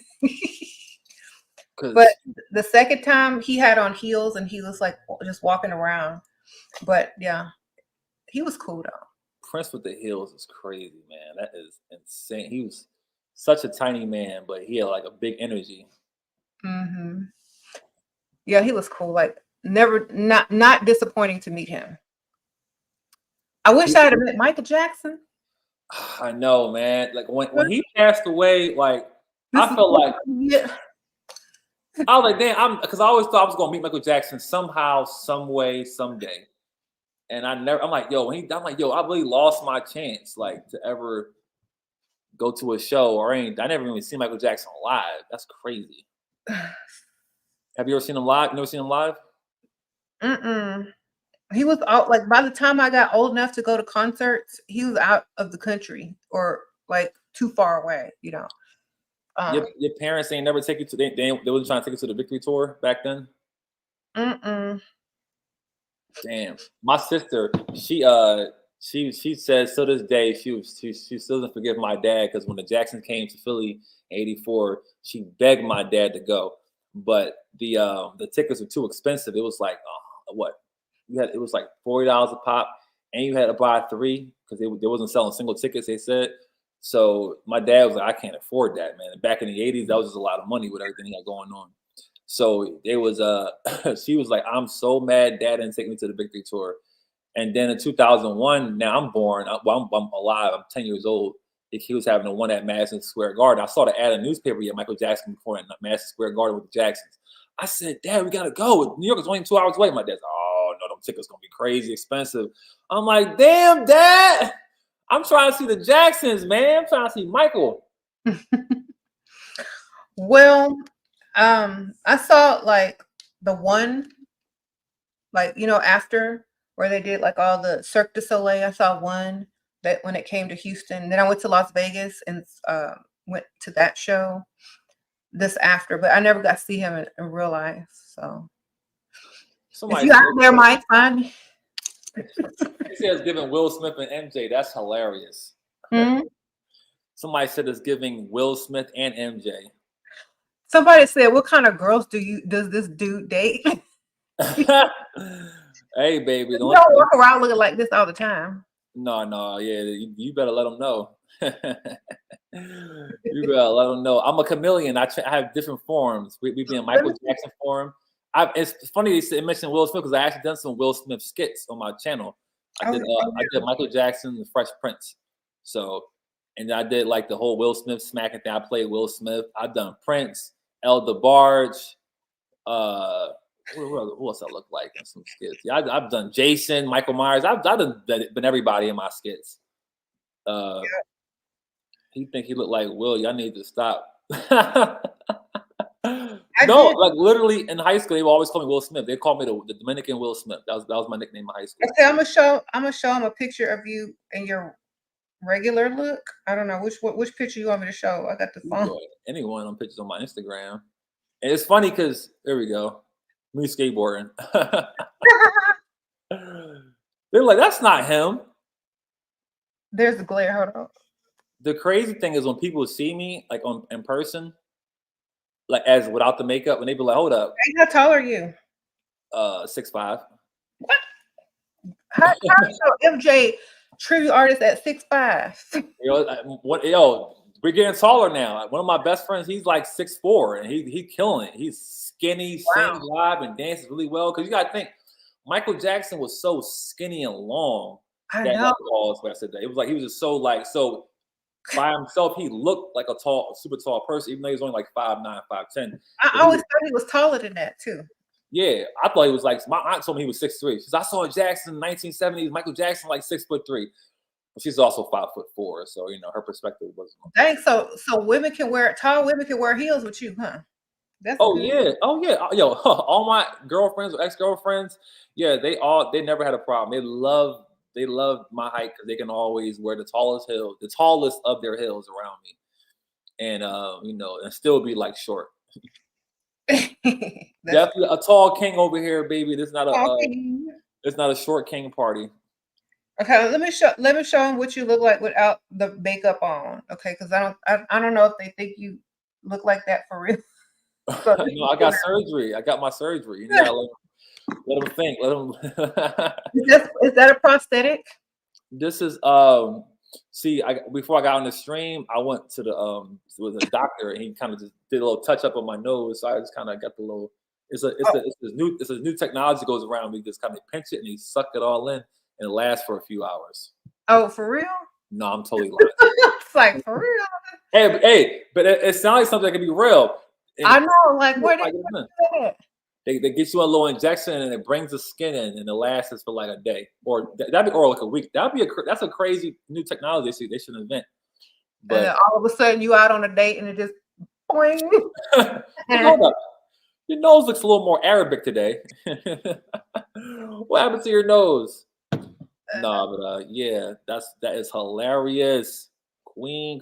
But the second time he had on heels and he was like just walking around. But yeah, he was cool though. Prince with the heels is crazy, man. That is insane. He was such a tiny man, but he had like a big energy. Mm-hmm. Yeah, he was cool. Like not disappointing to meet him. I wish I had met Michael Jackson. I know, man. Like when he passed away, like I felt like I was like, damn, because I always thought I was gonna meet Michael Jackson somehow, some way, someday. And I'm like, yo, I'm like, yo, I really lost my chance, like, to ever go to a show or anything. I never even seen Michael Jackson live. That's crazy. Have you ever seen him live? You never seen him live? He was out, like, by the time I got old enough to go to concerts, he was out of the country or like too far away, you know. Your parents ain't never take you to they wasn't trying to take you to the Victory Tour back then? Damn. My sister, she says to this day she still doesn't forgive my dad because when the Jacksons came to Philly in '84, she begged my dad to go, but the tickets were too expensive. It was like it was like $40 a pop, and you had to buy 3 because they wasn't selling single tickets. They said. So my dad was like, I can't afford that, man. And back in the '80s, that was just a lot of money with everything he had going on. So it was she was like, I'm so mad dad didn't take me to the Victory Tour. And then in 2001, now I'm born. I'm alive. I'm 10 years old. He was having the one at Madison Square Garden. I saw the ad in the newspaper yet Michael Jackson before at Madison Square Garden with the Jacksons. I said, Dad, we gotta go. New York is only 2 hours away. My dad's like, oh no, them tickets gonna be crazy expensive. I'm like, damn, Dad. I'm trying to see the Jacksons, man. I'm trying to see Michael. Well, I saw like the one, like, you know, after where they did like all the Cirque du Soleil. I saw one that when it came to Houston. Then I went to Las Vegas and went to that show this after, but I never got to see him in real life. So if you out there, Mike, find me. He says giving Will Smith and MJ. That's hilarious. Somebody said it's giving Will Smith and MJ. Somebody said, "What kind of girls does this dude date?" Hey, baby, you don't walk around looking like this all the time. No, yeah, you better let them know. You better let them know. I'm a chameleon. I have different forms. We be in Michael Jackson form. It's funny they mentioned Will Smith because I actually done some Will Smith skits on my channel. I did Michael Jackson, the Fresh Prince. So, and I did like the whole Will Smith smacking thing. I played Will Smith. I've done Prince, El DeBarge. Who else I look like in some skits? Yeah, I've done Jason, Michael Myers. I've been everybody in my skits. He think he looked like Will. Y'all need to stop. No, like literally in high school, they would always call me Will Smith. They called me the Dominican Will Smith. That was my nickname in high school. Okay, I'm gonna show him a picture of you in your regular look. I don't know which picture you want me to show. I got the phone. Anyone on pictures on my Instagram. And it's funny because there we go. Me skateboarding. They're like, that's not him. There's the glare. Hold on. The crazy thing is when people see me like in person, like as without the makeup, and they be like, hold up. Hey, how tall are you? 6'5". What? How show MJ tribute artist at 6'5"? Yo, we're getting taller now. One of my best friends, he's like 6'4", and he's killing it. He's skinny, sings live, and dances really well. Because you got to think, Michael Jackson was so skinny and long. I know. I said that. It was like he was just so by himself. He looked like a super tall person, even though he was only like 5'9", 5'10". I always thought he was taller than that too. Yeah, I thought he was like. My aunt told me he was 6'3". She said, I saw Jackson in the 1970s. Michael Jackson like 6'3". She's also 5'4", so you know her perspective was. Dang, so women can wear tall women can wear heels with you, huh? That's yeah, yo, all my girlfriends or ex-girlfriends, yeah, they never had a problem. They love my height because they can always wear the tallest of their heels around me, and you know, and still be like short. Definitely a tall king over here, baby. This is not it's not a short king party. Okay, let me show them what you look like without the makeup on. Okay, because I don't know if they think you look like that for real. No, I got surgery. I got my surgery. You gotta let them think. Let them. Is that a prosthetic? This is before I got on the stream, I went to the doctor, and he kind of just did a little touch up on my nose. So I just kind of got the little. It's a new technology that goes around. We just kind of pinch it and he suck it all in, and it lasts for a few hours. Oh, for real? No, I'm totally lying. It's like for real. Hey, but it sounds like something that can be real. I know, like where they get you a little injection and it brings the skin in and it lasts for like a day or like a week. That's a crazy new technology they should invent. But and then all of a sudden you out on a date and it just boing. Your nose looks a little more Arabic today. What happened to your nose? No, but yeah, that is hilarious. Queen.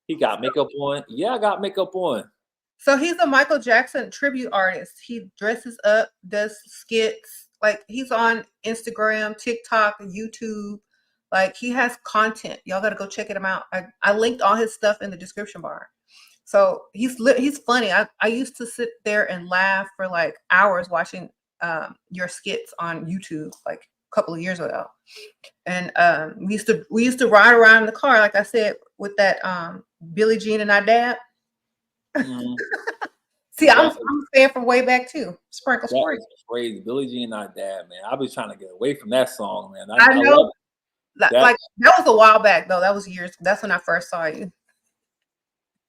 He got makeup on. Yeah, I got makeup on. So he's a Michael Jackson tribute artist. He dresses up, does skits. Like he's on Instagram, TikTok, YouTube. Like he has content. Y'all got to go check him out. I linked all his stuff in the description bar. So he's funny. I used to sit there and laugh for like hours watching your skits on YouTube like a couple of years ago. And we used to ride around in the car, like I said, with that Billie Jean and I Dab. Mm-hmm. See, I'm a fan from way back too. Sprinkle. Crazy. Billie Jean and I Dab, man. I was trying to get away from that song, man. I know. That was a while back though. That was years. That's when I first saw you.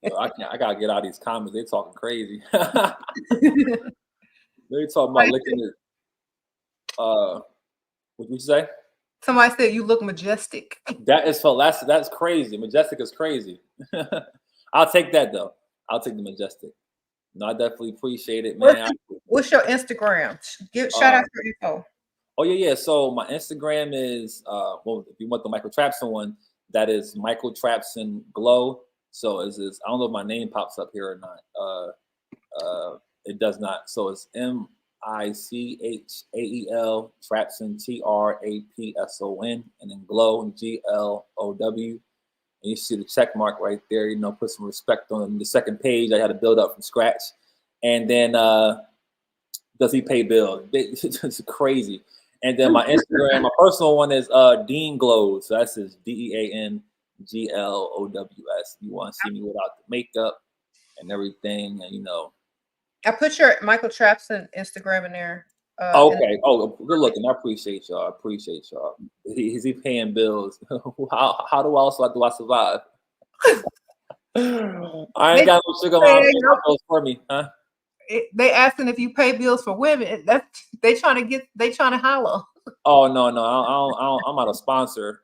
I gotta get out of these comments. They're talking crazy. They're talking about licking it. What did you say? Somebody said you look majestic. That is so. That's crazy. Majestic is crazy. I'll take that though. I'll take the majestic. No, I definitely appreciate it, man. What's your Instagram? Give shout out your info. Oh yeah. So my Instagram is well, if you want the Michael Trapson one, that is Michael Trapson Glow. So is this? I don't know if my name pops up here or not. It does not. So it's MICHAEL Trapson TRAPSON and then Glow GLOW. And you see the check mark right there. You know, put some respect on the second page. I had to build up from scratch. And then does he pay bills? It's crazy. And then my Instagram, my personal one is Dean Glows. So that's his DEANGLOWS. You want to see me without the makeup and everything, and you know. I put your Michael Trapson Instagram in there. Okay. Oh, good looking. I appreciate y'all. Is he paying bills? how do I survive? I ain't got no sugar mama paying my bills for me, huh? They asking if you pay bills for women. They trying to holler. Oh no, I'm not a sponsor.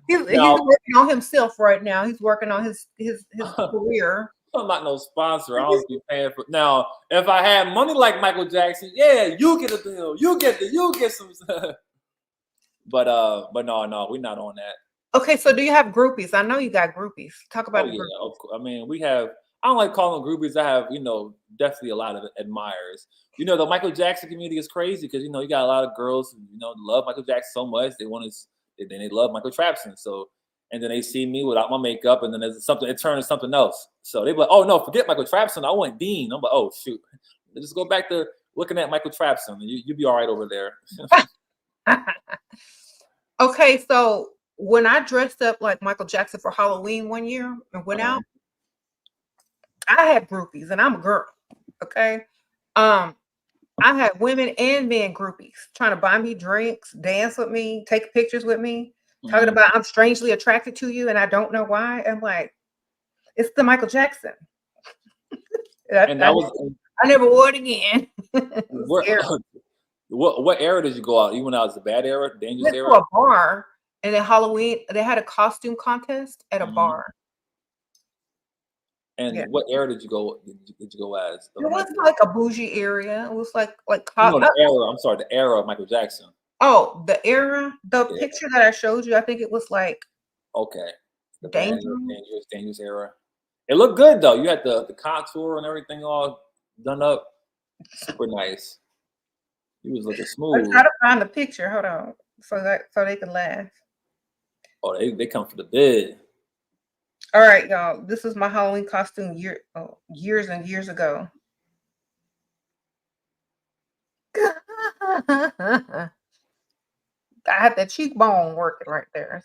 He's working on himself right now. He's working on his career. I'm not no sponsor. I don't be paying for. Now, if I had money like Michael Jackson, yeah, you get a bill. You get some. But no, we're not on that. Okay, so do you have groupies? I know you got groupies. Talk about it. Yeah, I mean, we have. I don't like calling them groupies. I have, definitely a lot of admirers. The Michael Jackson community is crazy because you got a lot of girls who love Michael Jackson so much they love Michael Trapson. So. And then they see me without my makeup, and then there's something. It turns something else. So they be like, "Oh no, forget Michael Trapson. I want Dean." I'm like, "Oh shoot, just go back to looking at Michael Trapson, and you'll be all right over there." Okay, so when I dressed up like Michael Jackson for Halloween one year and went out, I had groupies, and I'm a girl. Okay, I had women and men groupies trying to buy me drinks, dance with me, take pictures with me. Talking about I'm strangely attracted to you and I don't know why. I'm like, it's the Michael Jackson. I never wore it again. What era did you go out? You went out as a bad era, dangerous era? To a bar, and then Halloween they had a costume contest at a bar. And what era did you go? Did you go as? It was like a bougie area. It was like the era. I'm sorry, the era of Michael Jackson. Oh, the era, the picture that I showed you, I think it was like the dangerous era. It looked good though. You had the contour and everything all done up. Super nice. You was looking smooth. I try to find the picture. Hold on, so they can laugh. Oh, they come for the bid. All right, y'all. This is my Halloween costume years and years ago. I had that cheekbone working right there.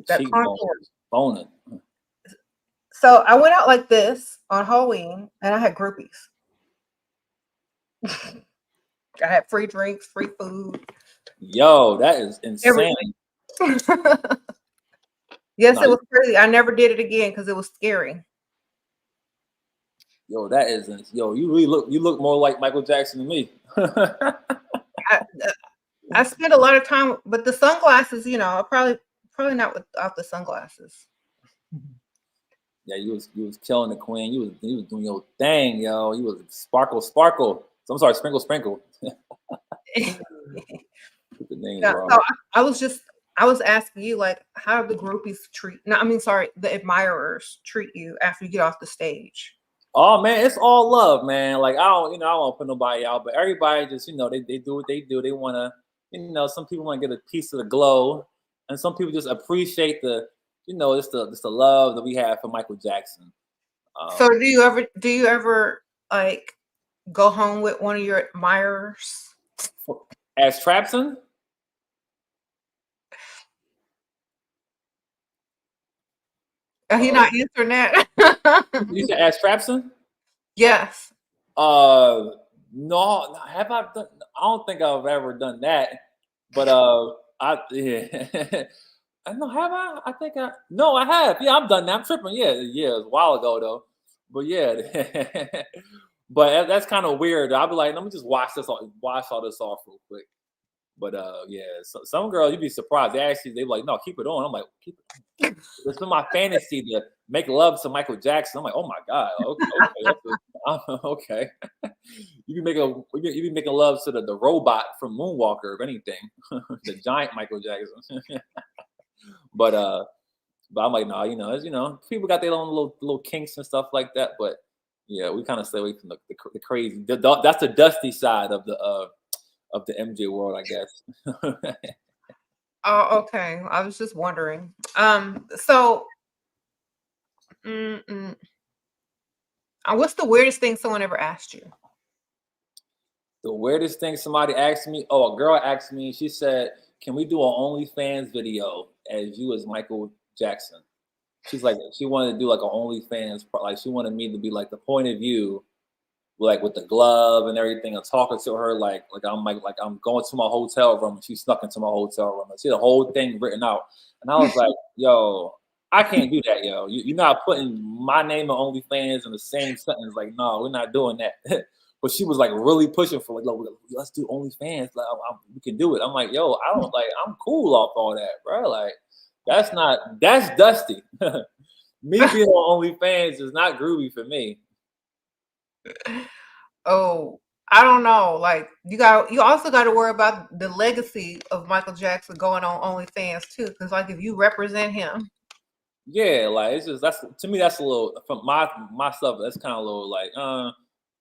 That cheekbone boning. So I went out like this on Halloween, and I had groupies. I had free drinks, free food. Yo, that is insane. Yes, it was crazy. I never did it again because it was scary. Yo, that is you really look more like Michael Jackson than me. I spent a lot of time, but the sunglasses, probably not without the sunglasses. Yeah, you was killing the queen. You was doing your thing, yo. You was sparkle. So I'm sorry, sprinkle. So I was asking you, like, how do the groupies the admirers treat you after you get off the stage? Oh man, it's all love, man. Like I don't put nobody out, but everybody just they do what they do. They want to. Some people want to get a piece of the glow, and some people just appreciate the, it's the love that we have for Michael Jackson. So do you ever like go home with one of your admirers? As Trapson? He not answering that. You said as Trapson? Yes. No, have I done? I don't think I've ever done that. But I know, have I? I think no, I have. Yeah, I've done that. I'm tripping. Yeah, it was a while ago though. But yeah, but that's kind of weird. I'll be like, let me just wash all this off real quick. But yeah, so, some girls you'd be surprised. They like, no, keep it on. I'm like, keep it on. It's been my fantasy to make love to Michael Jackson. I'm like, oh my god, okay. You be making love to the robot from Moonwalker, if anything, the giant Michael Jackson. but I'm like, no, people got their own little kinks and stuff like that. But yeah, we kind of stay away from the crazy. That's the dusty side of the MJ world, I guess. Oh, okay. I was just wondering. So, what's the weirdest thing someone ever asked you? The weirdest thing somebody asked me, a girl asked me, she said, can we do an OnlyFans video as you as Michael Jackson? She's like, she wanted to do like an OnlyFans, like she wanted me to be like the point of view, like with the glove and everything, and talking to her like I'm going to my hotel room and she snuck into my hotel room. And she had the whole thing written out. And I was like, yo, I can't do that, yo. You're not putting my name on OnlyFans in the same sentence. Like, no, we're not doing that. But she was like really pushing for like, let's do OnlyFans. Like, we can do it. I'm like, yo, I'm cool off all that, bro. Like, that's dusty. Me being on OnlyFans is not groovy for me. Oh, I don't know. Like you also got to worry about the legacy of Michael Jackson going on OnlyFans too. Because like if you represent him, yeah, like it's just to me that's a little from my stuff. That's kind of a little like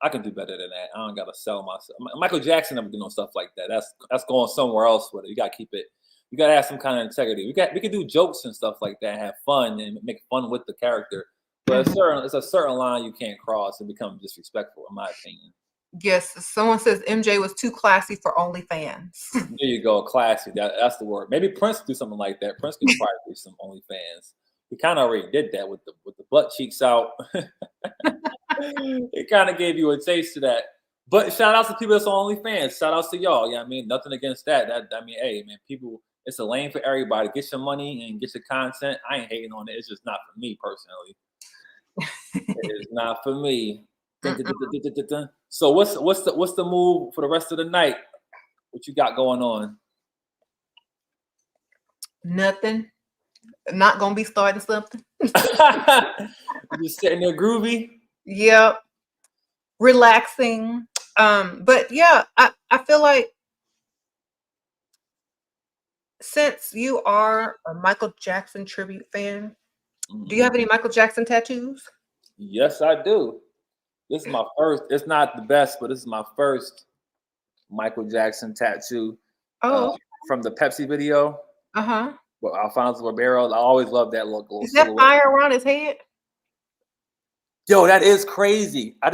I can do better than that. I don't gotta sell myself. Michael Jackson never do no stuff like that. That's going somewhere else with it. You gotta keep it. You gotta have some kind of integrity. We can do jokes and stuff like that, and have fun and make fun with the character. But it's a certain line you can't cross and become disrespectful, in my opinion. Yes, someone says MJ was too classy for OnlyFans. There you go, classy. That's the word. Maybe Prince do something like that. Prince could probably do some OnlyFans. He kind of already did that with the butt cheeks out. It kind of gave you a taste of that. But shout out to people that's on OnlyFans. Shout out to y'all. Yeah, I mean, nothing against that. Hey, man, people, it's a lane for everybody. Get your money and get your content. I ain't hating on it. It's just not for me personally. It is not for me. So what's the move for the rest of the night? What you got going on? Nothing. Not gonna be starting something. Just sitting there groovy. Yep. Relaxing. But yeah, I feel like since you are a Michael Jackson tribute fan, do you have any Michael Jackson tattoos? Yes, I do. This is my first. It's not the best, but this is my first Michael Jackson tattoo. From the Pepsi video. Well, Alfonso Ribeiro. I always love that look. Is that fire around his head? Yo, that is crazy. I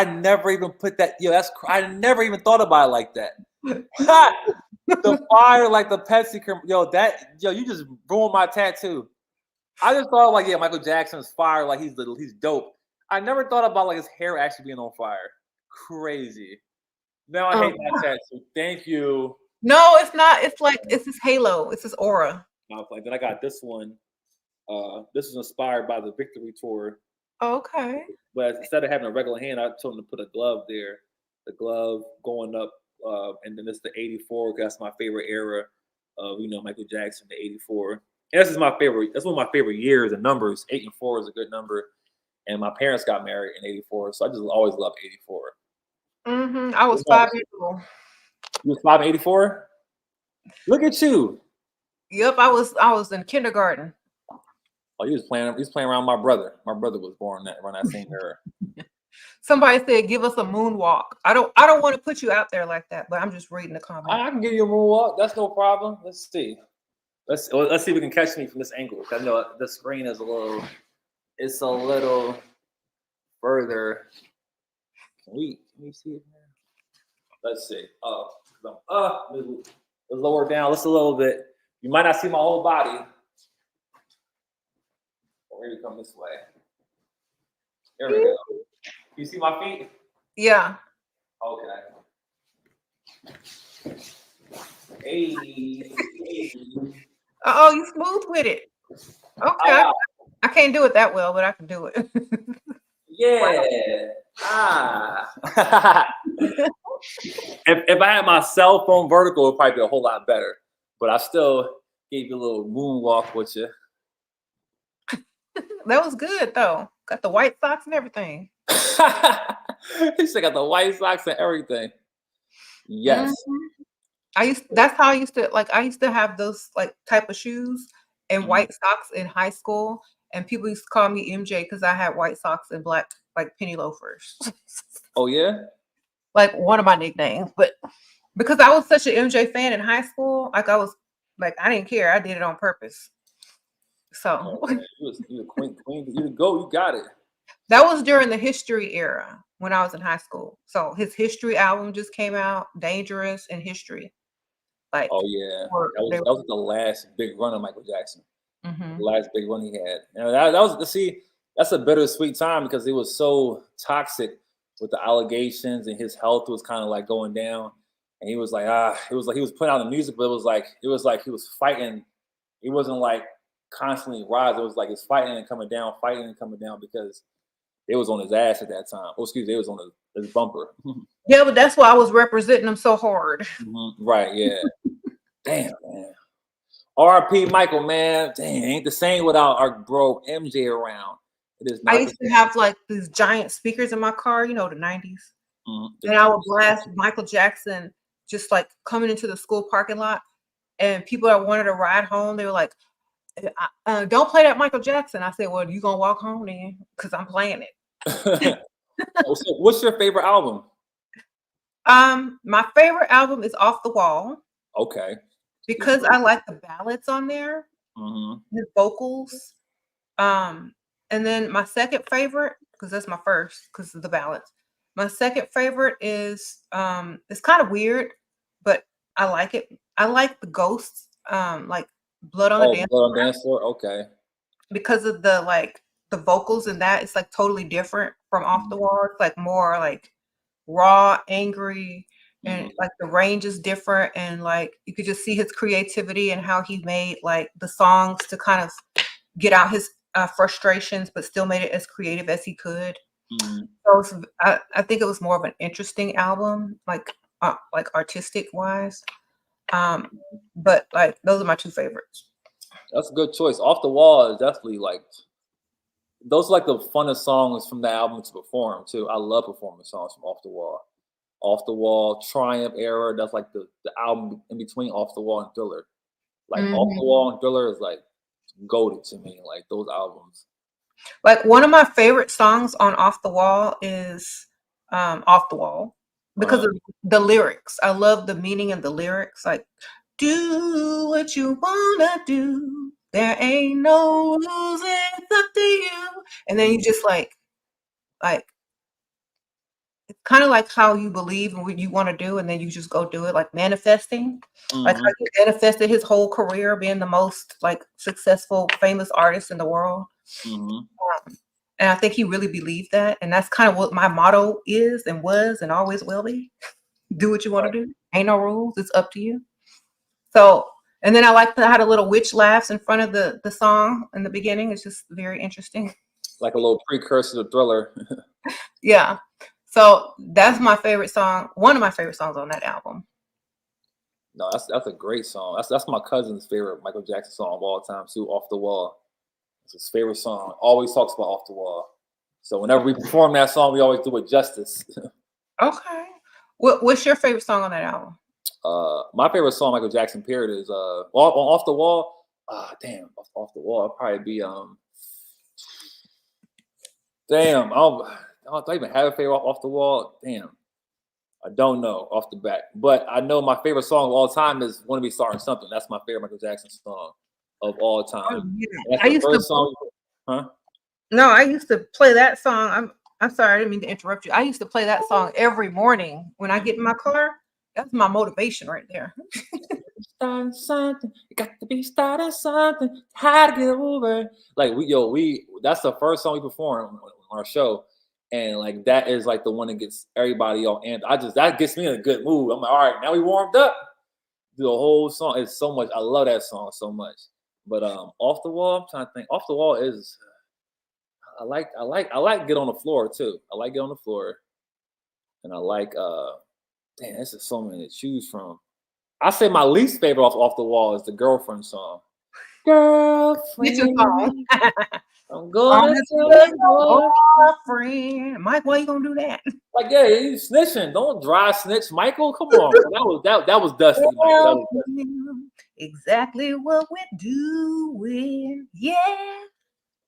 never even put that. Yo, I never even thought about it like that. The fire, like the Pepsi. Yo, you just ruined my tattoo. I just thought like, yeah, Michael Jackson's fire, like he's dope. I never thought about like his hair actually being on fire. Crazy. Now I hate my tattoo. Thank you. No, it's not. It's like it's his halo. It's his aura. Like then I got this one. This was inspired by the Victory Tour. Okay. But instead of having a regular hand, I told him to put a glove there. The glove going up, and then it's the 84. That's my favorite era of Michael Jackson, the 84. And this is my favorite. That's one of my favorite years and numbers. 8 and 4 is a good number. And my parents got married in 84, so I just always loved 84. I was 5 years old. You was 5 and 84? Look at you. Yep, I was in kindergarten. Oh, he was playing around my brother. My brother was born around that same era. Somebody said, "Give us a moonwalk." I don't want to put you out there like that, but I'm just reading the comments. I can give you a moonwalk. That's no problem. Let's see. Let's see if we can catch me from this angle. I know the screen is a little further. Can we see it now? Let's see. Let's lower down just a little bit. You might not see my whole body. Or maybe come this way. There we go. You see my feet? Yeah. Okay. Hey. Oh, you smooth with it. Okay. I can't do it that well, but I can do it. Yeah. if I had my cell phone vertical, it'd probably be a whole lot better. But I still gave you a little moonwalk with you. That was good though. Got the white socks and everything. He still got the white socks and everything. Yes. That's how I used to like. I used to have those like type of shoes and white socks in high school, and people used to call me MJ because I had white socks and black like penny loafers. Oh yeah. Like one of my nicknames, but because I was such an MJ fan in high school, like I was like I didn't care. I did it on purpose. So You queen, you the GOAT, you got it. that was during the history era when I was in high school. So his history album just came out, Dangerous and History. Like, Oh yeah, that was the last big run of Michael Jackson. The last big run he had. And that was that's a bittersweet time because it was so toxic with the allegations and his health was kind of like going down. And he was like, it was like he was putting out the music, but it was like he was fighting. He wasn't like constantly rise. It was like it's fighting and coming down because it was on his ass at that time. Oh, excuse me, it was on his bumper. Yeah, but that's why I was representing him so hard. Right, yeah. Damn, man. R.I.P. Michael, man. Dang, ain't the same without our bro MJ around. It is not. I used to have like these giant speakers in my car, you know, the 90s. And I would blast Michael Jackson just like coming into the school parking lot. And people that wanted to ride home, they were like, don't play that Michael Jackson. I said, well, you gonna walk home then? Because I'm playing it. So what's your favorite album? My favorite album is Off the Wall. Okay. Because I like the ballads on there, his vocals. And then my second favorite, because that's my first, because of the ballads. My second favorite is it's kind of weird, but I like it. I like the Ghosts, like Blood on the Dance Floor. Blood on Dance Floor. Okay. Because of the vocals and that, it's like totally different from Off the Wall. It's like more like raw, angry, and like the range is different, and like you could just see his creativity and how he made like the songs to kind of get out his frustrations, but still made it as creative as he could. So I think it was more of an interesting album, like artistic wise. But like those are my two favorites. That's a good choice. Off the Wall is definitely like those are like the funnest songs from the album to perform too. I love performing songs from Off the Wall. Off the Wall, Triumph era. That's like the album in between Off the Wall and Thriller. Like Off the Wall and Thriller is like goated to me. Like those albums. Like one of my favorite songs on Off the Wall is Off the Wall because of the lyrics. I love the meaning of the lyrics. Like, do what you wanna do. There ain't no rules. It's up to you. And then you just like it's kind of like how you believe and what you want to do, and then you just go do it, like manifesting. Like how he manifested his whole career being the most like successful, famous artist in the world. And I think he really believed that, and that's kind of what my motto is and was and always will be. Do what you want to do. Ain't no rules. It's up to you. So, and then I like how the little witch laughs in front of the song in the beginning. It's just very interesting. Like a little precursor to Thriller. Yeah. So that's my favorite song. One of my favorite songs on that album. No, that's a great song. That's my cousin's favorite Michael Jackson song of all time too. Off the Wall. It's his favorite song. Always talks about Off the Wall. So whenever we perform that song, we always do it justice. Okay. What's your favorite song on that album? My favorite song, Michael Jackson, period, is Off the Wall. Off the Wall. It'd probably be damn. I don't even have a favorite Off the Wall. Damn. I don't know off the bat. But I know my favorite song of all time is Wanna Be Starting Something. That's my favorite Michael Jackson song of all time. Oh, yeah. I used to play that song. I'm sorry, I didn't mean to interrupt you. I used to play that song every morning when I get in my car. That's my motivation right there. Starting something, you got to be starting something. How to get over? Like that's the first song we perform on our show, and like that is like the one that gets everybody all amped. That gets me in a good mood. I'm like, all right, now we warmed up. Do the whole song. It's so much. I love that song so much. But Off the Wall, I'm trying to think. Off the Wall is. I like Get on the Floor too. I like Get on the Floor, and I like Damn, this is so many to choose from. I say my least favorite off the wall is the girlfriend song. Snitching song. Girlfriend, I'm gonna Honest tell with you your boy. boyfriend. Mike, why you gonna do that? Like, yeah, you snitching. Don't dry snitch, Michael. Come on, that was dusty, Michael. That Tell was dusty. him exactly what we're doing. Yeah.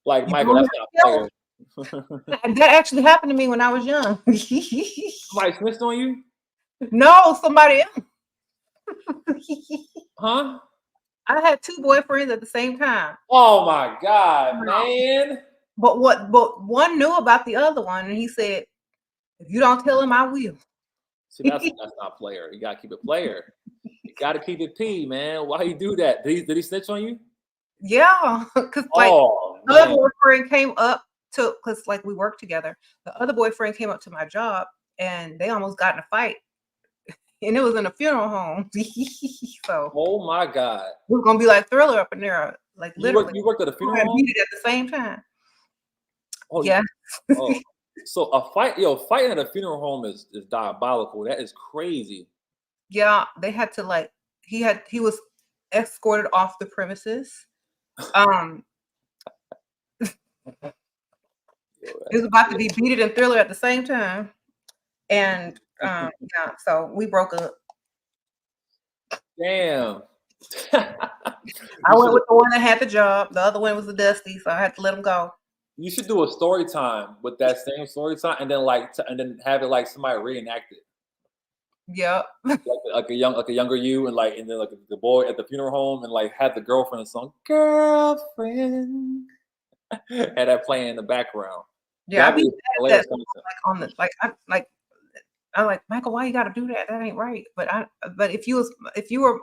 Like, You Michael, gonna that's not player. that actually happened to me when I was young. Somebody snitched on you? No, somebody else. Huh? I had 2 boyfriends at the same time. Oh my God, man. But one knew about the other one, and he said, if you don't tell him, I will. See, that's not player. You gotta keep it player. You gotta keep it P, man. Why you do that? Did he snitch on you? Yeah, because like Oh the other man. boyfriend came up to, because like we worked together. The other boyfriend came up to my job, and they almost got in a fight, and it was in a funeral home. So Oh my God. it was gonna be like Thriller up in there, like literally. You worked at a We funeral had home? beat it at the same time. Oh, Yeah. oh. So a fighting at a funeral home is diabolical. That is crazy. Yeah, they had to like he was escorted off the premises. It was about to be Beat It and Thriller at the same time. And yeah, so we broke up. Damn. I went with the one that had the job. The other one was the Dusty, so I had to let him go. You should do a story time with that same story time, and then have it like somebody reenact it, Yep. like a younger you, and then like the boy at the funeral home, and like have the girlfriend song "Girlfriend," and that playing in the background. Yeah, That'd I be be mad at hilarious that content. like on the I like Michael, why you gotta do that? That ain't right. But if you were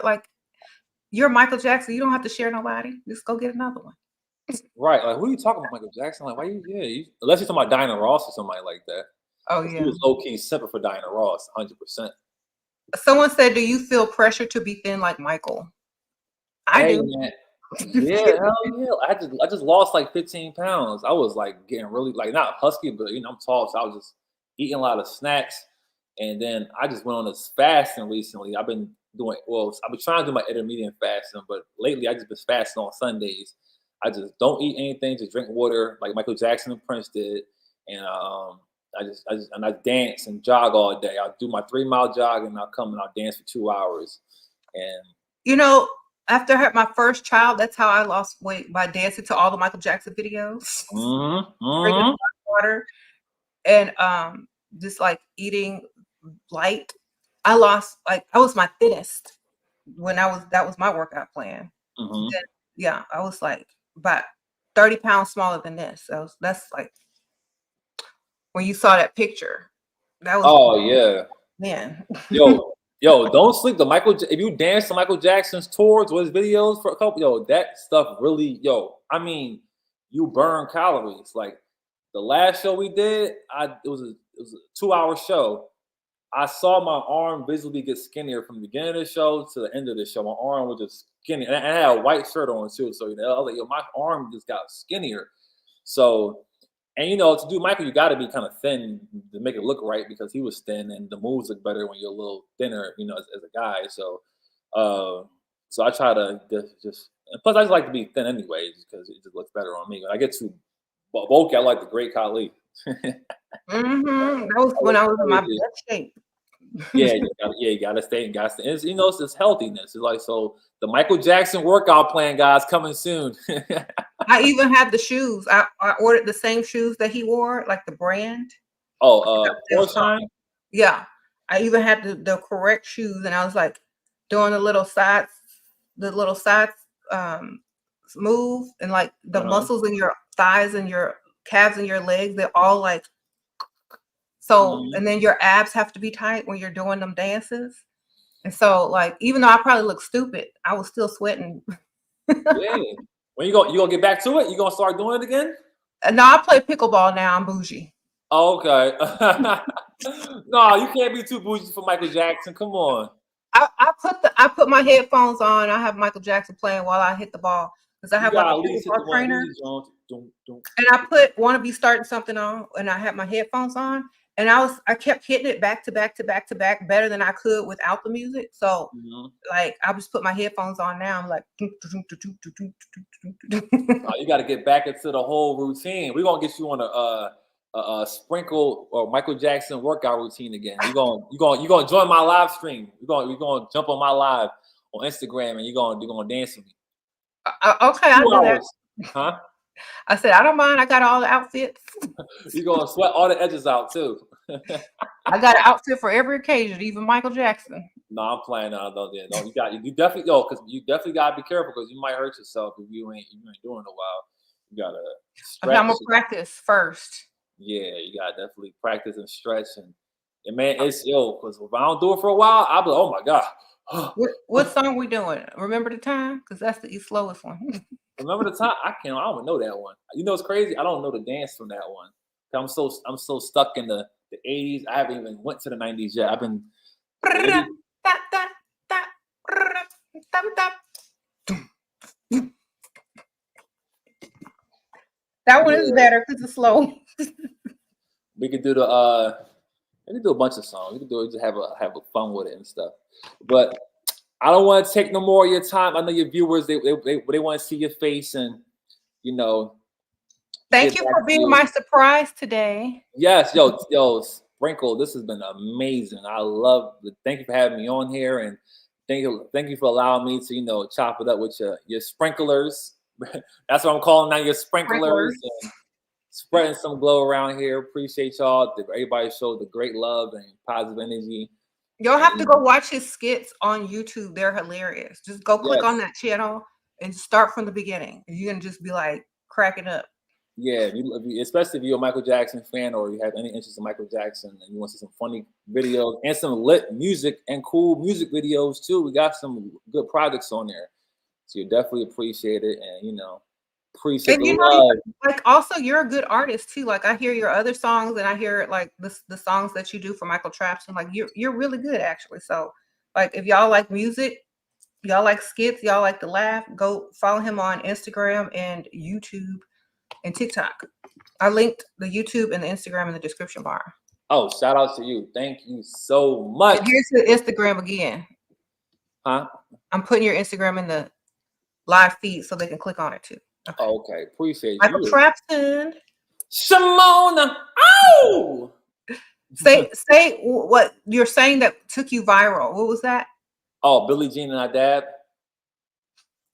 like you're Michael Jackson, you don't have to share nobody. Just go get another one. Right? Like, who are you talking about, Michael Jackson? Like, why you? Yeah, unless you're talking about Diana Ross or somebody like that. Oh He yeah. was low key simple for Diana Ross, 100%. Someone said, do you feel pressure to be thin like Michael? I Hey, do. man. Yeah, hell yeah. I just lost like 15 pounds. I was like getting really like not husky, but I'm tall, so I was just eating a lot of snacks. And then I just went on this fasting recently. I've been trying to do my intermittent fasting, but lately I just been fasting on Sundays. I just don't eat anything, just drink water like Michael Jackson and Prince did. And I dance and jog all day. I'll do my 3-mile jog and I'll come and I'll dance for 2 hours. And After I had my first child, that's how I lost weight, by dancing to all the Michael Jackson videos, drinking water, and just like eating light. I was my thinnest when that was my workout plan. Then, yeah, I was like about 30 pounds smaller than this. That's like when you saw that picture. That was yeah. man. Yo, don't sleep. If you dance to Michael Jackson's tours with his videos for a couple, that stuff really, I mean, you burn calories. Like the last show we did, it was a 2-hour show. I saw my arm visibly get skinnier from the beginning of the show to the end of the show. My arm was just skinny, and I had a white shirt on too. So I was like, my arm just got skinnier. So. And to do Michael, you got to be kind of thin to make it look right, because he was thin, and the moves look better when you're a little thinner, as a guy. So, so I try to just. And plus, I just like to be thin anyways because it just looks better on me. When I get too bulky, I like the Great Khali. That was when I was in my best shape. Yeah, you gotta stay. It's, it's healthiness. It's like, so the Michael Jackson workout plan, guys, coming soon. I even have the shoes. I ordered the same shoes that he wore, like the brand. Shine. Yeah, I even had the correct shoes, and I was like doing the little sides move, and like the muscles in your thighs and your calves and your legs, they're all like so, and then your abs have to be tight when you're doing them dances. And so, like, even though I probably look stupid, I was still sweating. Yeah. When you gonna get back to it? You gonna start doing it again? No, I play pickleball now. I'm bougie. Oh, okay. No, you can't be too bougie for Michael Jackson. Come on. I put my headphones on. I have Michael Jackson playing while I hit the ball, because I have like a pickleball trainer. And I put "Wanna Be Starting Something" on, and I have my headphones on, And I kept hitting it back to back to back to back better than I could without the music. So like I just put my headphones on now. I'm like, you got to get back into the whole routine. We're gonna get you on a sprinkle or Michael Jackson workout routine again. You're gonna join my live stream. You're gonna jump on my live on Instagram and you're gonna dance with me. Okay, I'll do that. Huh? I said, I don't mind. I got all the outfits. You're gonna sweat all the edges out too. I got an outfit for every occasion, even Michael Jackson. No, I'm playing out though. Yeah, no, you definitely gotta be careful because you might hurt yourself if you ain't doing it a while. You gotta stretch. I'm gonna practice first. Yeah, you gotta definitely practice and stretch and man, it's because if I don't do it for a while, I'll be like, oh my god. What song we doing? Remember the Time? Because that's the slowest one. Remember the Time? I don't know that one. You know, it's crazy. I don't know the dance from that one. I'm so stuck in the 80s. I haven't even went to the 90s yet. I've been. That one is better because it's slow. We could do we could do a bunch of songs. We could do it, just have a fun with it and stuff. But I don't want to take no more of your time. I know your viewers they want to see your face and Thank you for being my surprise today. Yes, yo, Sprinkle. This has been amazing. Thank you for having me on here and thank you for allowing me to chop it up with your sprinklers. That's what I'm calling now, your sprinklers. And spreading some glow around here. Appreciate y'all. Everybody showed the great love and positive energy. Y'all have to go watch his skits on YouTube. They're hilarious. Just go click on that channel and start from the beginning. You're gonna just be like cracking up. Yeah, especially if you're a Michael Jackson fan or you have any interest in Michael Jackson and you want to see some funny videos and some lit music and cool music videos too. We got some good projects on there. So you definitely appreciate it and appreciate the love. Like also you're a good artist too. Like I hear your other songs and I hear like the songs that you do for Michael Trapson. Like you're really good actually. So like if y'all like music, y'all like skits, y'all like to laugh, go follow him on Instagram and YouTube and TikTok. I linked the YouTube and the Instagram in the description bar. Oh, shout out to you. Thank you so much. And here's the Instagram again. Huh? I'm putting your Instagram in the live feed so they can click on it too. Okay. Okay. Appreciate Michael you. Trapson. Shimona. Oh! Say what you're saying that took you viral. What was that? Oh, Billie Jean and I Dab.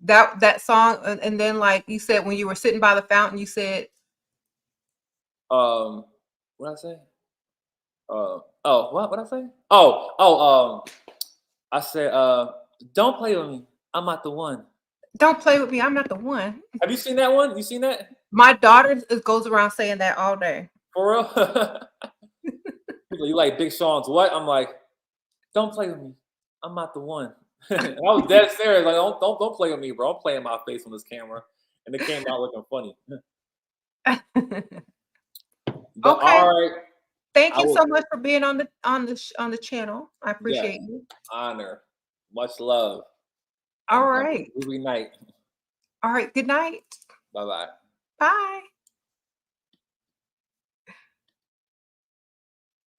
That song, and then like you said when you were sitting by the fountain, you said, what did I say? What did I say? I said, don't play with me. I'm not the one. Don't play with me. I'm not the one. Have you seen that one? You seen that? My daughter goes around saying that all day. For real? You like Big Sean's what? I'm like, don't play with me. I'm not the one. I was dead serious. Like, don't play with me, bro. I'm playing my face on this camera, and it came out looking funny. But, okay. All right. Thank you so much for being on the channel. I appreciate you. Honor. Much love. All right. Good night. All right. Good night. Bye-bye. Bye.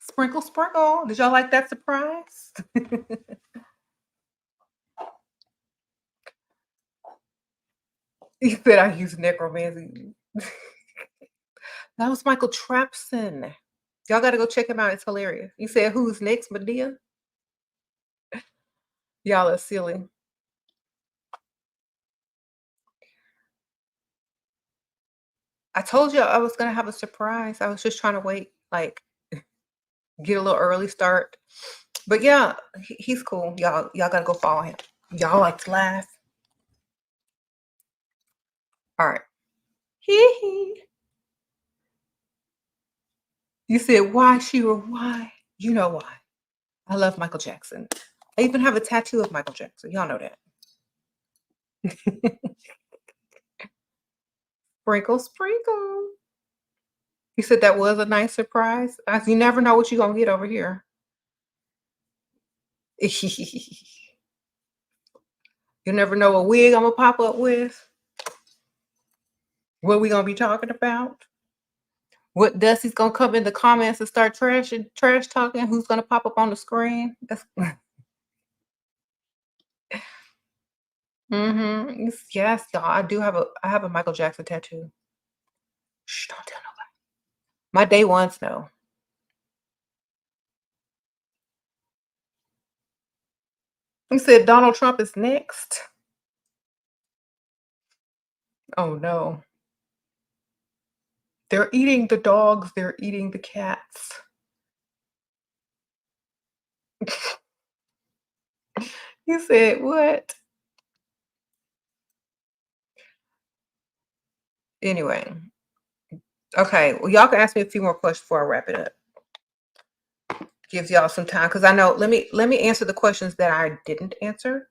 Sprinkle, sprinkle. Did y'all like that surprise? He said I use necromancy. That was Michael Trapson. Y'all got to go check him out. It's hilarious. You said who's next, Medea? Y'all are silly. I told you I was going to have a surprise. I was just trying to wait, like, get a little early start. But yeah, he's cool. Y'all got to go follow him. Y'all like to laugh. All right. Hee hee. You said, why, Shira? Why? You know why. I love Michael Jackson. I even have a tattoo of Michael Jackson. Y'all know that. Sprinkle, sprinkle. You said that was a nice surprise. You never know what you're going to get over here. You never know what wig I'm going to pop up with. What we going to be talking about. What Dusty's gonna come in the comments and start trash talking? Who's gonna pop up on the screen? That's mm-hmm. Yes, y'all. I have a Michael Jackson tattoo. Shh, don't tell nobody. My day ones know. He said Donald Trump is next. Oh no. They're eating the dogs, they're eating the cats. He said, what? Anyway. Okay. Well, y'all can ask me a few more questions before I wrap it up. Gives y'all some time because I know let me answer the questions that I didn't answer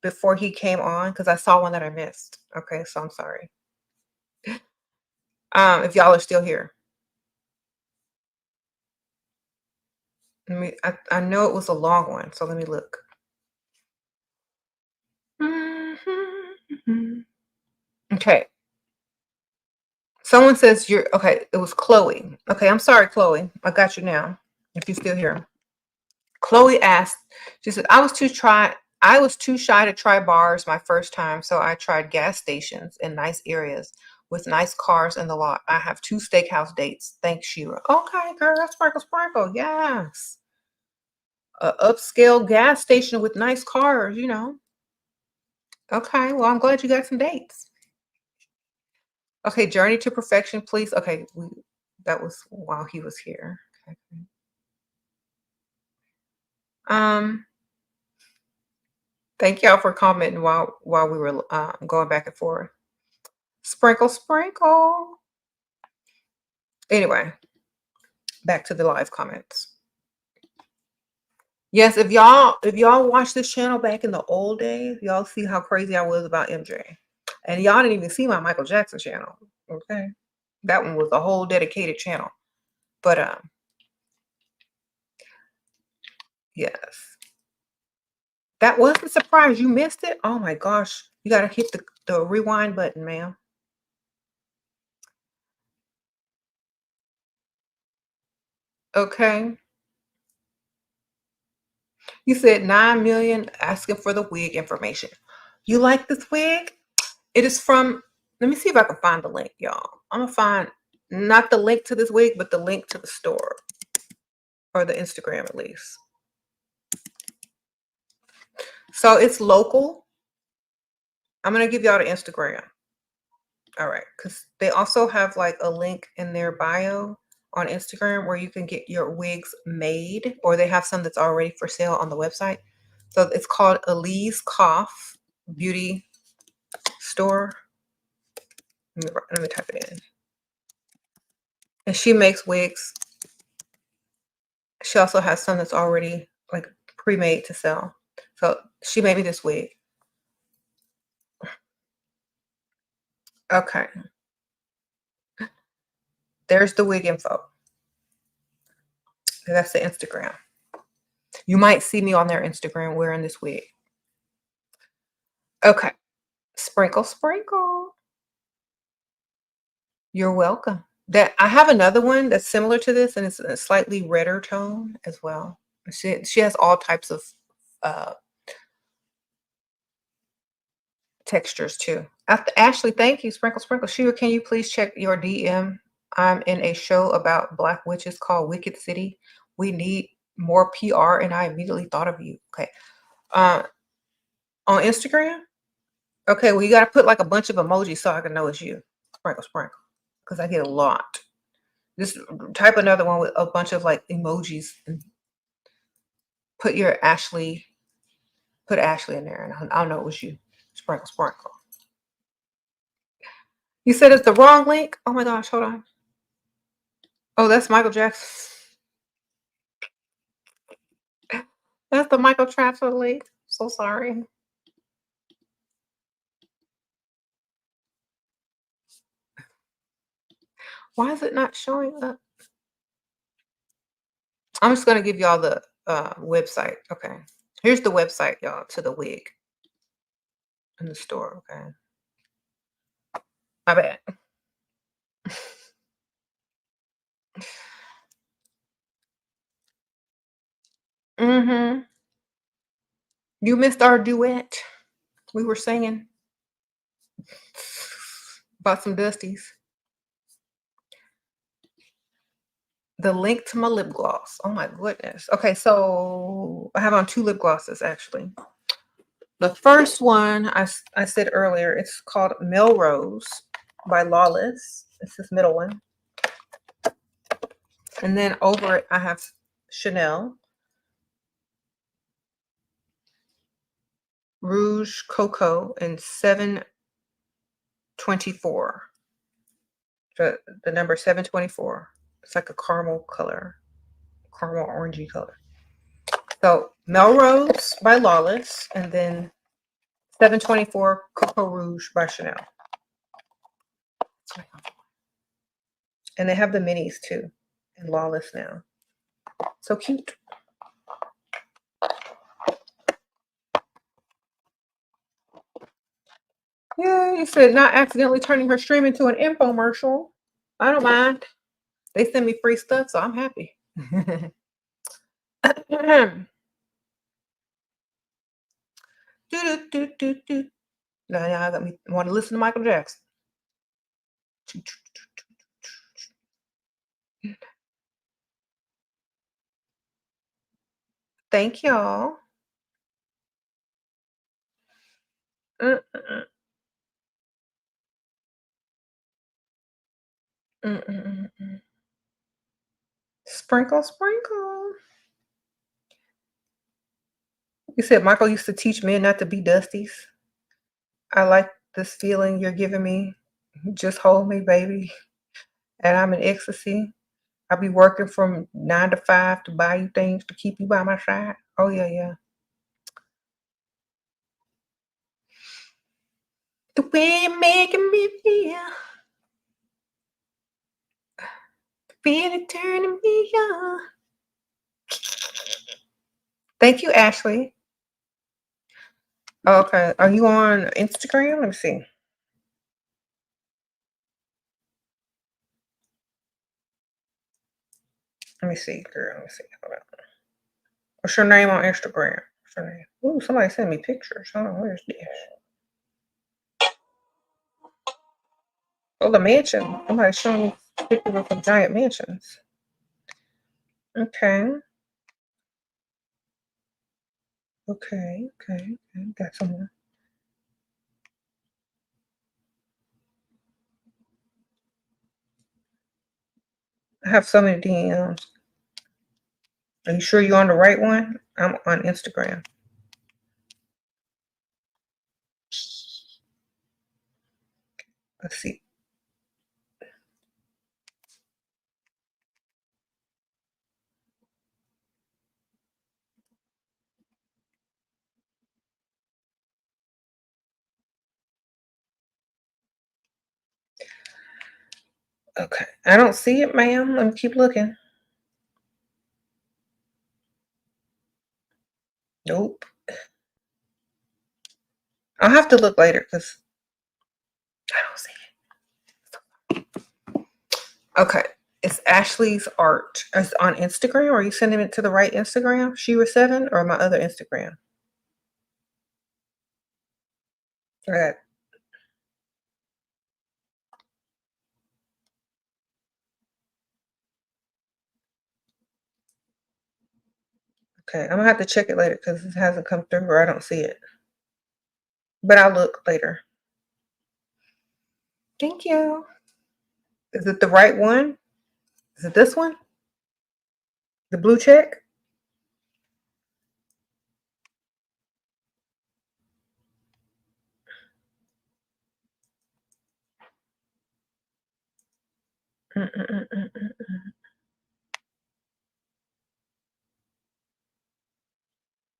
before he came on because I saw one that I missed. Okay, so I'm sorry. If y'all are still here. I know it was a long one, so let me look. Okay. Someone says you're okay. It was Chloe. Okay, I'm sorry, Chloe. I got you now. If you're still here. Chloe asked, she said, I was too shy to try bars my first time, so I tried gas stations in nice areas with nice cars in the lot. I have 2 steakhouse dates. Thanks, Shira. Okay, girl, sprinkle, sprinkle. Yes. A upscale gas station with nice cars, you know. Okay, well, I'm glad you got some dates. Okay, journey to perfection, please. Okay, that was while he was here. Okay. Thank y'all for commenting while we were going back and forth. Sprinkle, sprinkle. Anyway, back to the live comments. Yes, if y'all watch this channel back in the old days, y'all see how crazy I was about MJ. And y'all didn't even see my Michael Jackson channel. Okay. That one was a whole dedicated channel. But yes. That was a surprise. You missed it? Oh my gosh. You gotta hit the rewind button, ma'am. Okay. You said 9 million asking for the wig information. You like this wig? It is from, let me see if I can find the link, y'all. I'm gonna find not the link to this wig, but the link to the store or the Instagram at least. So it's local. I'm gonna give y'all the Instagram. All right, because they also have like a link in their bio on Instagram where you can get your wigs made, or they have some that's already for sale on the website. So it's called Elise Koff Beauty Store. Let me type it in. And she makes wigs. She also has some that's already like pre-made to sell. So she made me this wig. Okay. There's the wig info. That's the Instagram. You might see me on their Instagram wearing this wig. Okay. Sprinkle, sprinkle. You're welcome. That I have another one that's similar to this, and it's a slightly redder tone as well. She has all types of textures too. Ashley, thank you. Sprinkle, sprinkle. Sheila, can you please check your DM? I'm in a show about Black witches called Wicked City. We need more PR, and I immediately thought of you. Okay. On Instagram? Okay, well, you got to put like a bunch of emojis so I can know it's you. Sprinkle, sprinkle. Because I get a lot. Just type another one with a bunch of like emojis and put your Ashley, put Ashley in there, and I'll know it was you. Sprinkle, sprinkle. You said it's the wrong link? Oh my gosh, hold on. Oh, that's Michael Jackson. That's the Michael Trapson link. So sorry. Why is it not showing up? I'm just going to give y'all the website. Okay. Here's the website, y'all, to the wig in the store. Okay. My bad. Mm-hmm. You missed our duet. We were singing about some dusties. The link to my lip gloss. Oh my goodness. Okay, so I have on 2 lip glosses actually. The first one I said earlier, it's called Melrose by Lawless. It's this middle one. And then over it, I have Chanel Rouge Cocoa in 724. The number 724. It's like a caramel color, caramel orangey color. So Melrose by Lawless, and then 724 Cocoa Rouge by Chanel. And they have the minis too, and Lawless now. So cute. Yeah, you said not accidentally turning her stream into an infomercial. I don't mind. They send me free stuff, so I'm happy. Now I got me want to listen to Michael Jackson. Thank y'all. Sprinkle, sprinkle. You said Michael used to teach men not to be dusties. I like this feeling you're giving me. Just hold me, baby. And I'm in ecstasy. I'll be working from 9 to 5 to buy you things to keep you by my side. Oh, yeah, yeah. The way you're making me feel. Feel it turning me on. Thank you, Ashley. Okay. Are you on Instagram? Let me see. Let me see, girl. Let me see. Hold on. What's your name on Instagram? What's your name? Ooh, somebody sent me pictures. Hold on. Where's this? Oh, the mansion. Somebody's showing me pictures of some giant mansions. Okay. Okay. Got someone. I have so many DMs. Are you sure you're on the right one? I'm on Instagram. Let's see. Okay. I don't see it, ma'am. Let me keep looking. Nope. I'll have to look later because I don't see it. Okay. It's Ashley's art. It's on Instagram. Are you sending it to the right Instagram? SheRaSeven or my other Instagram? Right. Okay. I'm gonna have to check it later because it hasn't come through or I don't see it. But I'll look later. Thank you. Is it the right one? Is it this one? The blue check?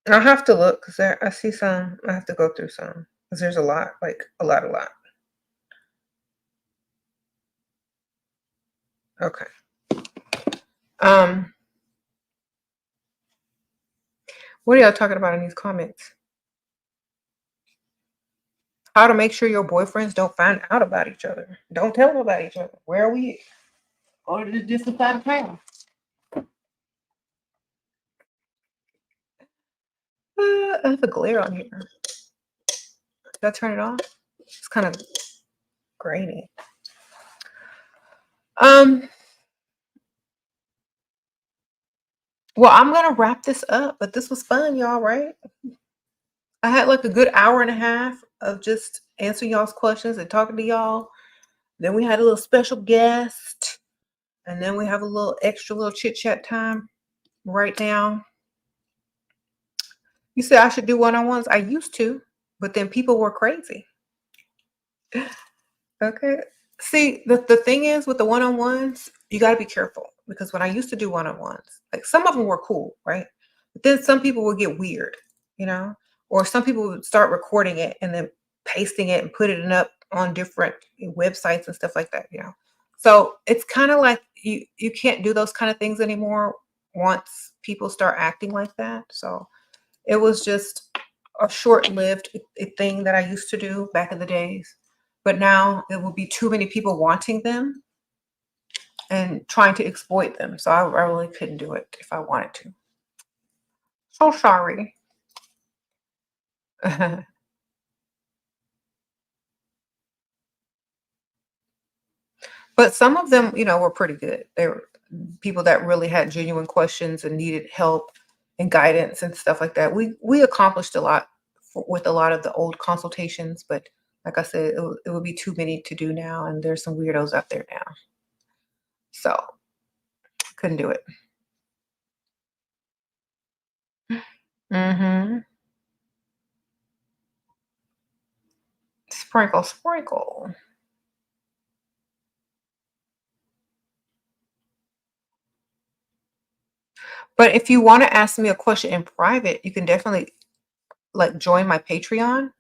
I'll have to look because I see some. I have to go through some because there's a lot, like a lot. Okay. What are y'all talking about in these comments? How to make sure your boyfriends don't find out about each other. Don't tell them about each other. Where are we? Go to the distant side of town. I have a glare on here? Should I turn it off? It's kind of grainy. Well, I'm gonna wrap this up, but this was fun, y'all, right? I had like a good hour and a half of just answering y'all's questions and talking to y'all. Then we had a little special guest, and then we have a little extra little chit chat time right now. You said I should do one-on-ones. I used to, but then people were crazy. Okay. See, the thing is with the one-on-ones, you got to be careful because when I used to do one-on-ones, like some of them were cool, right? But then some people would get weird, you know, or some people would start recording it and then pasting it and put it up on different websites and stuff like that, you know. So it's kind of like you can't do those kind of things anymore once people start acting like that. So it was just a short-lived thing that I used to do back in the days. But now it will be too many people wanting them and trying to exploit them. So I really couldn't do it if I wanted to. So sorry. But some of them, you know, were pretty good. They were people that really had genuine questions and needed help and guidance and stuff like that. We accomplished a lot with a lot of the old consultations, but like I said, it would be too many to do now, and there's some weirdos out there now. So couldn't do it. Mm-hmm. Sprinkle, sprinkle. But if you want to ask me a question in private, you can definitely like join my Patreon.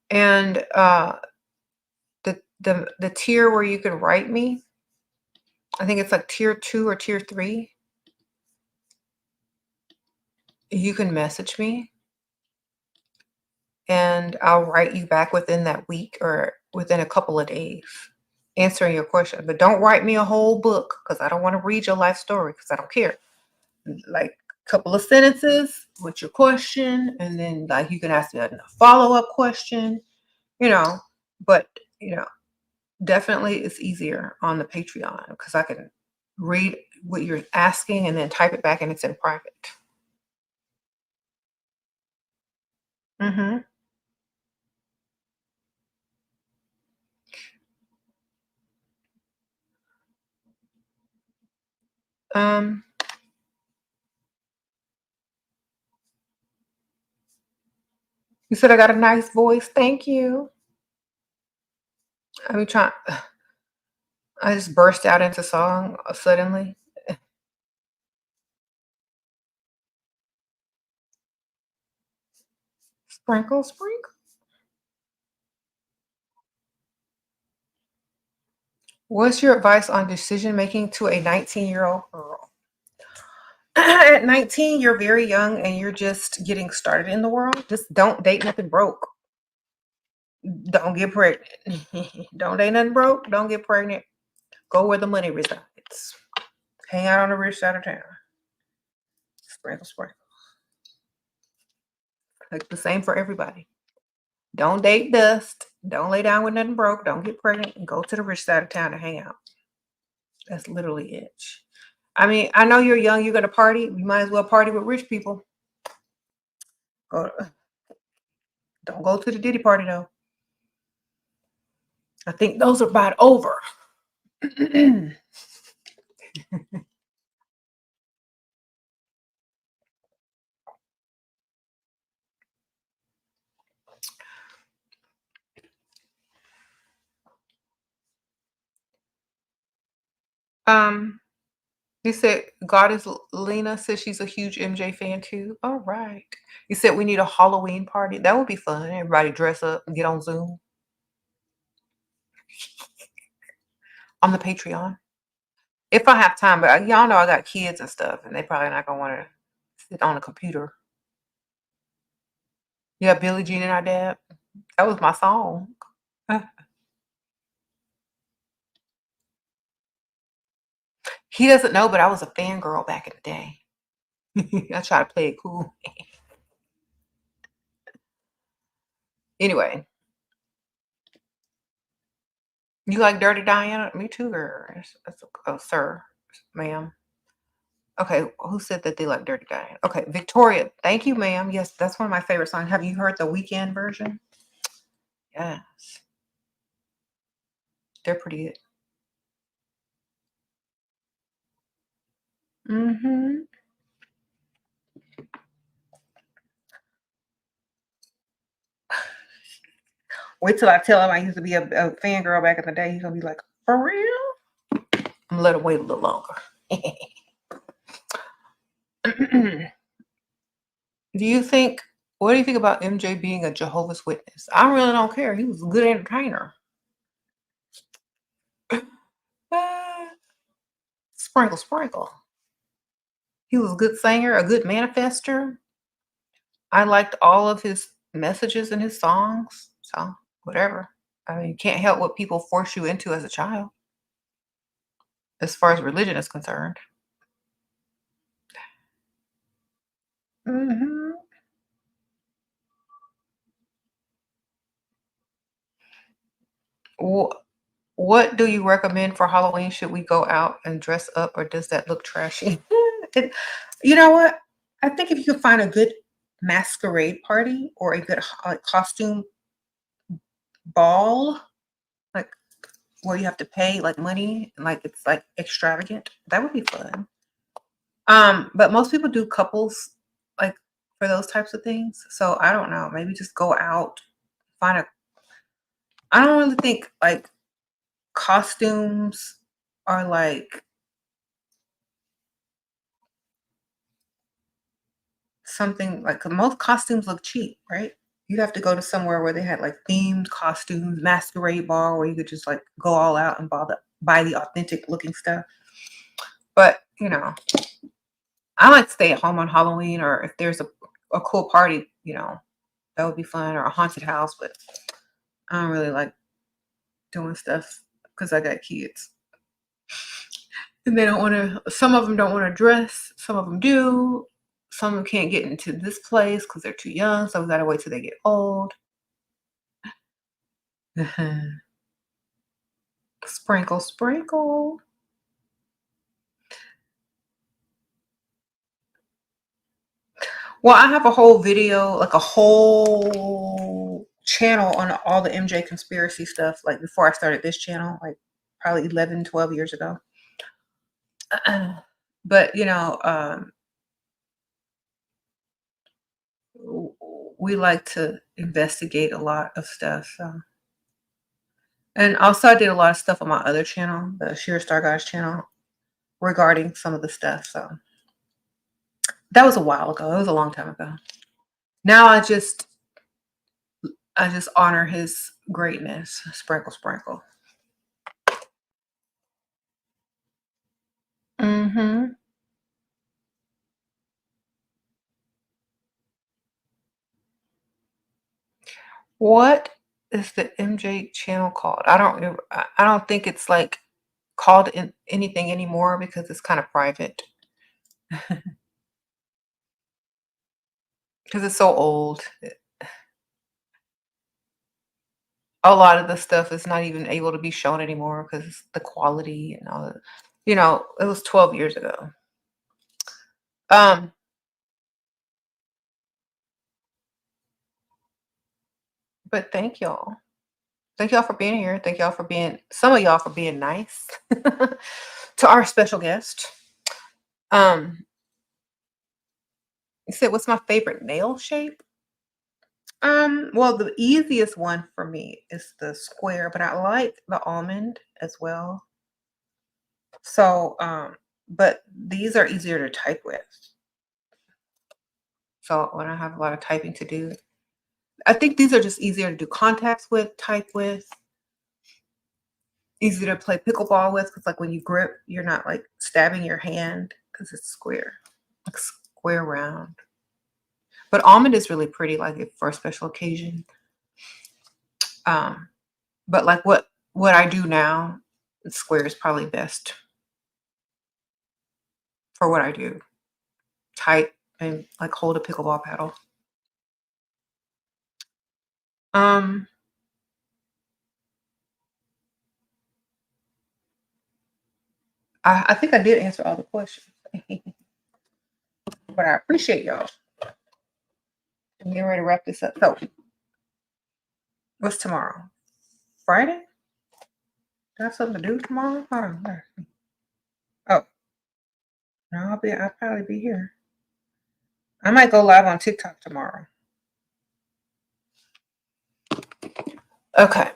And the tier where you can write me, I think it's like tier 2 or tier 3. You can message me and I'll write you back within that week or within a couple of days answering your question. But don't write me a whole book because I don't want to read your life story because I don't care. Like a couple of sentences with your question, and then like you can ask me a follow-up question, you know, but you know, definitely it's easier on the Patreon because I can read what you're asking and then type it back and it's in private. Mm-hmm. Um, you said I got a nice voice. Thank you. I mean, trying. I just burst out into song suddenly. Sprinkle, sprinkle. What's your advice on decision making to a 19-year-old girl? At 19, you're very young and you're just getting started in the world. Just don't date nothing broke. Don't get pregnant. Don't date nothing broke. Don't get pregnant. Go where the money resides. Hang out on the rich side of town. Sprinkle, sprinkle. Like the same for everybody. Don't date dust. Don't lay down with nothing broke. Don't get pregnant. And go to the rich side of town to hang out. That's literally it. I mean, I know you're young. You're going to party. You might as well party with rich people. Go, don't go to the Diddy party, though. I think those are about over. um, You said Goddess Lena says she's a huge MJ fan too. All right. You said we need a Halloween party. That would be fun. Everybody dress up and get on Zoom on the Patreon. If I have time, but y'all know I got kids and stuff, and they probably not gonna want to sit on a computer. Yeah, Billie Jean and our dad. That was my song. He doesn't know, but I was a fangirl back in the day. I try to play it cool. Anyway, you like Dirty Diana? Me too, girl. Oh, sir, ma'am. Okay, who said that they like Dirty Diana? Okay, Victoria. Thank you, ma'am. Yes, that's one of my favorite songs. Have you heard the weekend version? Yes, they're pretty good. Mm-hmm. Wait till I tell him I used to be a fangirl back in the day. He's gonna be like, for real? I'm gonna let him wait a little longer. What do you think about MJ being a Jehovah's Witness? I really don't care. He was a good entertainer. Sprinkle, sprinkle. He was a good singer, a good manifester. I liked all of his messages in his songs. So, whatever. I mean, you can't help what people force you into as a child, as far as religion is concerned. Hmm. What do you recommend for Halloween? Should we go out and dress up, or does that look trashy? You know what? I think if you can find a good masquerade party or a good costume ball, like where you have to pay like money and like it's like extravagant, that would be fun. But most people do couples like for those types of things. So I don't know. Maybe just go out, find a. I don't really think like costumes are like something like 'cause most costumes look cheap, right? You'd have to go to somewhere where they had like themed costumes, masquerade ball, where you could just like go all out and buy the authentic looking stuff. But I like to stay at home on Halloween, or if there's a cool party, that would be fun, or a haunted house. But I don't really like doing stuff because I got kids. And they don't want to, some of them don't want to dress, some of them do. Some of them can't get into this place because they're too young, so we got to wait till they get old. Sprinkle, sprinkle. Well, I have a whole video, like a whole channel on all the MJ conspiracy stuff, like before I started this channel, like probably 11, 12 years ago. But, we like to investigate a lot of stuff. So. And also, I did a lot of stuff on my other channel, the SheRaSeven channel, regarding some of the stuff. So that was a while ago. It was a long time ago. Now I just honor his greatness. Sprinkle, sprinkle. Mm-hmm. What is the MJ channel called? I don't think it's like called anything anymore because it's kind of private. Because it's so old. A lot of the stuff is not even able to be shown anymore because the quality and all that. It was 12 years ago. But thank y'all. Thank y'all for being here. Thank y'all for some of y'all for being nice to our special guest. You said, what's my favorite nail shape? Well, the easiest one for me is the square, but I like the almond as well. So, but these are easier to type with. So when I have a lot of typing to do, I think these are just easier to do contacts with, type with, easy to play pickleball with, because like when you grip, you're not like stabbing your hand because it's square, like square round. But almond is really pretty, like for a special occasion. But like what I do now, square is probably best for what I do. type and like hold a pickleball paddle. I think I did answer all the questions, but I appreciate y'all. I'm getting ready to wrap this up. So, what's tomorrow? Friday? Do I have something to do tomorrow? Hold on. Oh, no, I'll probably be here. I might go live on TikTok tomorrow. Okay.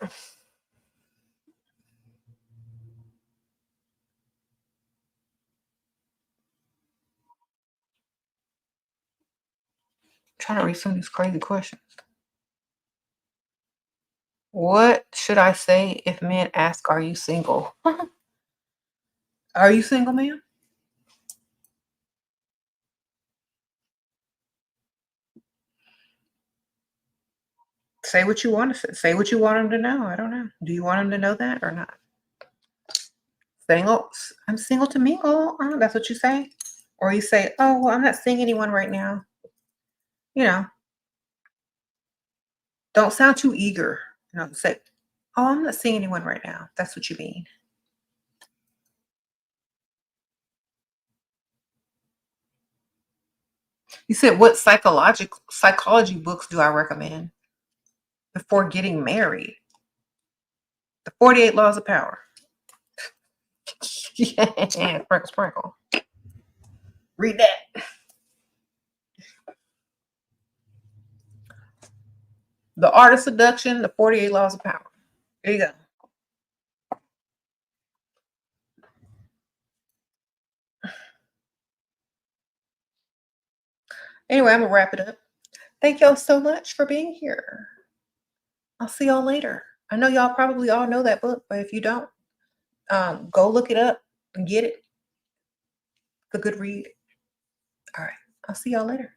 Trying to read some of these crazy questions. What should I say if men ask, are you single? Are you single, man? Say what you want to say. Say what you want them to know. I don't know. Do you want them to know that or not? Single. I'm single to mingle. Oh, that's what you say? Or you say, oh, well, I'm not seeing anyone right now. You know, don't sound too eager. You know, say, oh, I'm not seeing anyone right now. That's what you mean. You said, what psychology books do I recommend before getting married? The 48 Laws of Power. Yeah, sprinkle, sprinkle. Read that. The Art of Seduction, the 48 Laws of Power. There you go. Anyway, I'm going to wrap it up. Thank y'all so much for being here. I'll see y'all later. I know y'all probably all know that book, but if you don't, go look it up and get it. It's a good read. All right. I'll see y'all later.